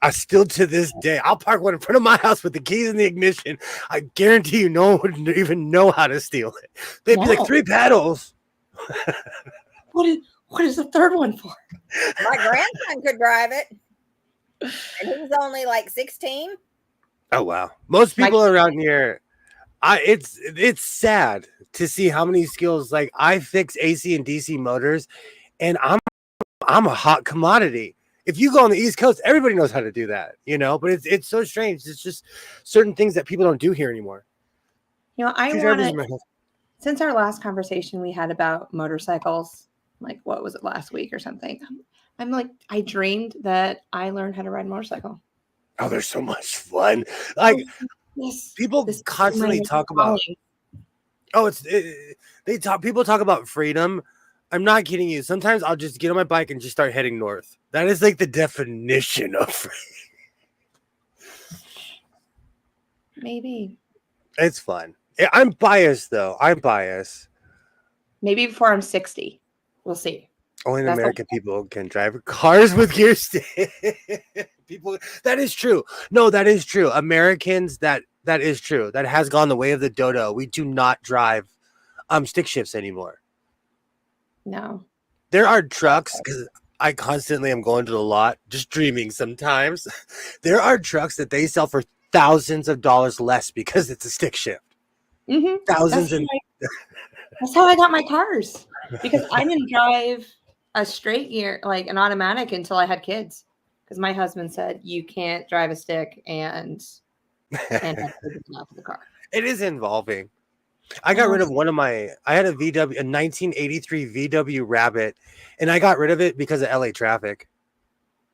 I still, to this day, I'll park one in front of my house with the keys in the ignition. I guarantee you no one would even know how to steal it. They'd be like 3 pedals. What is the third one for? My grandson could drive it. And he was only like 16. Oh, wow. Most people around here, it's sad to see how many skills, like I fix AC and DC motors, and I'm a hot commodity. If you go on the East Coast, everybody knows how to do that, but it's so strange. It's just certain things that people don't do here anymore. Since our last conversation we had about motorcycles, like what was it last week or something? I'm like, I dreamed that I learned how to ride a motorcycle. Oh, they're so much fun. Like people constantly talk about Oh, people talk about freedom. I'm not kidding you. Sometimes I'll just get on my bike and just start heading north. That is like the definition of freedom. Maybe. It's fun. I'm biased though. I'm biased. Maybe before I'm 60. We'll see. Only That's American people can drive cars with gear stick. People, that is true. No, that is true. Americans, that is true. That has gone the way of the dodo. We do not drive stick shifts anymore. No. There are trucks, because I constantly am going to the lot, just dreaming sometimes. There are trucks that they sell for thousands of dollars less because it's a stick shift. Mm-hmm. Thousands That's how I got my cars, because I didn't drive a straight gear, like an automatic, until I had kids. Because my husband said you can't drive a stick and have kids off the car. It is involving. I got rid of I had a 1983 VW Rabbit, and I got rid of it because of LA traffic.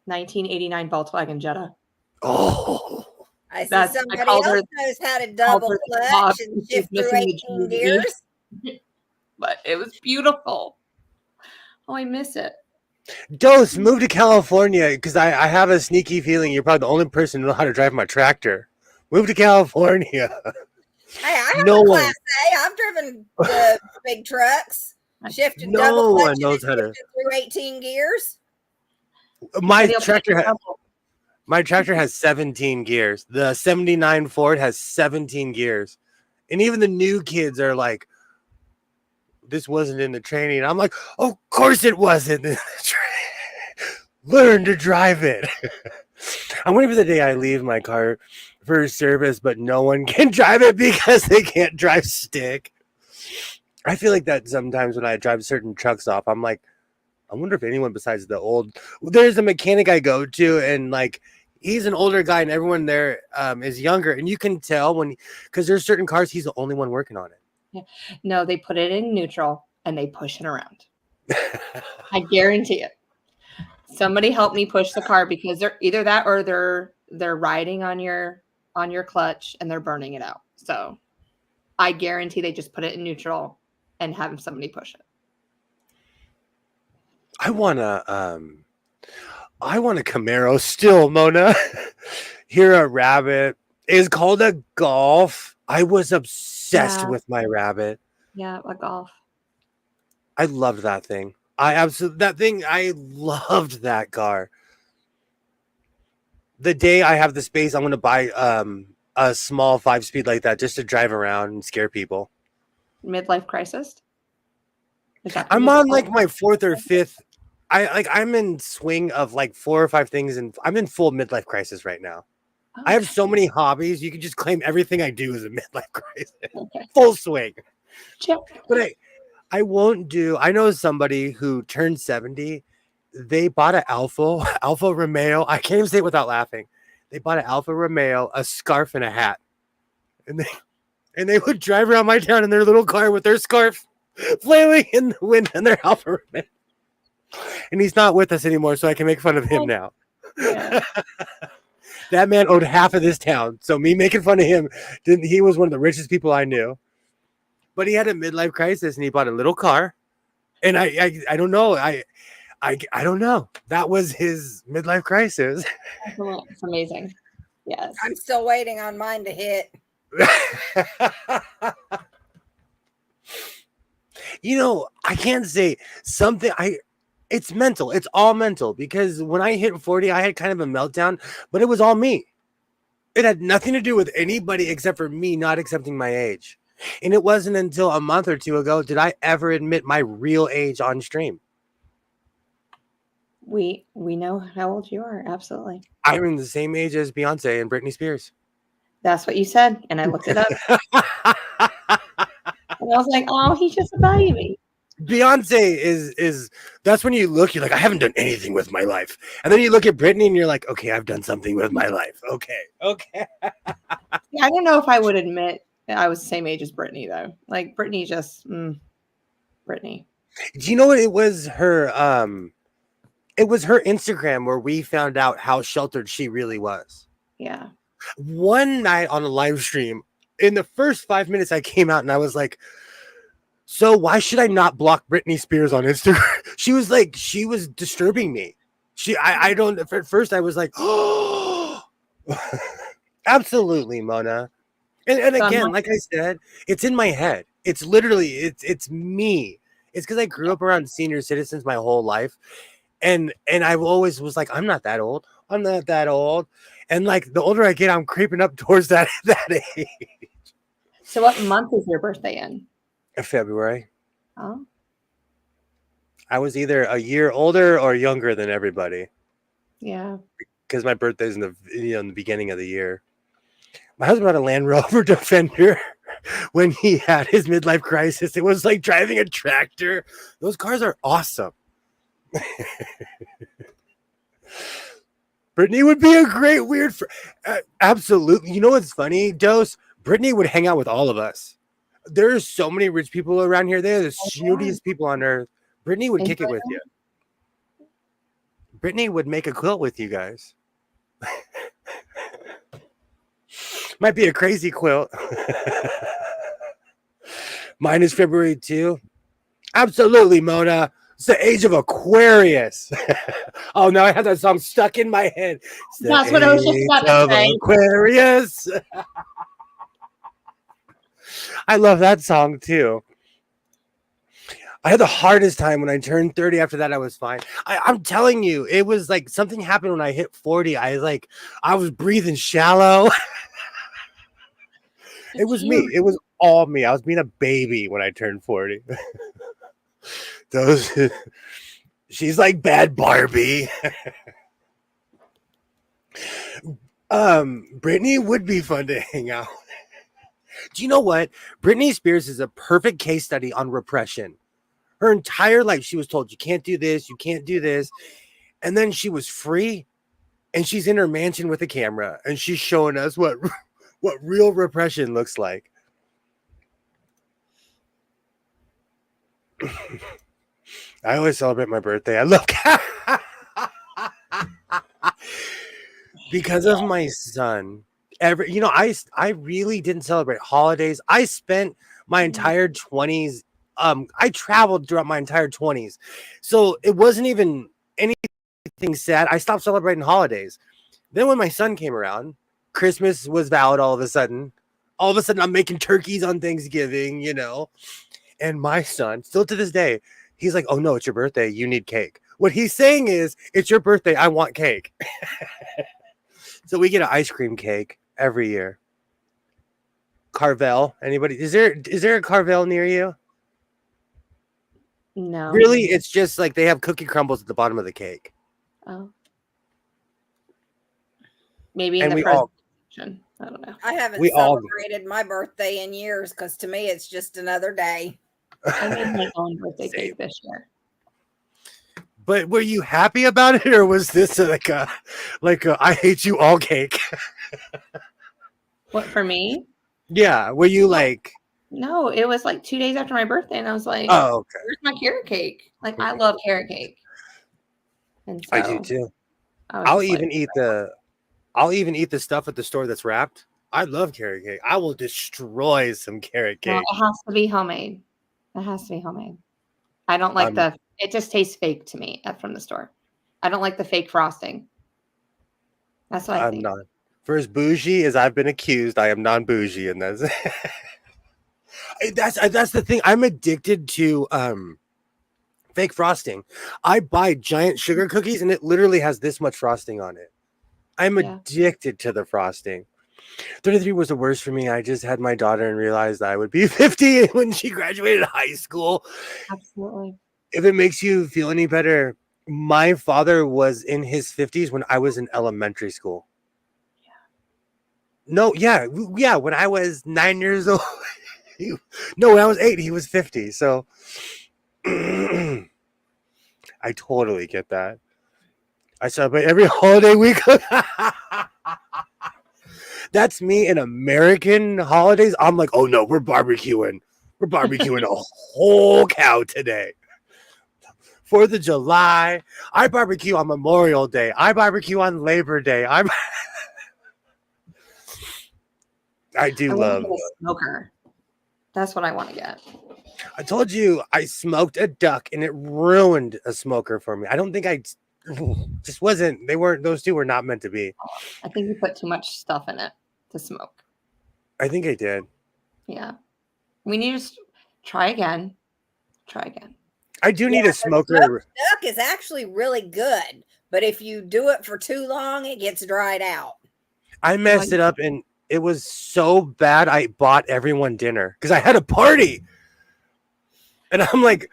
1989 Volkswagen Jetta. Oh, I see somebody else knows how to double clutch and shift through 18 gears. But it was beautiful. Oh, I miss it. Dose, move to California, because I have a sneaky feeling you're probably the only person who knows how to drive my tractor. Move to California. Hey, I have a Class A. I've driven the big trucks. Shifted double clutch and shifted through 18 gears. My tractor has 17 gears. The 79 Ford has 17 gears. And even the new kids are like, this wasn't in the training. I'm like, of course it wasn't in the training. Learn to drive it. I'm waiting for the day I leave my car for service, but no one can drive it because they can't drive stick. I feel like that sometimes when I drive certain trucks off, I'm like, I wonder if anyone besides there's a mechanic I go to, and like, he's an older guy and everyone there is younger, and you can tell because there's certain cars, he's the only one working on it. Yeah. No, they put it in neutral and they push it around. I guarantee it. Somebody help me push the car, because they're either that or they're riding on your clutch and they're burning it out. So I guarantee they just put it in neutral and have somebody push it. I want a Camaro still, Mona. Here, a Rabbit is called a Golf. I was obsessed with my Rabbit. Yeah, a Golf. I loved that thing. I loved that car. The day I have the space, I'm going to buy a small 5-speed like that just to drive around and scare people. Midlife crisis? I'm on like my 4th or 5th. I'm in swing of like 4 or 5 things, and I'm in full midlife crisis right now. Okay. I have so many hobbies. You can just claim everything I do is a midlife crisis. Okay. Full swing. Check. But I won't do. I know somebody who turned 70. They bought an Alfa Romeo. I can't even say it without laughing. They bought an Alfa Romeo, a scarf, and a hat, and they would drive around my town in their little car with their scarf flailing in the wind and their Alfa Romeo. And he's not with us anymore, so I can make fun of him now. Yeah. That man owed half of this town, so me making fun of him, he was one of the richest people I knew. But he had a midlife crisis, and he bought a little car. And I don't know. I don't know. That was his midlife crisis. It's amazing. Yes. I'm still waiting on mine to hit. I can't say something. It's mental. It's all mental, because when I hit 40, I had kind of a meltdown, but it was all me. It had nothing to do with anybody except for me not accepting my age. And it wasn't until a month or two ago did I ever admit my real age on stream. We know how old you are. Absolutely. I'm the same age as Beyonce and Britney Spears. That's what you said. And I looked it up. And I was like, oh, he's just a baby. Beyonce is that's when you look, you're like, I haven't done anything with my life. And then you look at Britney and you're like, okay, I've done something with my life. Okay. Yeah, I don't know if I would admit I was the same age as Britney, though. Like, Britney just, Britney. Do you know what? It was her Instagram where we found out how sheltered she really was. Yeah. One night on a live stream, in the first 5 minutes, I came out and I was like, So why should I not block Britney Spears on Instagram? She was disturbing me. I don't, at first I was like, oh, absolutely, Mona. And So I'm again, not, like I said, it's in my head. It's literally, it's me. It's because I grew up around senior citizens my whole life. And I always was like, I'm not that old. I'm not that old. And like the older I get, I'm creeping up towards that age. so what month is your birthday in? February. Oh, I was either a year older or younger than everybody yeah. because my birthday's in the beginning of the year. My husband had a Land Rover Defender when he had his midlife crisis. It was like driving a tractor. Those cars are awesome. Brittany would be a great weird absolutely. You know what's funny, Dose? Brittany would hang out with all of us. There's so many rich people around here. They're the snootiest people on earth. Brittany would kick it with you. Brittany would make a quilt with you guys. Might be a crazy quilt. Mine is February 2. Absolutely, Mona. It's the age of Aquarius. Oh, now I have that song stuck in my head. That's what I was just about to say. Aquarius. I love that song too. I had the hardest time when I turned 30. After that, I was fine. I'm telling you, it was like something happened when I hit 40. I was breathing shallow. It was me. It was all me. I was being a baby when I turned 40. She's like bad Barbie. Britney would be fun to hang out. Do you know what? Britney Spears is a perfect case study on repression. Her entire life, she was told, you can't do this, you can't do this. And then she was free, and she's in her mansion with a camera, and she's showing us what real repression looks like. I always celebrate my birthday. I love because of my son. I really didn't celebrate holidays. I spent my entire 20s. I traveled throughout my entire 20s. So it wasn't even anything sad. I stopped celebrating holidays. Then when my son came around, Christmas was valid all of a sudden. All of a sudden, I'm making turkeys on Thanksgiving, And my son, still to this day, he's like, oh no, it's your birthday. You need cake. What he's saying is, it's your birthday. I want cake. So we get an ice cream cake every year. Carvel. Anybody? Is there a Carvel near you? No. Really? It's just like they have cookie crumbles at the bottom of the cake. Oh. Maybe in And the we all section. I don't know. I haven't We all- celebrated my birthday in years because to me it's just another day. I made my own birthday Same. cake this year. But were you happy about it, or was this like a I hate you all cake? What, for me? Yeah. Were you like? No, it was like 2 days after my birthday, and I was like, Oh, okay. where's my carrot cake? Like, I love carrot cake. And so I do too. I was I'll just even like, eat the stuff at the store that's wrapped. I love carrot cake. I will destroy some carrot no, cake. it has to be homemade. It has to be homemade. I don't like it just tastes fake to me from the store. I don't like the fake frosting. That's what I I'm think. not. For as bougie as I've been accused, I am non-bougie, and that's that's the thing. I'm addicted to fake frosting. I buy giant sugar cookies, and it literally has this much frosting on it. I'm addicted to the frosting. 33 was the worst for me. I just had my daughter and realized I would be 50 when she graduated high school. Absolutely. If it makes you feel any better, my father was in his 50s when I was in elementary school. No, yeah. When I was 9 years old. When I was 8, he was 50. So I totally get that. I celebrate every holiday week. That's me in American holidays. I'm like, oh no, we're barbecuing. We're barbecuing a whole cow today. 4th of July. I barbecue on Memorial Day. I barbecue on Labor Day. I do I love want to get a smoker. That's what I want to get. I told you I smoked a duck and it ruined a smoker for me. I don't think I just wasn't. They weren't. Those two were not meant to be. I think you put too much stuff in it to smoke. I think I did. Yeah. We need to try again. Try again. I do need Yeah, a smoker. Duck is actually really good, but if you do it for too long, it gets dried out. I messed it up and it was so bad. I bought everyone dinner because I had a party. And I'm like,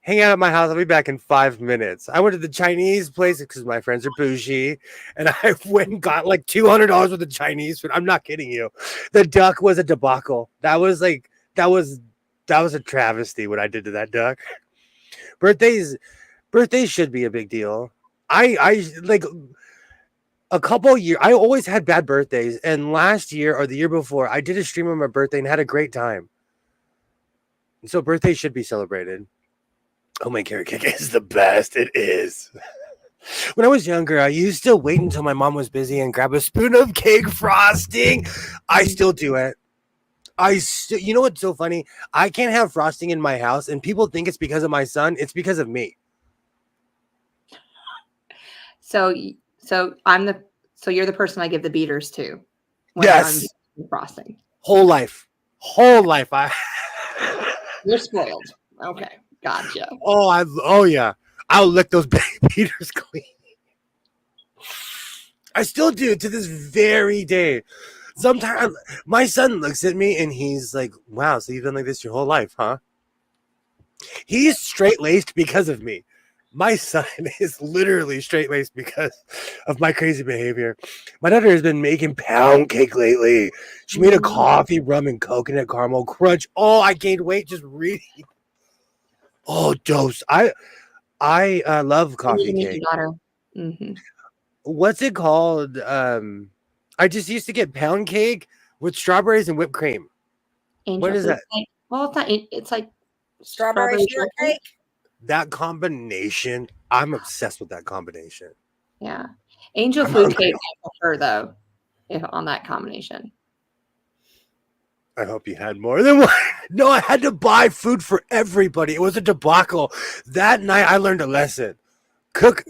hang out at my house. I'll be back in 5 minutes. I went to the Chinese place because my friends are bougie. And I went and got like $200 worth of Chinese food. I'm not kidding you. The duck was a debacle. That was a travesty what I did to that duck. Birthdays should be a big deal. I like a couple years. I always had bad birthdays. And last year or the year before, I did a stream on my birthday and had a great time. So birthdays should be celebrated. Oh, my carrot cake is the best. It is. When I was younger, I used to wait until my mom was busy and grab a spoon of cake frosting. I still do it. You know what's so funny? I can't have frosting in my house, and people think it's because of my son. It's because of me. So you're the person I give the beaters to. Yes. I'm doing frosting. Whole life. You're spoiled. Okay. Gotcha. Oh yeah. I'll lick those beaters clean. I still do to this very day. Sometimes my son looks at me and he's like, wow, so you've been like this your whole life, huh? He's straight-laced because of me. My son is literally straight-laced because of my crazy behavior. My daughter has been making pound cake lately. She made a coffee, rum, and coconut caramel crunch. Oh, I gained weight just reading. Oh, dose. I love coffee cake. Mm-hmm. What's it called? I just used to get pound cake with strawberries and whipped cream. What is that? Well, it's not. It's like Strawberry shortcake. That combination, I'm obsessed with that combination. Yeah, angel food cake I prefer though, if on that combination. I hope you had more than one. No, I had to buy food for everybody. It was a debacle. That night, I learned a lesson. Cook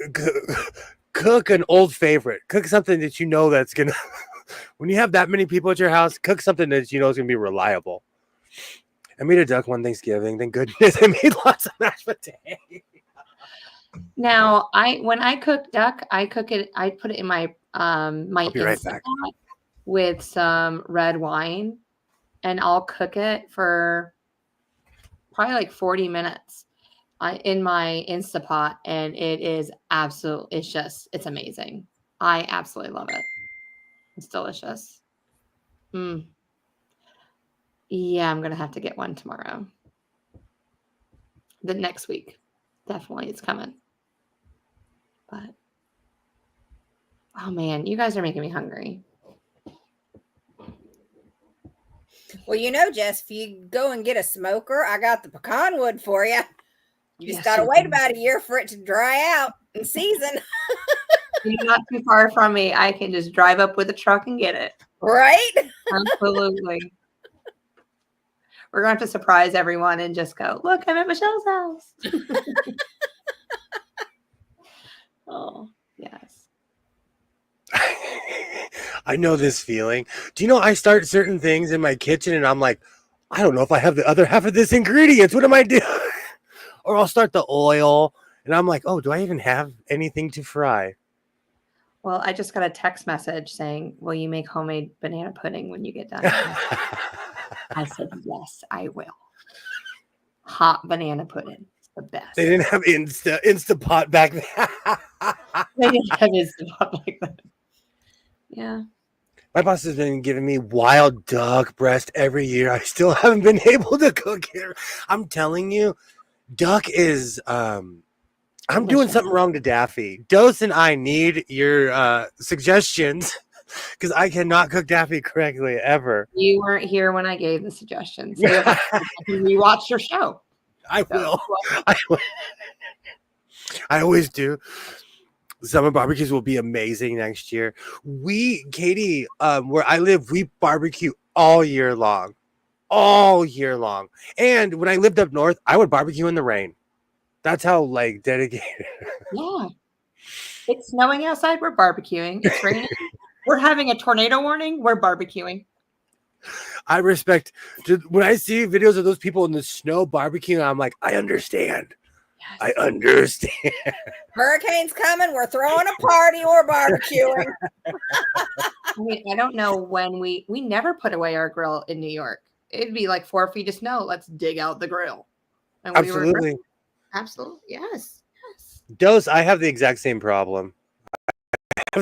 an old favorite. Cook something that you know that's gonna. When you have that many people at your house, cook something that you know is gonna be reliable. I made a duck one Thanksgiving. Thank goodness I made lots of mashed potatoes. Now, when I cook duck, I put it in my I'll be right back. pot with some red wine, and I'll cook it for probably like 40 minutes in my Instapot, and it is it's amazing. I absolutely love it. It's delicious. Yeah, I'm going to have to get one tomorrow. The next week. Definitely, it's coming. But, oh man, you guys are making me hungry. Well, you know, Jess, if you go and get a smoker, I got the pecan wood for you. You just got to wait about a year for it to dry out in season. You're not too far from me. I can just drive up with a truck and get it. Right? Absolutely. We're going to have to surprise everyone and just go, look, I'm at Michelle's house. Oh, yes. I know this feeling. Do you know I start certain things in my kitchen and I'm like, I don't know if I have the other half of this ingredients. What am I doing? Or I'll start the oil and I'm like, oh, do I even have anything to fry? Well, I just got a text message saying, will you make homemade banana pudding when you get done? I said, yes, I will. Hot banana pudding. It's the best. They didn't have Instapot back then. They didn't have Instapot like that. Yeah. My boss has been giving me wild duck breast every year. I still haven't been able to cook it. I'm telling you, duck is I'm doing something wrong to Daffy. Dose and I need your suggestions because I cannot cook Daffy correctly ever. You weren't here when I gave the suggestions. So you watched your show. I will. I always do. Summer barbecues will be amazing next year. Katie, where I live, we barbecue all year long. all year long. And when I lived up north, I would barbecue in the rain. That's how like dedicated. Yeah. It's snowing outside. We're barbecuing. It's raining. We're having a tornado warning. We're barbecuing. I respect when I see videos of those people in the snow barbecuing. I'm like, I understand. Yes. I understand. Hurricane's coming. We're throwing a party or barbecuing. I mean, I don't know when we never put away our grill in New York. It'd be like 4 feet of snow. Let's dig out the grill. And Absolutely. Absolutely. Yes. Yes. Dose, I have the exact same problem. I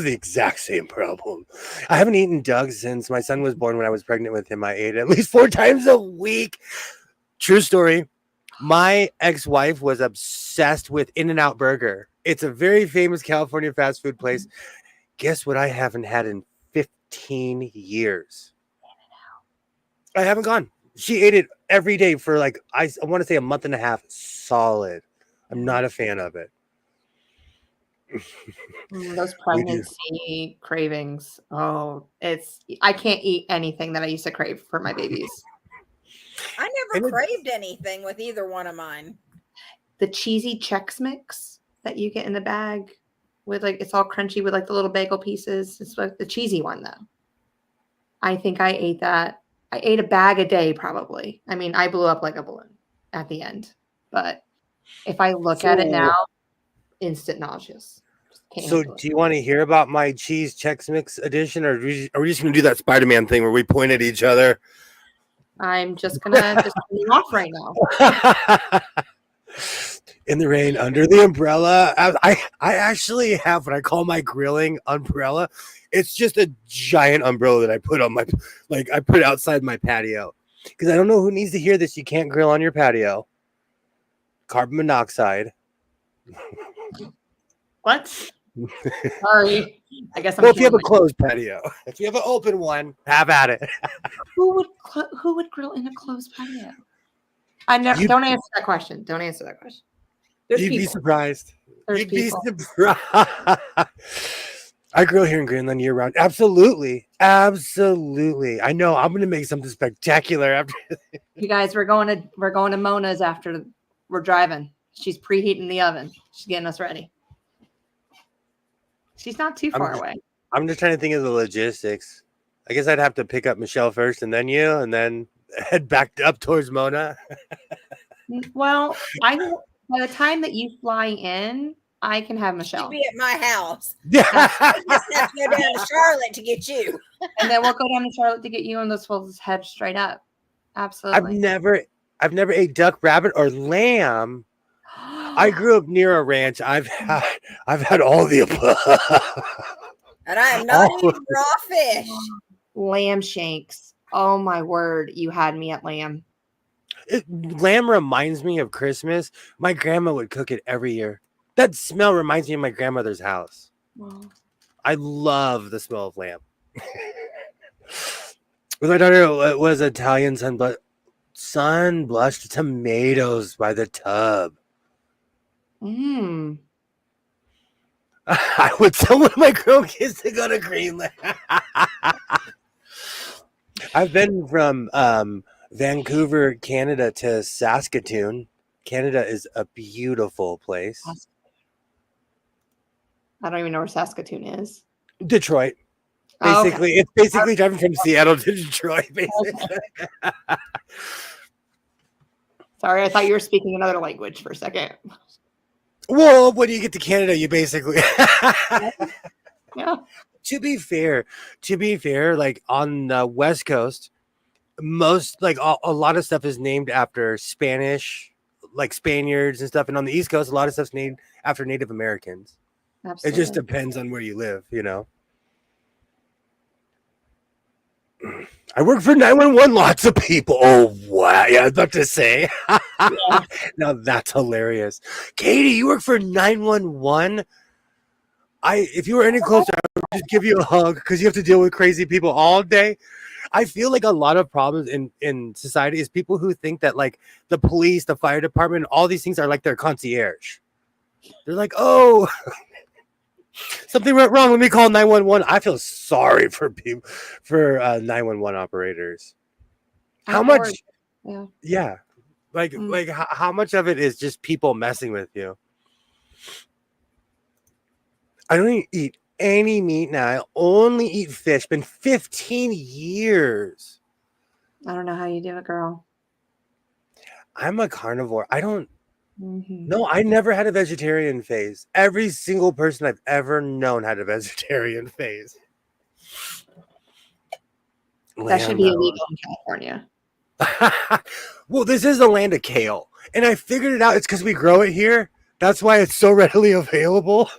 haven't eaten Doug since my son was born. When I was pregnant with him, I ate at least 4 times a week. True story. My ex-wife was obsessed with In-N-Out Burger. It's a very famous California fast food place. Guess what I haven't had in 15 years? I haven't gone. She ate it every day for like, I want to say a month and a half solid. I'm not a fan of it. Those pregnancy cravings. Oh, I can't eat anything that I used to crave for my babies. I never craved anything with either one of mine. The cheesy Chex Mix that you get in the bag with like, it's all crunchy with like the little bagel pieces. It's like the cheesy one though. I think I ate that. I ate a bag a day probably. I mean, I blew up like a balloon at the end. But if I look at it now, instant nauseous. So do you want to hear about my cheese Chex Mix edition, or are we just going to do that Spider-Man thing where we point at each other? I'm just going to just turn you off right now. In the rain, under the umbrella. I actually have what I call my grilling umbrella. It's just a giant umbrella that I put on my, like I put outside my patio. Because I don't know who needs to hear this. You can't grill on your patio. Carbon monoxide. What? Sorry. I guess I'm well, if you have a closed patio. If you have an open one, have at it. Who would grill in a closed patio? Don't answer that question. Don't answer that question. You'd be surprised. You'd be surprised. I grill here in Greenland year round. Absolutely. Absolutely. I know. I'm gonna make something spectacular after this. You guys, we're going to Mona's after we're driving. She's preheating the oven. She's getting us ready. She's not too far away. I'm just trying to think of the logistics. I guess I'd have to pick up Michelle first and then you, and then head back up towards Mona. Well, by the time that you fly in, I can have Michelle. She'll be at my house. Yeah. I just have to go down to Charlotte to get you. And then we'll go down to Charlotte to get you, and those will head straight up. Absolutely. I've never ate duck, rabbit, or lamb. I grew up near a ranch. I've had all the above. And I am not eating raw fish. Lamb shanks. Oh my word, you had me at lamb. Lamb reminds me of Christmas. My grandma would cook it every year. That smell reminds me of my grandmother's house. Wow. I love the smell of lamb. With my daughter, it was Italian sun blushed tomatoes by the tub. I would tell one of my grandkids to go to Greenland. I've been from Vancouver, Canada to Saskatoon. Canada is a beautiful place. I don't even know where Saskatoon is. Detroit. Basically, It's basically driving from Seattle to Detroit, basically. Sorry, I thought you were speaking another language for a second. Well, when you get to Canada, you basically yeah. To be fair, like on the West Coast, most like a lot of stuff is named after Spanish, like Spaniards and stuff, and on the East Coast, a lot of stuff's named after Native Americans. Absolutely. It just depends on where you live, you know. I work for 911. Lots of people. Oh wow! Yeah, I was about to say. Yeah. Now that's hilarious. Katie, you work for 911. If you were any closer, I would just give you a hug because you have to deal with crazy people all day. I feel like a lot of problems in society is people who think that like the police, the fire department, all these things are like their concierge. They're like, oh. Something went wrong. Let me call 911. I feel sorry for people, for 911 operators. How I'm much? bored. Yeah. Yeah. Like, Mm. how much of it is just people messing with you? I don't even eat any meat now. I only eat fish. Been 15 years. I don't know how you do it, girl. I'm a carnivore. I don't. Mhm. No, I never had a vegetarian phase. Every single person I've ever known had a vegetarian phase. That should be Lamb, illegal in California. well, this is the land of kale, and I figured it out. It's because we grow it here. That's why it's so readily available.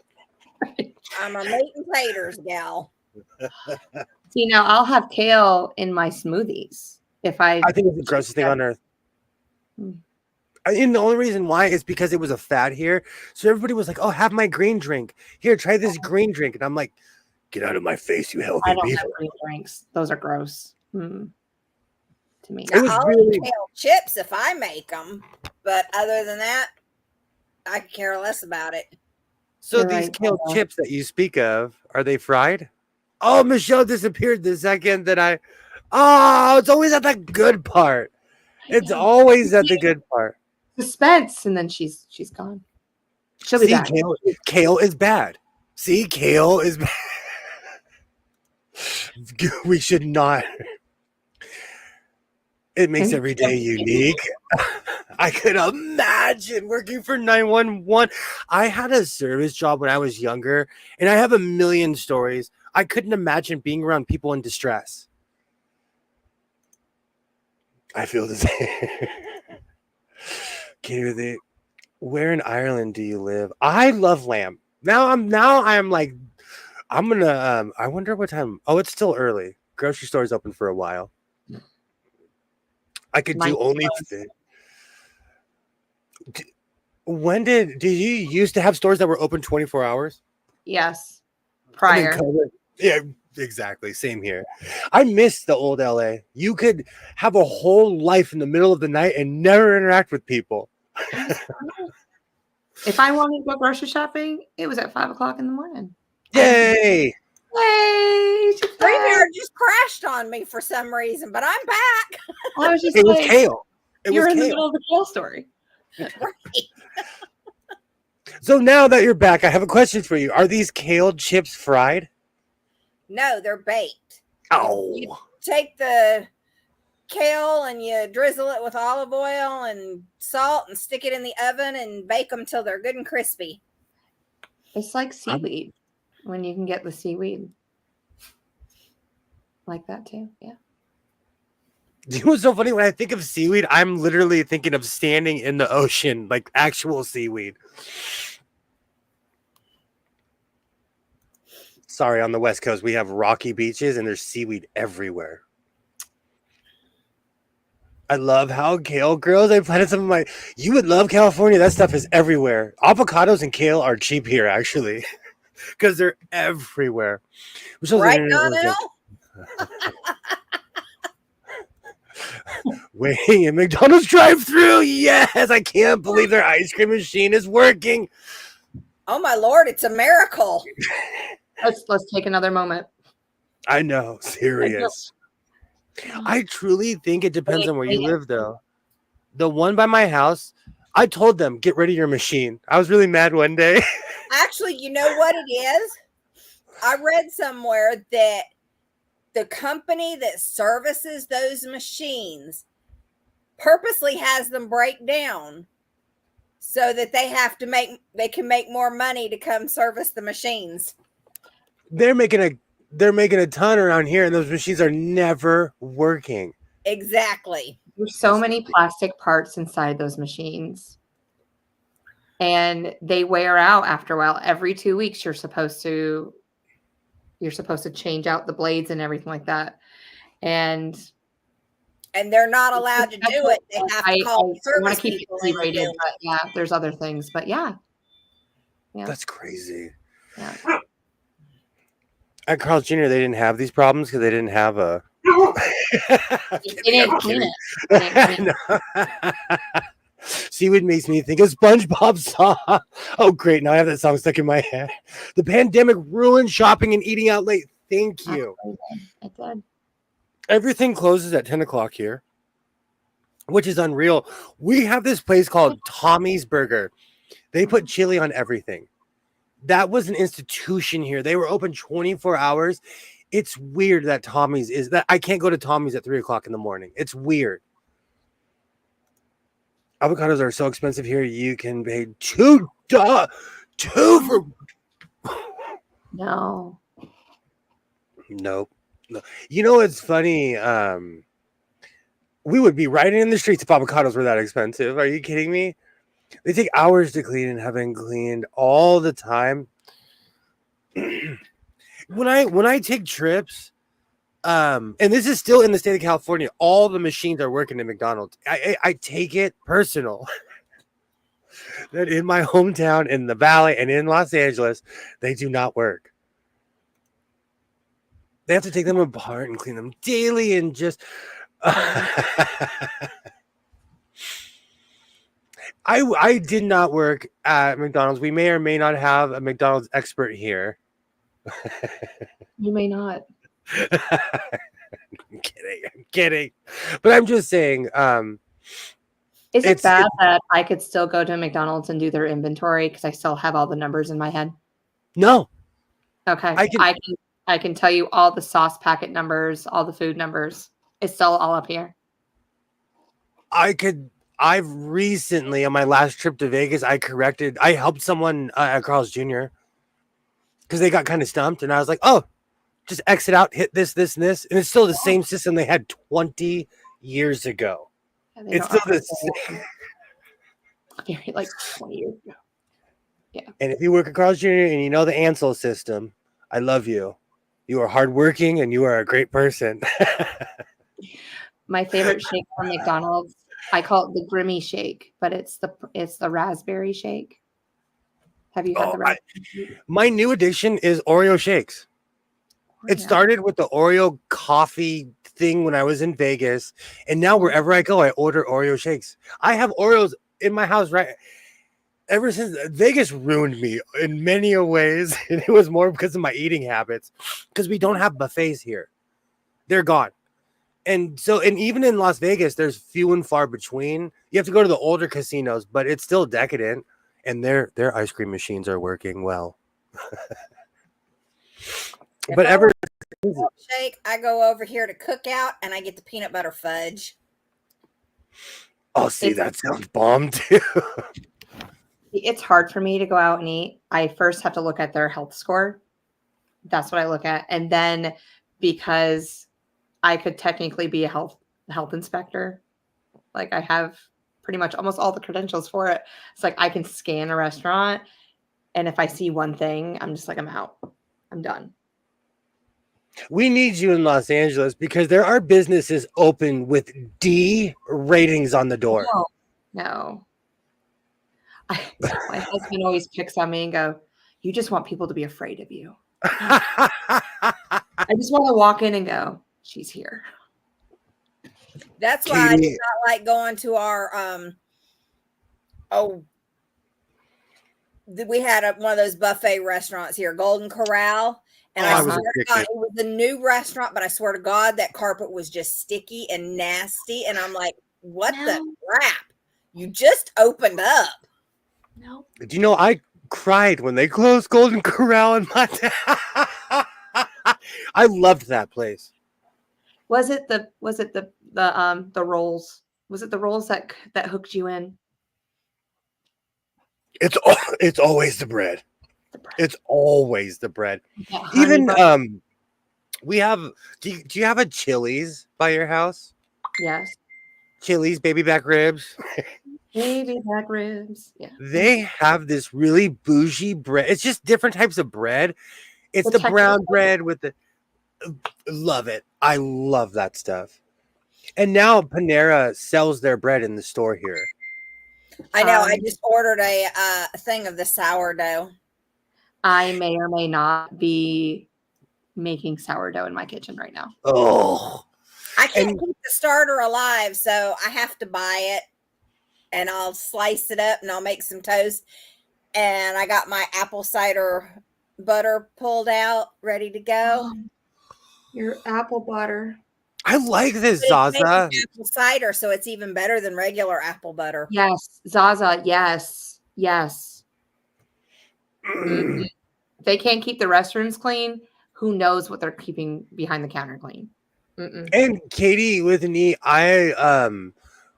I'm a meat and taters gal. See, now I'll have kale in my smoothies if I. I think it's the grossest thing on earth. Mm. And the only reason why is because it was a fad here. So everybody was like, "Oh, have my green drink. Here, try this green drink." And I'm like, "Get out of my face, you I healthy don't people." have green drinks. Those are gross. To me. It was I'll really eat kale chips if I make them, but other than that, I could care less about it. so You're these right, kale Brenda. chips that you speak of, are they fried? Oh, Michelle disappeared the second that I. Oh, it's always at the good part. It's always at the good part. Suspense, and then she's gone. She'll be See, back. kale is bad. See, kale is bad. We should not. It makes every day unique. I could imagine working for 911. I had a service job when I was younger, and I have a million stories. I couldn't imagine being around people in distress. I feel the same. Katie, where in Ireland do you live? I love lamb. Now I'm like, I'm gonna I wonder what time. Oh, it's still early. Grocery store's open for a while. I could do Mine's only closed. fit. When did you used to have stores that were open 24 hours? Yes. And then Prior. COVID. Yeah, exactly. Same here. I miss the old LA. You could have a whole life in the middle of the night and never interact with people. If I wanted to go grocery shopping, it was at 5:00 in the morning. Yay! Yay! she's back. StreamYard just crashed on me for some reason, but I'm back. I was just It was like, kale. It you're was in the kale. middle of the kale story. So now that you're back, I have a question for you. Are these kale chips fried? No, they're baked. Oh. You take the kale and you drizzle it with olive oil and salt and stick it in the oven and bake them till they're good and crispy. It's like seaweed when you can get the seaweed. Like that too. Yeah. You know what's so funny? When I think of seaweed, I'm literally thinking of standing in the ocean, like actual seaweed. Sorry, on the West Coast, we have rocky beaches and there's seaweed everywhere. I love how kale grows. I planted some of my. You would love California. That stuff is everywhere. Avocados and kale are cheap here, actually, because they're everywhere. Right, Donnell? Waiting in McDonald's drive-thru. Yes, I can't believe their ice cream machine is working. Oh my Lord, it's a miracle. Let's take another moment. I know, serious. I truly think it depends on where you live, though. The one by my house, I told them, get rid of your machine. I was really mad one day. Actually, you know what it is? I read somewhere that the company that services those machines purposely has them break down so that they can make more money to come service the machines. They're making a ton around here, and those machines are never working. Exactly. There's so many plastic parts inside those machines. And they wear out after a while. Every 2 weeks you're supposed to change out the blades and everything like that. And they're not allowed to do it. They have to call the I want service to keep people it in to rated, do it. but yeah, there's other things. But yeah. That's crazy. Yeah. At Carl's Jr., they didn't have these problems because they didn't have a. They didn't clean it. They didn't clean it. Seaweed makes me think of SpongeBob song. Oh, great. Now I have that song stuck in my head. The pandemic ruined shopping and eating out late. Thank you. It did. Everything closes at 10 o'clock here. which is unreal. We have this place called Tommy's Burger. They put chili on everything. That was an institution here. They were open 24 hours. It's weird that Tommy's is that I can't go to Tommy's at 3 o'clock in the morning. It's weird. Avocados are so expensive here. You can pay $2 for No. nope. No. You know what's funny? We would be riding in the streets if avocados were that expensive. Are you kidding me? They take hours to clean and have been cleaned all the time. when I take trips, and this is still in the state of California, all the machines are working at McDonald's. I take it personal that in my hometown, in the Valley, and in Los Angeles, they do not work. They have to take them apart and clean them daily and just. I did not work at McDonald's. We may or may not have a McDonald's expert here. You may not. I'm kidding. But I'm just saying, Is it bad that I could still go to McDonald's and do their inventory because I still have all the numbers in my head? No. Okay. I can tell you all the sauce packet numbers, all the food numbers. It's still all up here. I've recently, on my last trip to Vegas, I helped someone at Carl's Jr. because they got kind of stumped, and I was like, oh, just exit out, hit this, and this. And it's still the same system they had 20 years ago. It's still the same. Like 20 years ago. Yeah. And if you work at Carl's Jr. and you know the Ansel system, I love you. You are hardworking and you are a great person. My favorite shake from McDonald's, I call it the Grimmy shake, but it's the raspberry shake. Have you had the raspberry shake? My new addiction is Oreo shakes. It started with the Oreo coffee thing when I was in Vegas, and now wherever I go, I order Oreo shakes. I have Oreos in my house ever since. Vegas ruined me in many ways, and it was more because of my eating habits, because we don't have buffets here. They're gone. And even in Las Vegas, there's few and far between. You have to go to the older casinos, but it's still decadent, and their ice cream machines are working well. But ever shake, I go over here to Cookout and I get the peanut butter fudge. Oh, see, that sounds bomb too. It's hard for me to go out and eat. I first have to look at their health score. That's what I look at. And then because I could technically be a health inspector, like I have pretty much almost all the credentials for it. It's like I can scan a restaurant, and if I see one thing, I'm just like, I'm out. I'm done. We need you in Los Angeles because there are businesses open with D ratings on the door. No. My husband always picks on me and go, you just want people to be afraid of you. I just want to walk in and go, she's here. That's why I do not like going to our we had one of those buffet restaurants here, Golden Corral. And I swear to God, it was a new restaurant, but I swear to God, that carpet was just sticky and nasty. And I'm like, what the crap? You just opened up. No. Do you know, I cried when they closed Golden Corral in my town. I loved that place. Was it the rolls? Was it the rolls that hooked you in? It's always the bread. It's always the bread. Even we have. Do you have a Chili's by your house? Yes. Chili's baby back ribs. Baby back ribs. Yeah. They have this really bougie bread. It's just different types of bread. It's the brown bread with the. Love it. I love that stuff. And now Panera sells their bread in the store here. I know. I just ordered a thing of the sourdough. I may or may not be making sourdough in my kitchen right now. Oh, I can't keep the starter alive, so I have to buy it, and I'll slice it up and I'll make some toast. And I got my apple cider butter pulled out, ready to go. Your apple butter. I like this, But it's Zaza. making apple cider, so it's even better than regular apple butter. Yes, Zaza. Yes, yes. Mhm. If they can't keep the restrooms clean, who knows what they're keeping behind the counter clean? Mm-mm. And Katie with me, I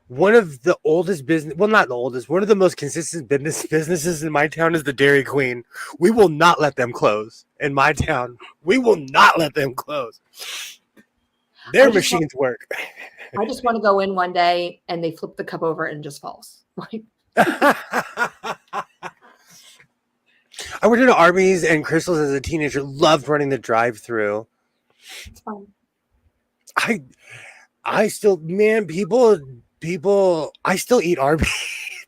one of the oldest business, well, not the oldest, one of the most consistent businesses in my town is the Dairy Queen. We will not let them close in my town. We will not let them close. Their machines work. I just want to go in one day and they flip the cup over and it just falls. Like, I worked at Arby's and Crystal's as a teenager. Loved running the drive-through. it's fine. I still, man, people. I still eat Arby's.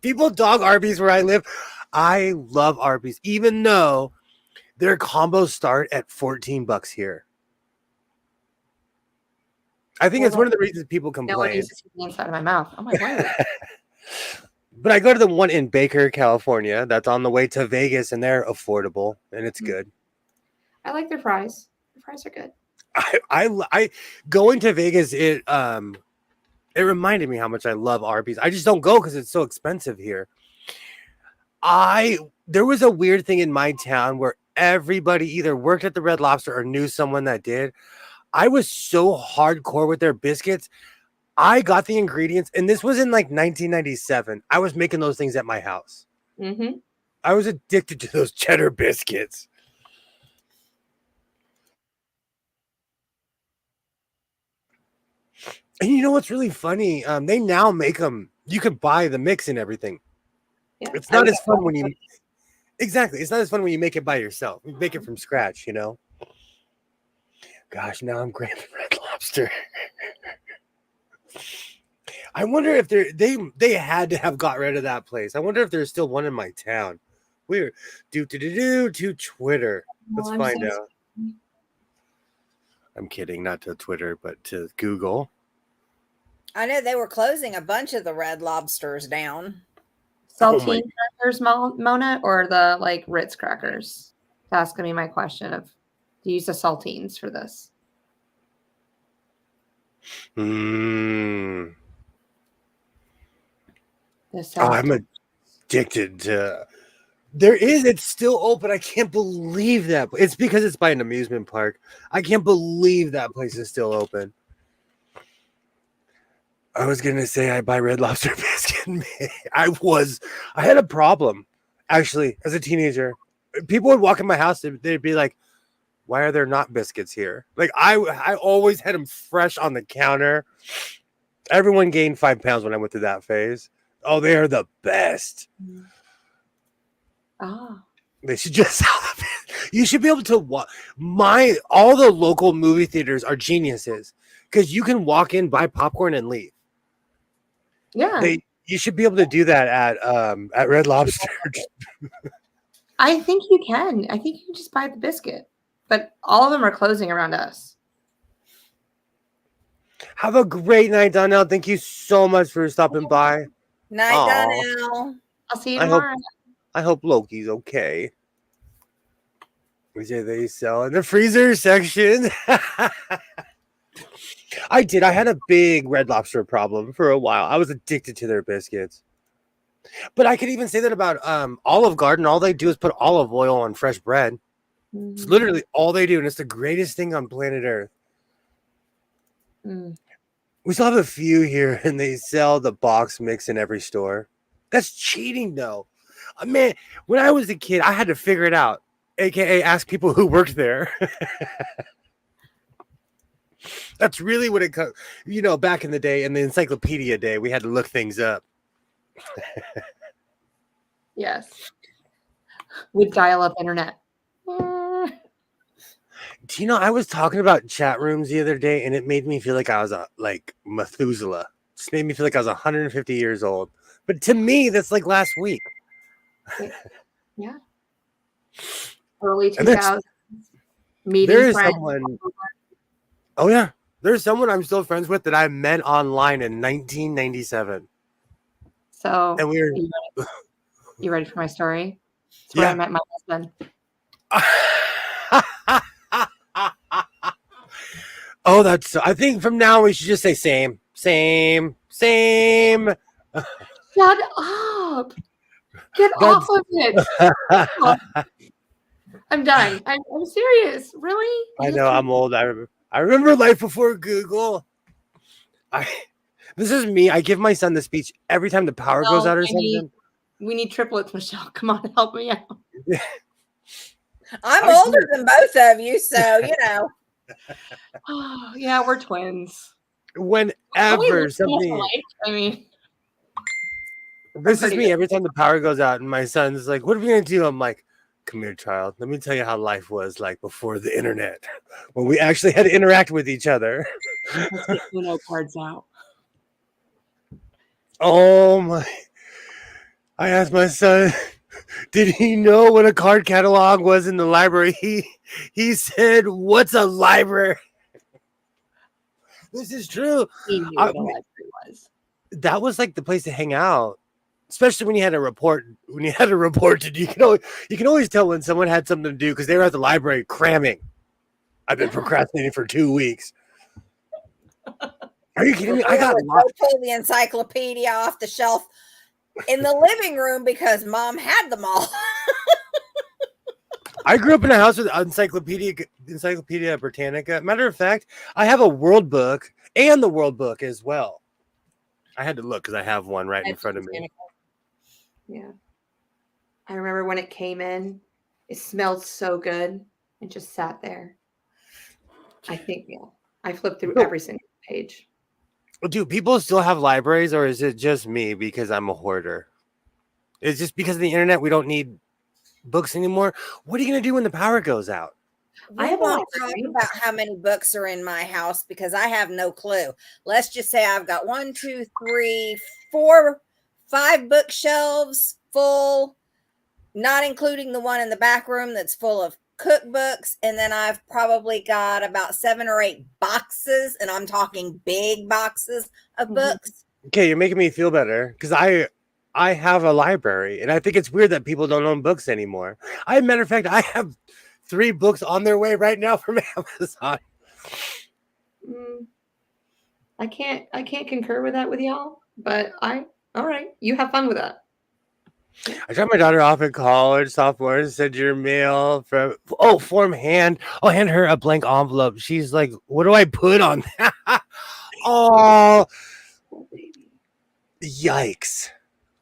People dog Arby's where I live. I love Arby's, even though their combos start at $14 here. I think it's one of the reasons people No one complain. needs to see the inside of my mouth. I'm like, why? But I go to the one in Baker, California. That's on the way to Vegas, and they're affordable and it's good. I like their fries. The fries are good. I going to Vegas. It reminded me how much I love Arby's. I just don't go because it's so expensive here. There was a weird thing in my town where everybody either worked at the Red Lobster or knew someone that did. I was so hardcore with their biscuits. I got the ingredients, and this was in like 1997. I was making those things at my house. Mm-hmm. I was addicted to those cheddar biscuits. And you know what's really funny? They now make them. You could buy the mix and everything. Yeah. It's not as fun when you. Exactly, it's not as fun when you make it by yourself. You make it from scratch, you know. Gosh, now I'm craving Red Lobster. I wonder if they had to have got rid of that place. I wonder if there's still one in my town. Weird. To Twitter. Let's find out. I'm kidding, not to Twitter, but to Google. I know they were closing a bunch of the Red Lobsters down. Saltine crackers, Mona, or the like Ritz crackers? That's gonna be my question of do you use the saltines for this? I'm addicted to. It's still open. I can't believe that. It's because it's by an amusement park. I can't believe that place is still open. I was gonna say I buy Red Lobster biscuit. I had a problem actually as a teenager. People would walk in my house, they'd be like, "Why are there not biscuits here?" Like I always had them fresh on the counter. Everyone gained 5 pounds when I went through that phase. Oh, they are the best. Oh. They should just you should be able to all the local movie theaters are geniuses because you can walk in, buy popcorn, and leave. Yeah. You should be able to do that at Red Lobster. I think you can. I think you can just buy the biscuit. But all of them are closing around us. Have a great night, Donnell. Thank you so much for stopping by. Night, Donnell. I'll see you tomorrow. I hope Loki's okay. Which they sell in the freezer section. I did. I had a big Red Lobster problem for a while. I was addicted to their biscuits. But I could even say that about Olive Garden. All they do is put olive oil on fresh bread. Mm-hmm. It's literally all they do, and it's the greatest thing on planet Earth. We still have a few here, and they sell the box mix in every store. That's cheating, though. Man, when I was a kid, I had to figure it out, aka ask people who worked there. That's really what it comes. You know, back in the day, in the encyclopedia day, we had to look things up. Yes. With dial-up internet. Do you know, I was talking about chat rooms the other day, and it made me feel like I was like Methuselah. It just made me feel like I was 150 years old. But to me, that's like last week. Yeah. Early 2000s. There's someone. Oh, yeah. There's someone I'm still friends with that I met online in 1997. So, and we were. You ready for my story? It's where I met my husband. Oh, that's. I think from now we should just say same. Shut up. Get off That's. of it. Oh, I'm done. I'm serious. Really? I know I'm old. I remember life before Google. This is me. I give my son the speech every time the power goes out or something. We need triplets, Michelle. Come on, help me out. I'm older than both of you, so you know. Oh, yeah, we're twins. Whenever something. I mean, This is me every time the power goes out, and my son's like, "What are we gonna do?" I'm like, "Come here, child. Let me tell you how life was like before the internet, when we actually had to interact with each other." let's get Uno cards out. Oh my! I asked my son, did he know what a card catalog was in the library? He said, "What's a library?" This is true. He knew what a library was. That was like the place to hang out. Especially when you had a report, to do, you can always tell when someone had something to do because they were at the library cramming. I've been procrastinating for 2 weeks. Are you kidding me? I got lost. Pull the encyclopedia off the shelf in the living room because Mom had them all. I grew up in a house with Encyclopedia Britannica. Matter of fact, I have a World Book and the World Book as well. I had to look because I have one right in front of me. Yeah. I remember when it came in, it smelled so good and just sat there. I think, yeah. I flipped through every single page. Do people still have libraries, or is it just me because I'm a hoarder? It's just because of the internet we don't need books anymore. What are you going to do when the power goes out? I won't talk about how many books are in my house because I have no clue. Let's just say I've got 1, 2, 3, 4, 5 bookshelves full, not including the one in the back room that's full of cookbooks. And then I've probably got about 7 or 8 boxes, and I'm talking big boxes of books. Okay, you're making me feel better because I have a library, and I think it's weird that people don't own books anymore. Matter of fact, I have 3 books on their way right now from Amazon. I can't concur with that with y'all, but all right, you have fun with that. I dropped my daughter off at college, sophomore, and said your mail from form hand. I'll hand her a blank envelope. She's like, "What do I put on that?" Oh, yikes!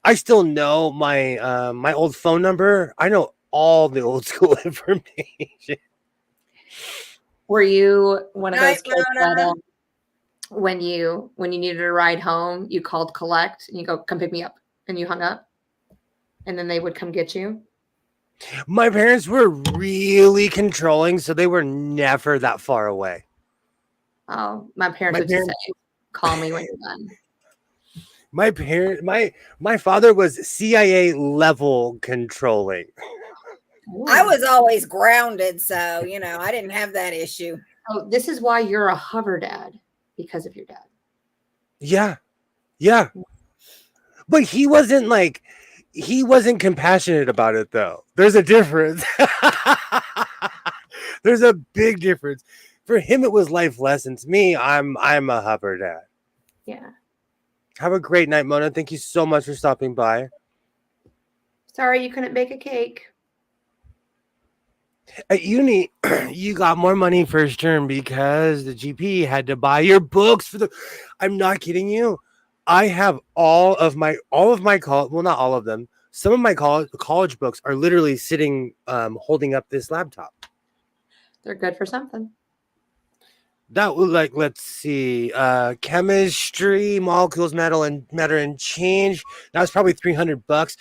I still know my my old phone number. I know all the old school information. Were you one of those kids that when you needed a ride home, you called collect and you go, "Come pick me up," and you hung up? And then they would come get you? My parents were really controlling, so they were never that far away. Oh, my parents would just say, "Call me when you're done." My father was CIA level controlling. I was always grounded, so I didn't have that issue. Oh, this is why you're a hover dad, because of your dad. Yeah. But he wasn't compassionate about it, though. There's a difference. There's a big difference. For him, it was life lessons. Me, I'm a hover dad. Yeah. Have a great night, Mona. Thank you so much for stopping by. Sorry you couldn't bake a cake. At uni, you got more money first term because the GP had to buy your books for the. I'm not kidding you. I have all of my college. Well, not all of them. Some of my college books are literally sitting, holding up this laptop. They're good for something. That was let's see, chemistry, molecules, matter and change. That was probably $300.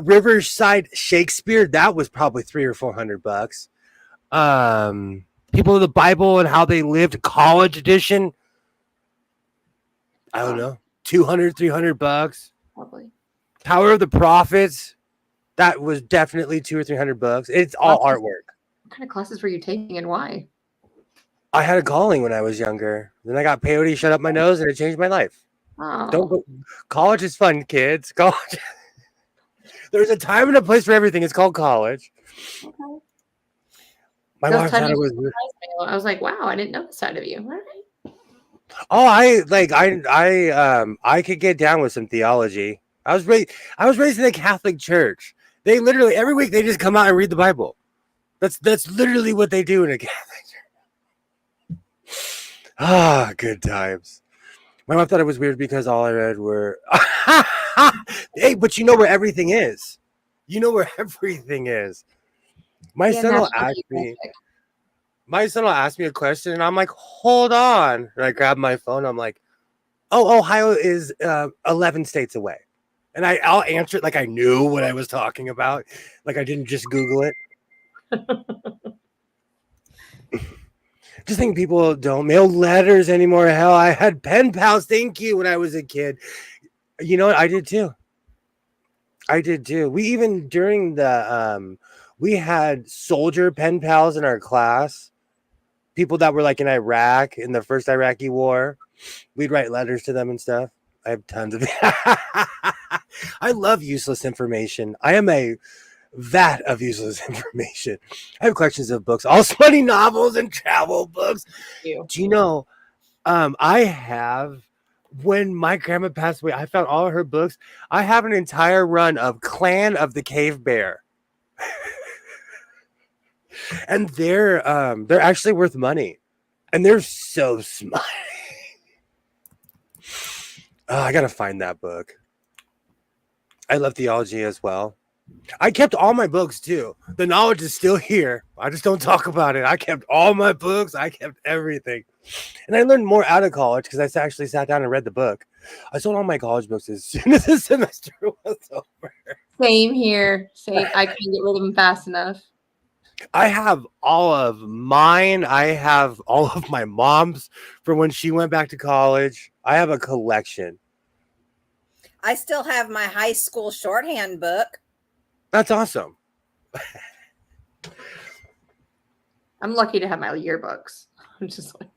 Riverside Shakespeare. That was probably $300 or $400. People of the Bible and how they lived, college edition. I don't know, $200, $300. Probably. Power of the Prophets. That was definitely $200 or $300. It's all artwork. What kind of classes were you taking and why? I had a calling when I was younger. Then I got peyote shut up my nose and it changed my life. Oh. Don't go. College is fun, kids. College. There's a time and a place for everything. It's called college. Okay. My Those wife thought touches it was. surprised me. I was like, wow, I didn't know this side of you. All right. Oh, I could get down with some theology. I was raised in a Catholic church. They literally every week they just come out and read the Bible. That's literally what they do in a Catholic church. Ah, good times. My mom thought it was weird because all I read were hey, but you know where everything is. You know where everything is. My Yeah, son will National ask me. Geographic. My son will ask me a question, and I'm like, "Hold on!" And I grab my phone. I'm like, "Oh, Ohio is 11 states away," and I'll answer it like I knew what I was talking about, like I didn't just Google it. Just think people don't mail letters anymore. Hell, I had pen pals. Thank you when I was a kid. You know what? I did too. I did too. We even during the we had soldier pen pals in our class. People that were like in Iraq in the first Iraqi war. We'd write letters to them and stuff. I have tons of I love useless information. I am a vat of useless information. I have collections of books, all smutty novels and travel books. You. Do you know, I have, when my grandma passed away, I found all of her books. I have an entire run of Clan of the Cave Bear. And they're actually worth money. And they're so smart. Oh, I gotta find that book. I love theology as well. I kept all my books too. The knowledge is still here. I just don't talk about it. I kept all my books. I kept everything. And I learned more out of college because I actually sat down and read the book. I sold all my college books as soon as the semester was over. Same here. Same. I couldn't get rid of them fast enough. I have all of mine. I have all of my mom's from when she went back to college. I have a collection. I still have my high school shorthand book. That's awesome. I'm lucky to have my yearbooks. I'm just like,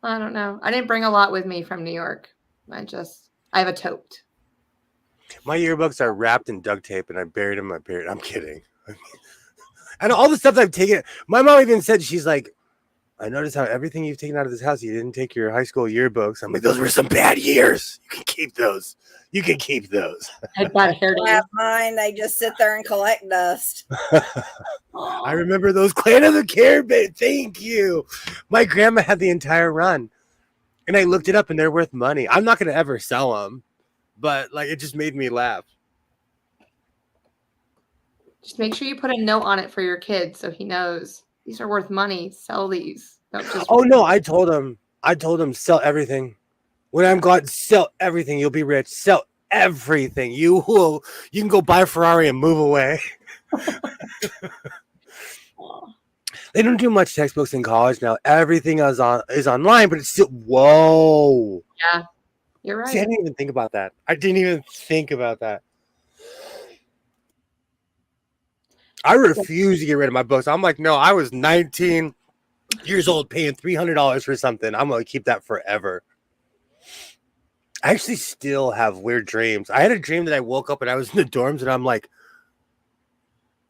I don't know. I didn't bring a lot with me from New York. I have a tote. My yearbooks are wrapped in duct tape and I buried them in my period. I'm kidding. And all the stuff I've taken, my mom even said, she's like, I noticed how everything you've taken out of this house, you didn't take your high school yearbooks. I'm like, those were some bad years. You can keep those. You can keep those. I bought a hair I have mine. They just sit there and collect dust. I remember those Clan of the Care Bear. Thank you. My grandma had the entire run. And I looked it up and they're worth money. I'm not going to ever sell them. But like, it just made me laugh. Just make sure you put a note on it for your kid so he knows these are worth money. Sell these. Don't just Oh no, I told him sell everything. When I'm gone, sell everything. You'll be rich. Sell everything. You can go buy a Ferrari and move away. They don't do much textbooks in college now. Everything is online, but it's still whoa. Yeah, you're right. See, I didn't even think about that. I didn't even think about that. I refuse to get rid of my books. I'm like, no, I was 19 years old paying $300 for something. I'm going to keep that forever. I actually still have weird dreams. I had a dream that I woke up and I was in the dorms and I'm like,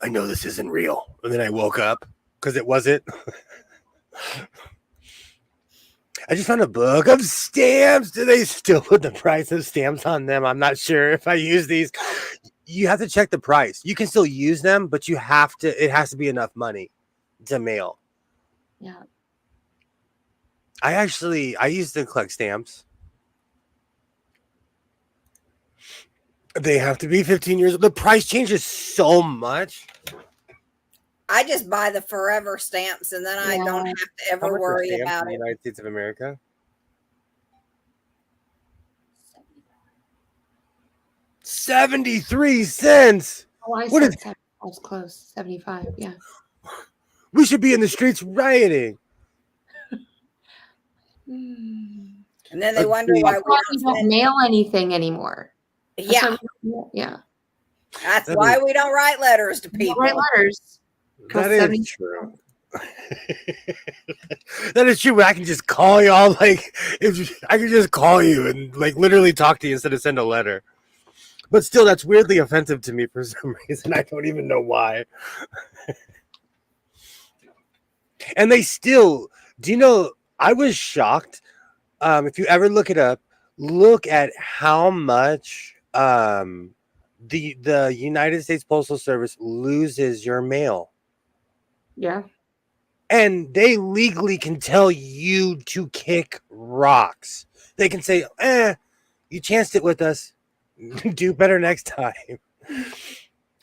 I know this isn't real. And then I woke up because it wasn't. I just found a book of stamps. Do they still put the price of stamps on them? I'm not sure if I use these. You have to check the price. You can still use them, but it has to be enough money to mail. Yeah. I used to collect stamps. They have to be 15 years old. The price changes so much. I just buy the forever stamps and then I don't have to How ever much are worry stamps about in the it. United States of America? 73 cents. Oh, I What said is- 7. I was close. 75. Yeah. We should be in the streets rioting. Mm. And then they wonder why That's why we we don't don't mail anything anymore. That's Yeah, why we don't- yeah. that's That why is- we don't write letters to We don't people. write letters. That Cost is true. That is true. But I can just call y'all. Like, if I can just call you and like literally talk to you instead of send a letter. But still, that's weirdly offensive to me for some reason. I don't even know why. And they still, do you know, I was shocked. If you ever look it up, look at how much the United States Postal Service loses your mail. Yeah. And they legally can tell you to kick rocks. They can say, you chanced it with us. Do better next time.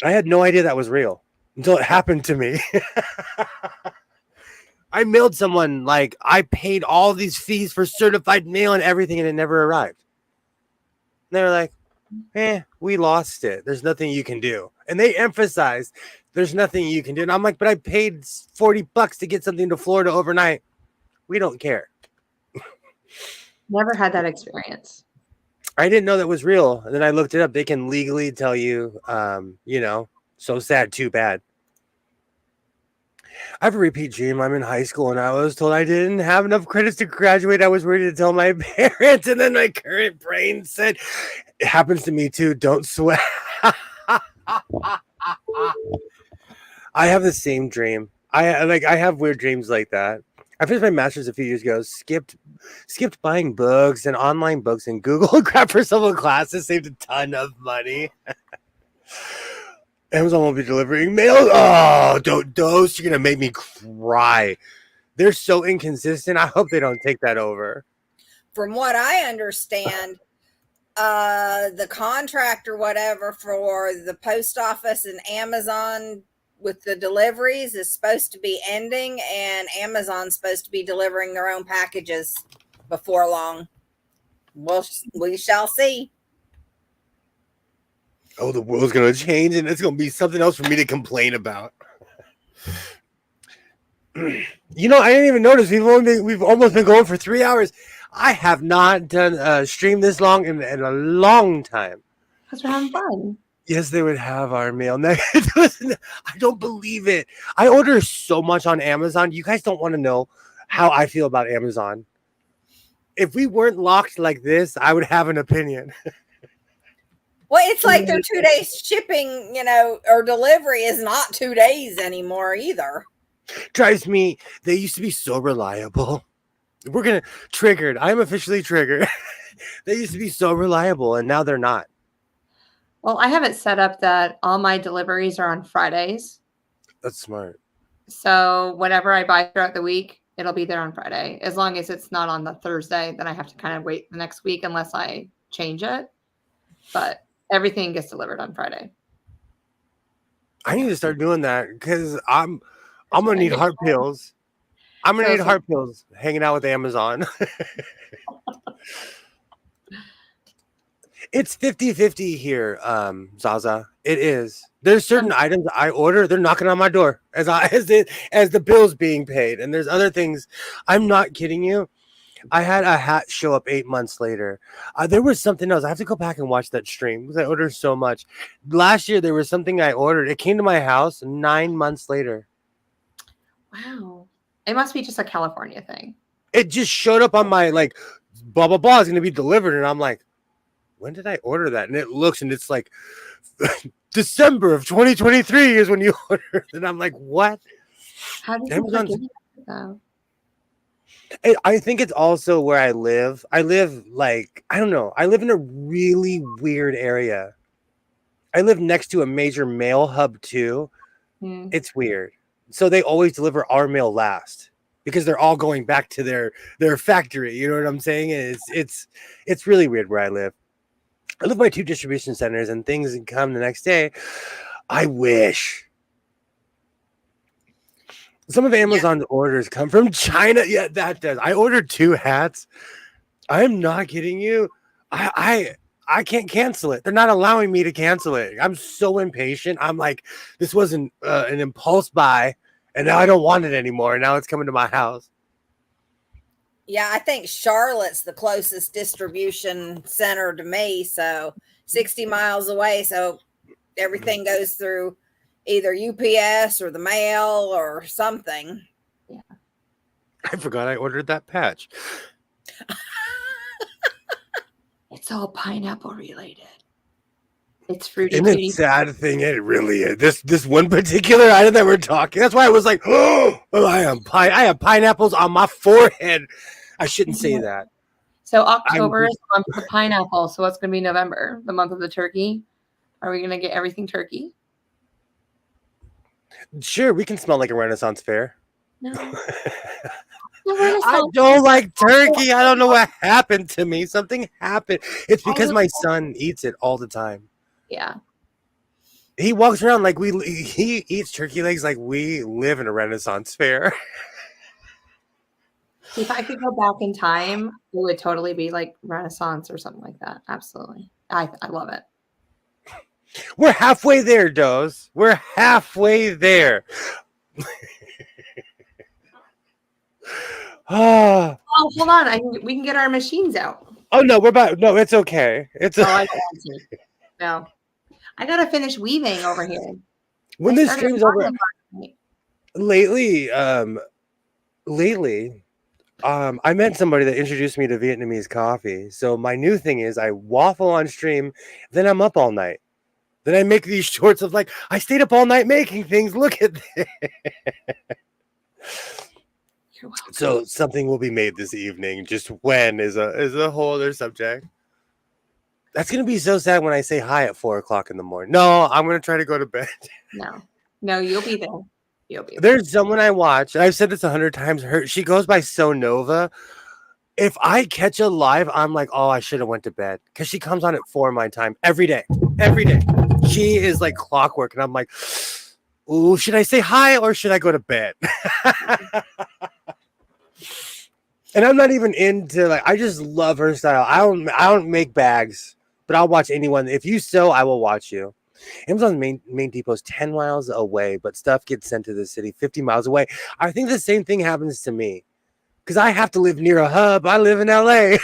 I had no idea that was real until it happened to me. I mailed someone, like, I paid all these fees for certified mail and everything, and it never arrived. And they were like, we lost it. There's nothing you can do. And they emphasized there's nothing you can do. And I'm like, but I paid $40 to get something to Florida overnight. We don't care. Never had that experience. I didn't know that was real. And then I looked it up. They can legally tell you, so sad, too bad. I have a repeat dream. I'm in high school and I was told I didn't have enough credits to graduate. I was ready to tell my parents. And then my current brain said, it happens to me too. Don't sweat. I have the same dream. I have weird dreams like that. I finished my master's a few years ago, skipped buying books and online books and Google crap for some classes, saved a ton of money. Amazon won't be delivering mail. Oh, don't dose. You're going to make me cry. They're so inconsistent. I hope they don't take that over. From what I understand, the contract or whatever for the post office and Amazon with the deliveries is supposed to be ending, and Amazon's supposed to be delivering their own packages before long. Well, we shall see. Oh, the world's going to change, and it's going to be something else for me to complain about. You know, I didn't even notice. We've almost been going for 3 hours. I have not done a stream this long in a long time. Because we're having fun. Yes, they would have our mail. I don't believe it. I order so much on Amazon. You guys don't want to know how I feel about Amazon. If we weren't locked like this, I would have an opinion. Well, it's like their 2 days shipping, or delivery is not 2 days anymore either. Drives me. They used to be so reliable. We're going to triggered. I'm officially triggered. They used to be so reliable, and now they're not. Well, I have it set up that all my deliveries are on Fridays. That's smart. So whatever I buy throughout the week, it'll be there on Friday. As long as it's not on the Thursday, then I have to kind of wait the next week unless I change it. But everything gets delivered on Friday. I need to start doing that because I'm gonna need heart pills. I'm gonna need heart pills hanging out with Amazon. It's 50-50 here, Zaza. It is. There's certain items I order, they're knocking on my door as the bill's being paid. And there's other things. I'm not kidding you. I had a hat show up 8 months later. There was something else. I have to go back and watch that stream because I ordered so much. Last year, there was something I ordered. It came to my house 9 months later. Wow. It must be just a California thing. It just showed up on my, blah, blah, blah is going to be delivered. And I'm like, when did I order that? And it looks, and it's like December of 2023 is when you ordered. And I'm like, what? How did you forget it, though? I think it's also where I live. I live I don't know. I live in a really weird area. I live next to a major mail hub too. It's weird. So they always deliver our mail last because they're all going back to their factory. You know what I'm saying? It's really weird where I live. I live by 2 distribution centers and things come the next day. I wish. Some of Amazon's orders come from China. Yeah, that does. I ordered 2 hats. I'm not kidding you. I can't cancel it. They're not allowing me to cancel it. I'm so impatient. I'm like, this wasn't an impulse buy, and now I don't want it anymore. Now it's coming to my house. Yeah, I think Charlotte's the closest distribution center to me, so 60 miles away. So everything goes through either UPS or the mail or something. Yeah. I forgot I ordered that patch. It's all pineapple related. It's fruity And the tutti. sad thing, it really is. This one particular item that we're talking. That's why I was like, oh, I have pineapples on my forehead. I shouldn't say that. So I'm October is the month of the pineapple. So what's going to be November? The month of the turkey? Are we going to get everything turkey? sure we can smell like a Renaissance fair. No. I don't like turkey. I don't know what happened to me. Something happened. It's because my son eats it all the time. Yeah. He walks around like he eats turkey legs like we live in a Renaissance fair. If I could go back in time, it would totally be like Renaissance or something like that. Absolutely. I love it. We're halfway there, Doze. We're halfway there. Oh, hold on. We can get our machines out. oh no, we're about. No, it's okay. It's Oh, I don't want to. No. I got to finish weaving over here. when I this started stream's over. farming last night. Lately, I met somebody that introduced me to Vietnamese coffee. So my new thing is I waffle on stream, then I'm up all night. Then I make these shorts of like I stayed up all night making things. Look at this. You're welcome. So something will be made this evening. Just when is a whole other subject. That's gonna be so sad when I say hi at 4:00 in the morning. No, I'm gonna try to go to bed. No, you'll be there. You'll be there. There's someone I watch, and I've said this 100 times. She goes by So Nova. If I catch a live, I'm like, oh, I should have went to bed because she comes on at 4 my time every day. Every day, she is like clockwork, and I'm like, ooh, should I say hi or should I go to bed? And I'm not even into like. I just love her style. I don't make bags, but I'll watch anyone. If you sew, I will watch you. Amazon's main depot is 10 miles away, but stuff gets sent to the city 50 miles away. I think the same thing happens to me because I have to live near a hub. I live in LA.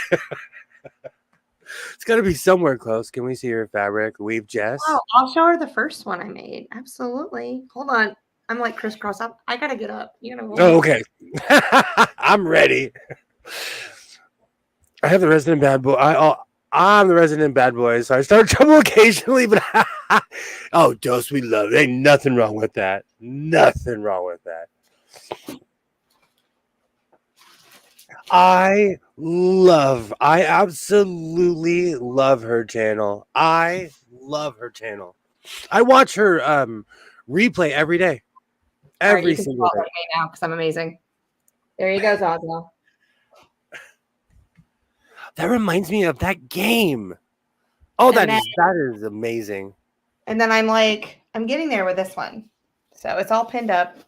It's got to be somewhere close. Can we see your fabric? Weave, Jess. Oh, I'll show her the first one I made. Absolutely. Hold on. I'm like crisscross up. I gotta get up. You gotta go. Oh, okay. I'm ready. I have the resident bad boy. I'm the resident bad boy, so I start trouble occasionally, but oh, Dose, we love it. Ain't nothing wrong with that. Nothing wrong with that. I absolutely love her channel. I love her channel. I watch her replay every day. Every single day. Me now because I'm amazing. There you go, Zaza. That reminds me of that game. Oh, that is amazing. And then I'm like, I'm getting there with this one. So it's all pinned up.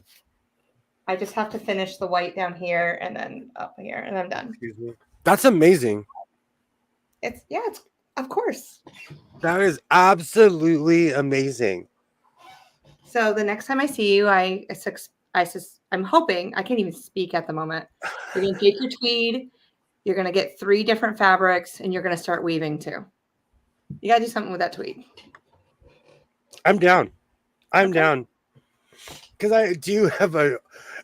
I just have to finish the white down here and then up here, and I'm done. Excuse me. That's amazing. It's of course. That is absolutely amazing. So the next time I see you, I'm hoping, I can't even speak at the moment. You're gonna take your tweed, you're gonna get 3 different fabrics, and you're gonna start weaving too. You gotta do something with that tweed. I'm down. I'm down. Because I do have an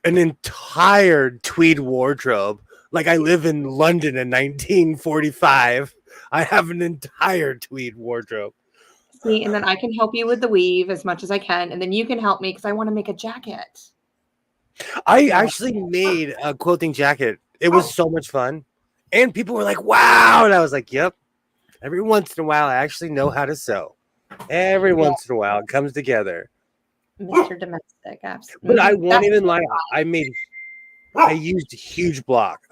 entire tweed wardrobe. Like I live in London in 1945. I have an entire tweed wardrobe. See, and then I can help you with the weave as much as I can, and then you can help me because I want to make a jacket. I actually made a quilting jacket. It was so much fun. And people were like, wow. And I was like, yep. Every once in a while, I actually know how to sew. Every once in a while, it comes together. Mr. Domestic, absolutely. But I won't even lie. I used a huge blocks.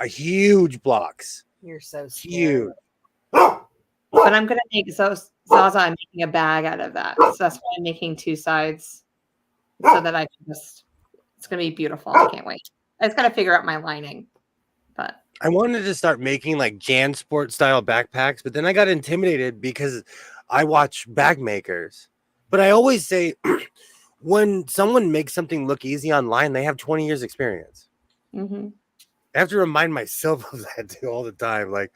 You're so Huge. But I'm gonna make Zaza. I'm making a bag out of that. So that's why I'm making 2 sides, so that I can just. It's gonna be beautiful. I can't wait. I just gotta figure out my lining. But I wanted to start making like JanSport style backpacks, but then I got intimidated because I watch bag makers. But I always say, when someone makes something look easy online, they have 20 years experience. mm-hmm. I have to remind myself of that too all the time. Like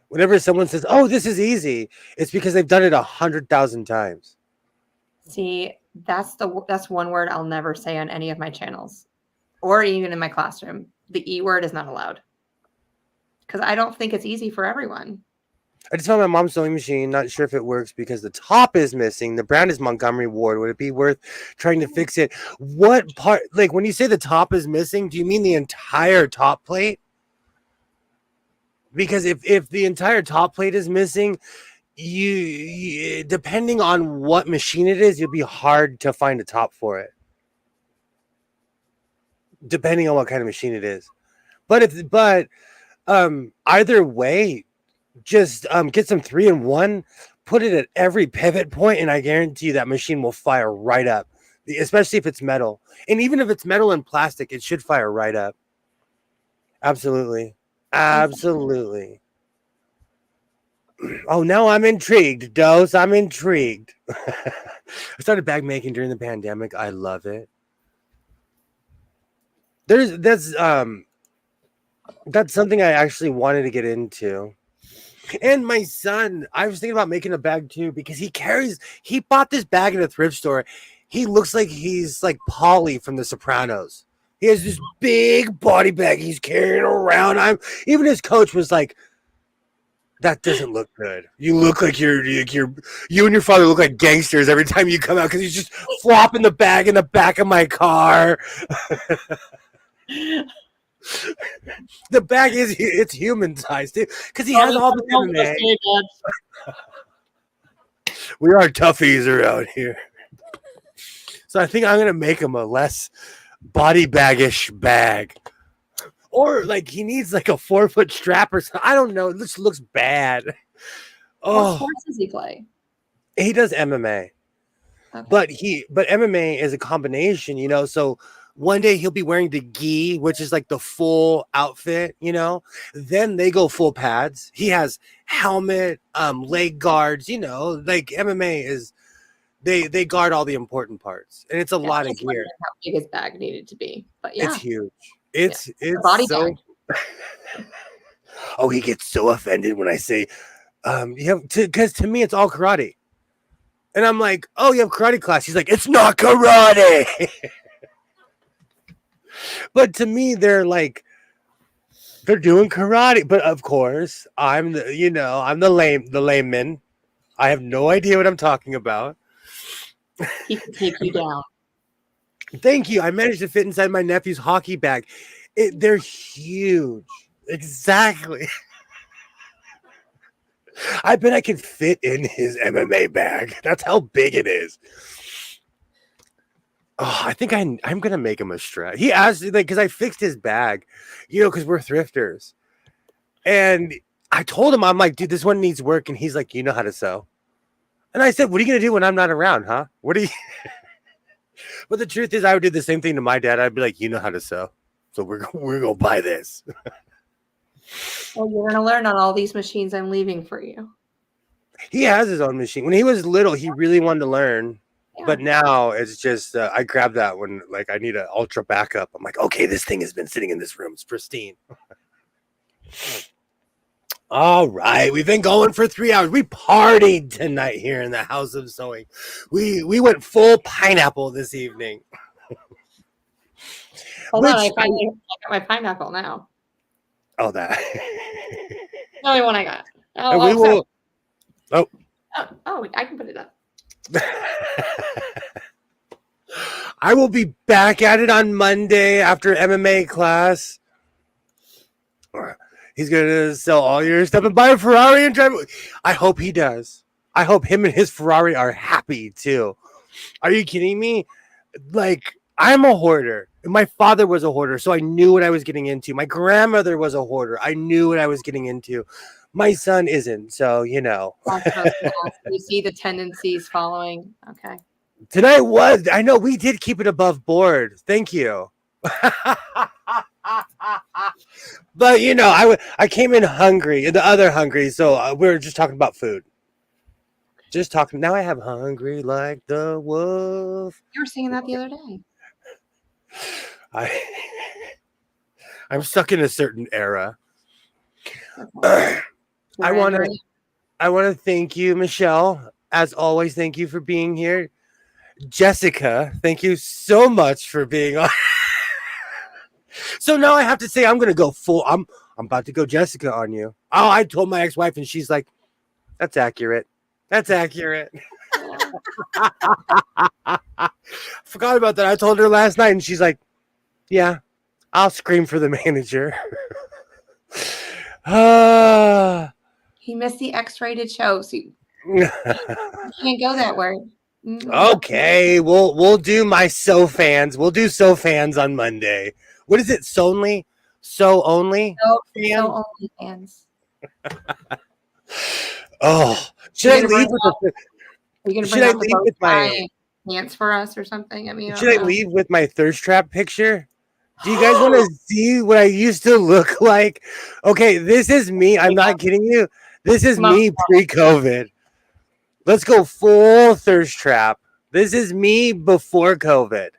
whenever someone says, "Oh, this is easy," it's because they've done it 100,000 times. See, that's one word I'll never say on any of my channels, or even in my classroom. The E word is not allowed because I don't think it's easy for everyone. I just found my mom's sewing machine. Not sure if it works because the top is missing. The brand is Montgomery Ward. Would it be worth trying to fix it? What part? Like when you say the top is missing, do you mean the entire top plate? Because if the entire top plate is missing, you depending on what machine it is, it'll be hard to find a top for it. Depending on what kind of machine it is. But either way, just get some 3-in-1, put it at every pivot point, and I guarantee you that machine will fire right up, especially if it's metal. And even if it's metal and plastic, it should fire right up. Absolutely. Oh, now I'm intrigued, Dose. I'm intrigued. I started bag making during the pandemic. I love it. That's something I actually wanted to get into. And my son, I was thinking about making a bag too because he bought this bag in a thrift store. He looks like he's like Polly from The Sopranos. He has this big body bag he's carrying around. Even his coach was like, that doesn't look good. You look like you and your father look like gangsters every time you come out because he's just flopping the bag in the back of my car. The bag it's human sized too because he has all the MMA. We are toughies around here, so I think I'm gonna make him a less body baggish bag, or like he needs like a 4-foot strap or something. I don't know. It just looks bad. What sports does he play? He does MMA, Okay. but MMA is a combination, so. One day he'll be wearing the gi, which is like the full outfit, Then they go full pads. He has helmet, leg guards, like MMA is they guard all the important parts. And it's a lot of gear. How big his bag needed to be. But yeah. It's huge. It's a body so bag. Oh, he gets so offended when I say because to me it's all karate. And I'm like, oh, you have karate class. He's like, it's not karate. But to me, they're doing karate. But of course, I'm the layman. I have no idea what I'm talking about. He can take you down. Thank you. I managed to fit inside my nephew's hockey bag. They're huge. Exactly. I bet I could fit in his MMA bag. That's how big it is. Oh, I think I'm going to make him a strap. He asked, because I fixed his bag, because we're thrifters. And I told him, I'm like, dude, this one needs work. And he's like, you know how to sew. And I said, what are you going to do when I'm not around, huh? What are you? But the truth is, I would do the same thing to my dad. I'd be like, you know how to sew. So we're going to buy this. Well, you're going to learn on all these machines I'm leaving for you. He has his own machine. When he was little, he really wanted to learn. Yeah. But now it's just, I grab that when I need an ultra backup. I'm like, okay, this thing has been sitting in this room. It's pristine. All right. We've been going for 3 hours. We partied tonight here in the House of Sewing. We went full pineapple this evening. Hold on. I got my pineapple now. Oh, that. The only one I got. I can put it up. I will be back at it on Monday after MMA class. He's going to sell all your stuff and buy a Ferrari and drive. I hope he does. I hope him and his Ferrari are happy too. Are you kidding me? I'm a hoarder. My father was a hoarder, so I knew what I was getting into. My grandmother was a hoarder. I knew what I was getting into. My son isn't, so You see the tendencies following. Okay. Tonight I know we did keep it above board. Thank you. But I came in hungry, the other hungry, so we were just talking about food. Just talking. Now I have hungry like the wolf. You were singing that the other day. I'm stuck in a certain era. I want to thank you, Michelle. As always, thank you for being here. Jessica, thank you so much for being on. So now I have to say I'm going to go full. I'm about to go Jessica on you. Oh, I told my ex-wife and she's like, That's accurate. That's accurate. Forgot about that. I told her last night, and she's like, "Yeah, I'll scream for the manager." He missed the X-rated show, so you can't go that way. Okay, we'll do my so fans. We'll do so fans on Monday. What is it? Solely? So only? So only fans. Oh, should I leave with Are you gonna should bring I out the leave with my bow tie pants for us or something? I mean, should I leave with my thirst trap picture? Do you guys want to see what I used to look like? Okay, this is me. I'm not kidding you. This is me pre-COVID. Let's go full thirst trap. This is me before COVID.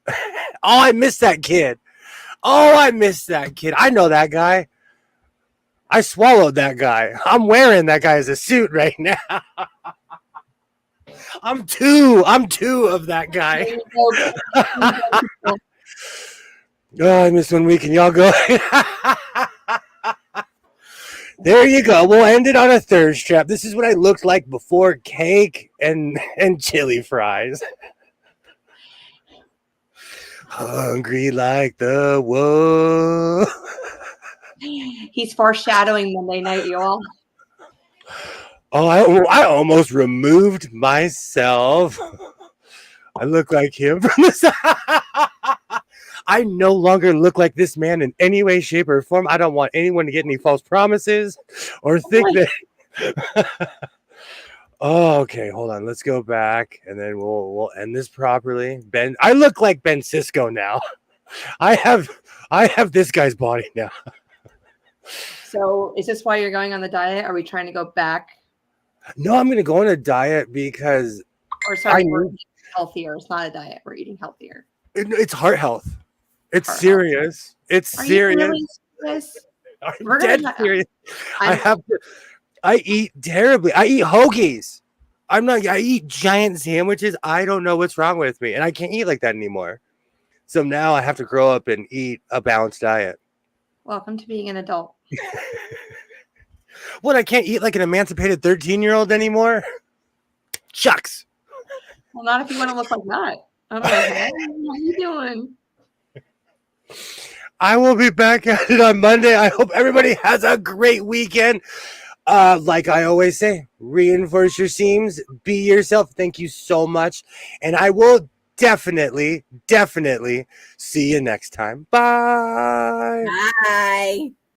Oh, I miss that kid. Oh, I miss that kid. I know that guy. I swallowed that guy. I'm wearing that guy as a suit right now. I'm two of that guy. Oh, I missed 1 week and y'all go. There you go. We'll end it on a thirst trap. This is what I looked like before cake and chili fries. Hungry like the wolf. He's foreshadowing Monday night, y'all. Oh, I almost removed myself. I look like him from the side. I no longer look like this man in any way, shape, or form. I don't want anyone to get any false promises or think that. Oh, okay. Hold on. Let's go back, and then we'll end this properly. Ben, I look like Ben Cisco now. I have this guy's body now. So, is this why you're going on the diet? Are we trying to go back? No, I'm going to go on a diet because we're eating healthier. It's not a diet. We're eating healthier. It's heart health. It's Heart serious. health. It's Are serious. You really serious? I'm dead serious. I eat terribly. I eat hoagies. I eat giant sandwiches. I don't know what's wrong with me. And I can't eat like that anymore. So now I have to grow up and eat a balanced diet. Welcome to being an adult. What, I can't eat like an emancipated 13-year-old anymore? Shucks. Well, not if you want to look like that. I'm like, hey, how you doing? I will be back at it on Monday. I hope everybody has a great weekend. Like I always say, reinforce your seams, be yourself. Thank you so much. And I will definitely see you next time. Bye. Bye.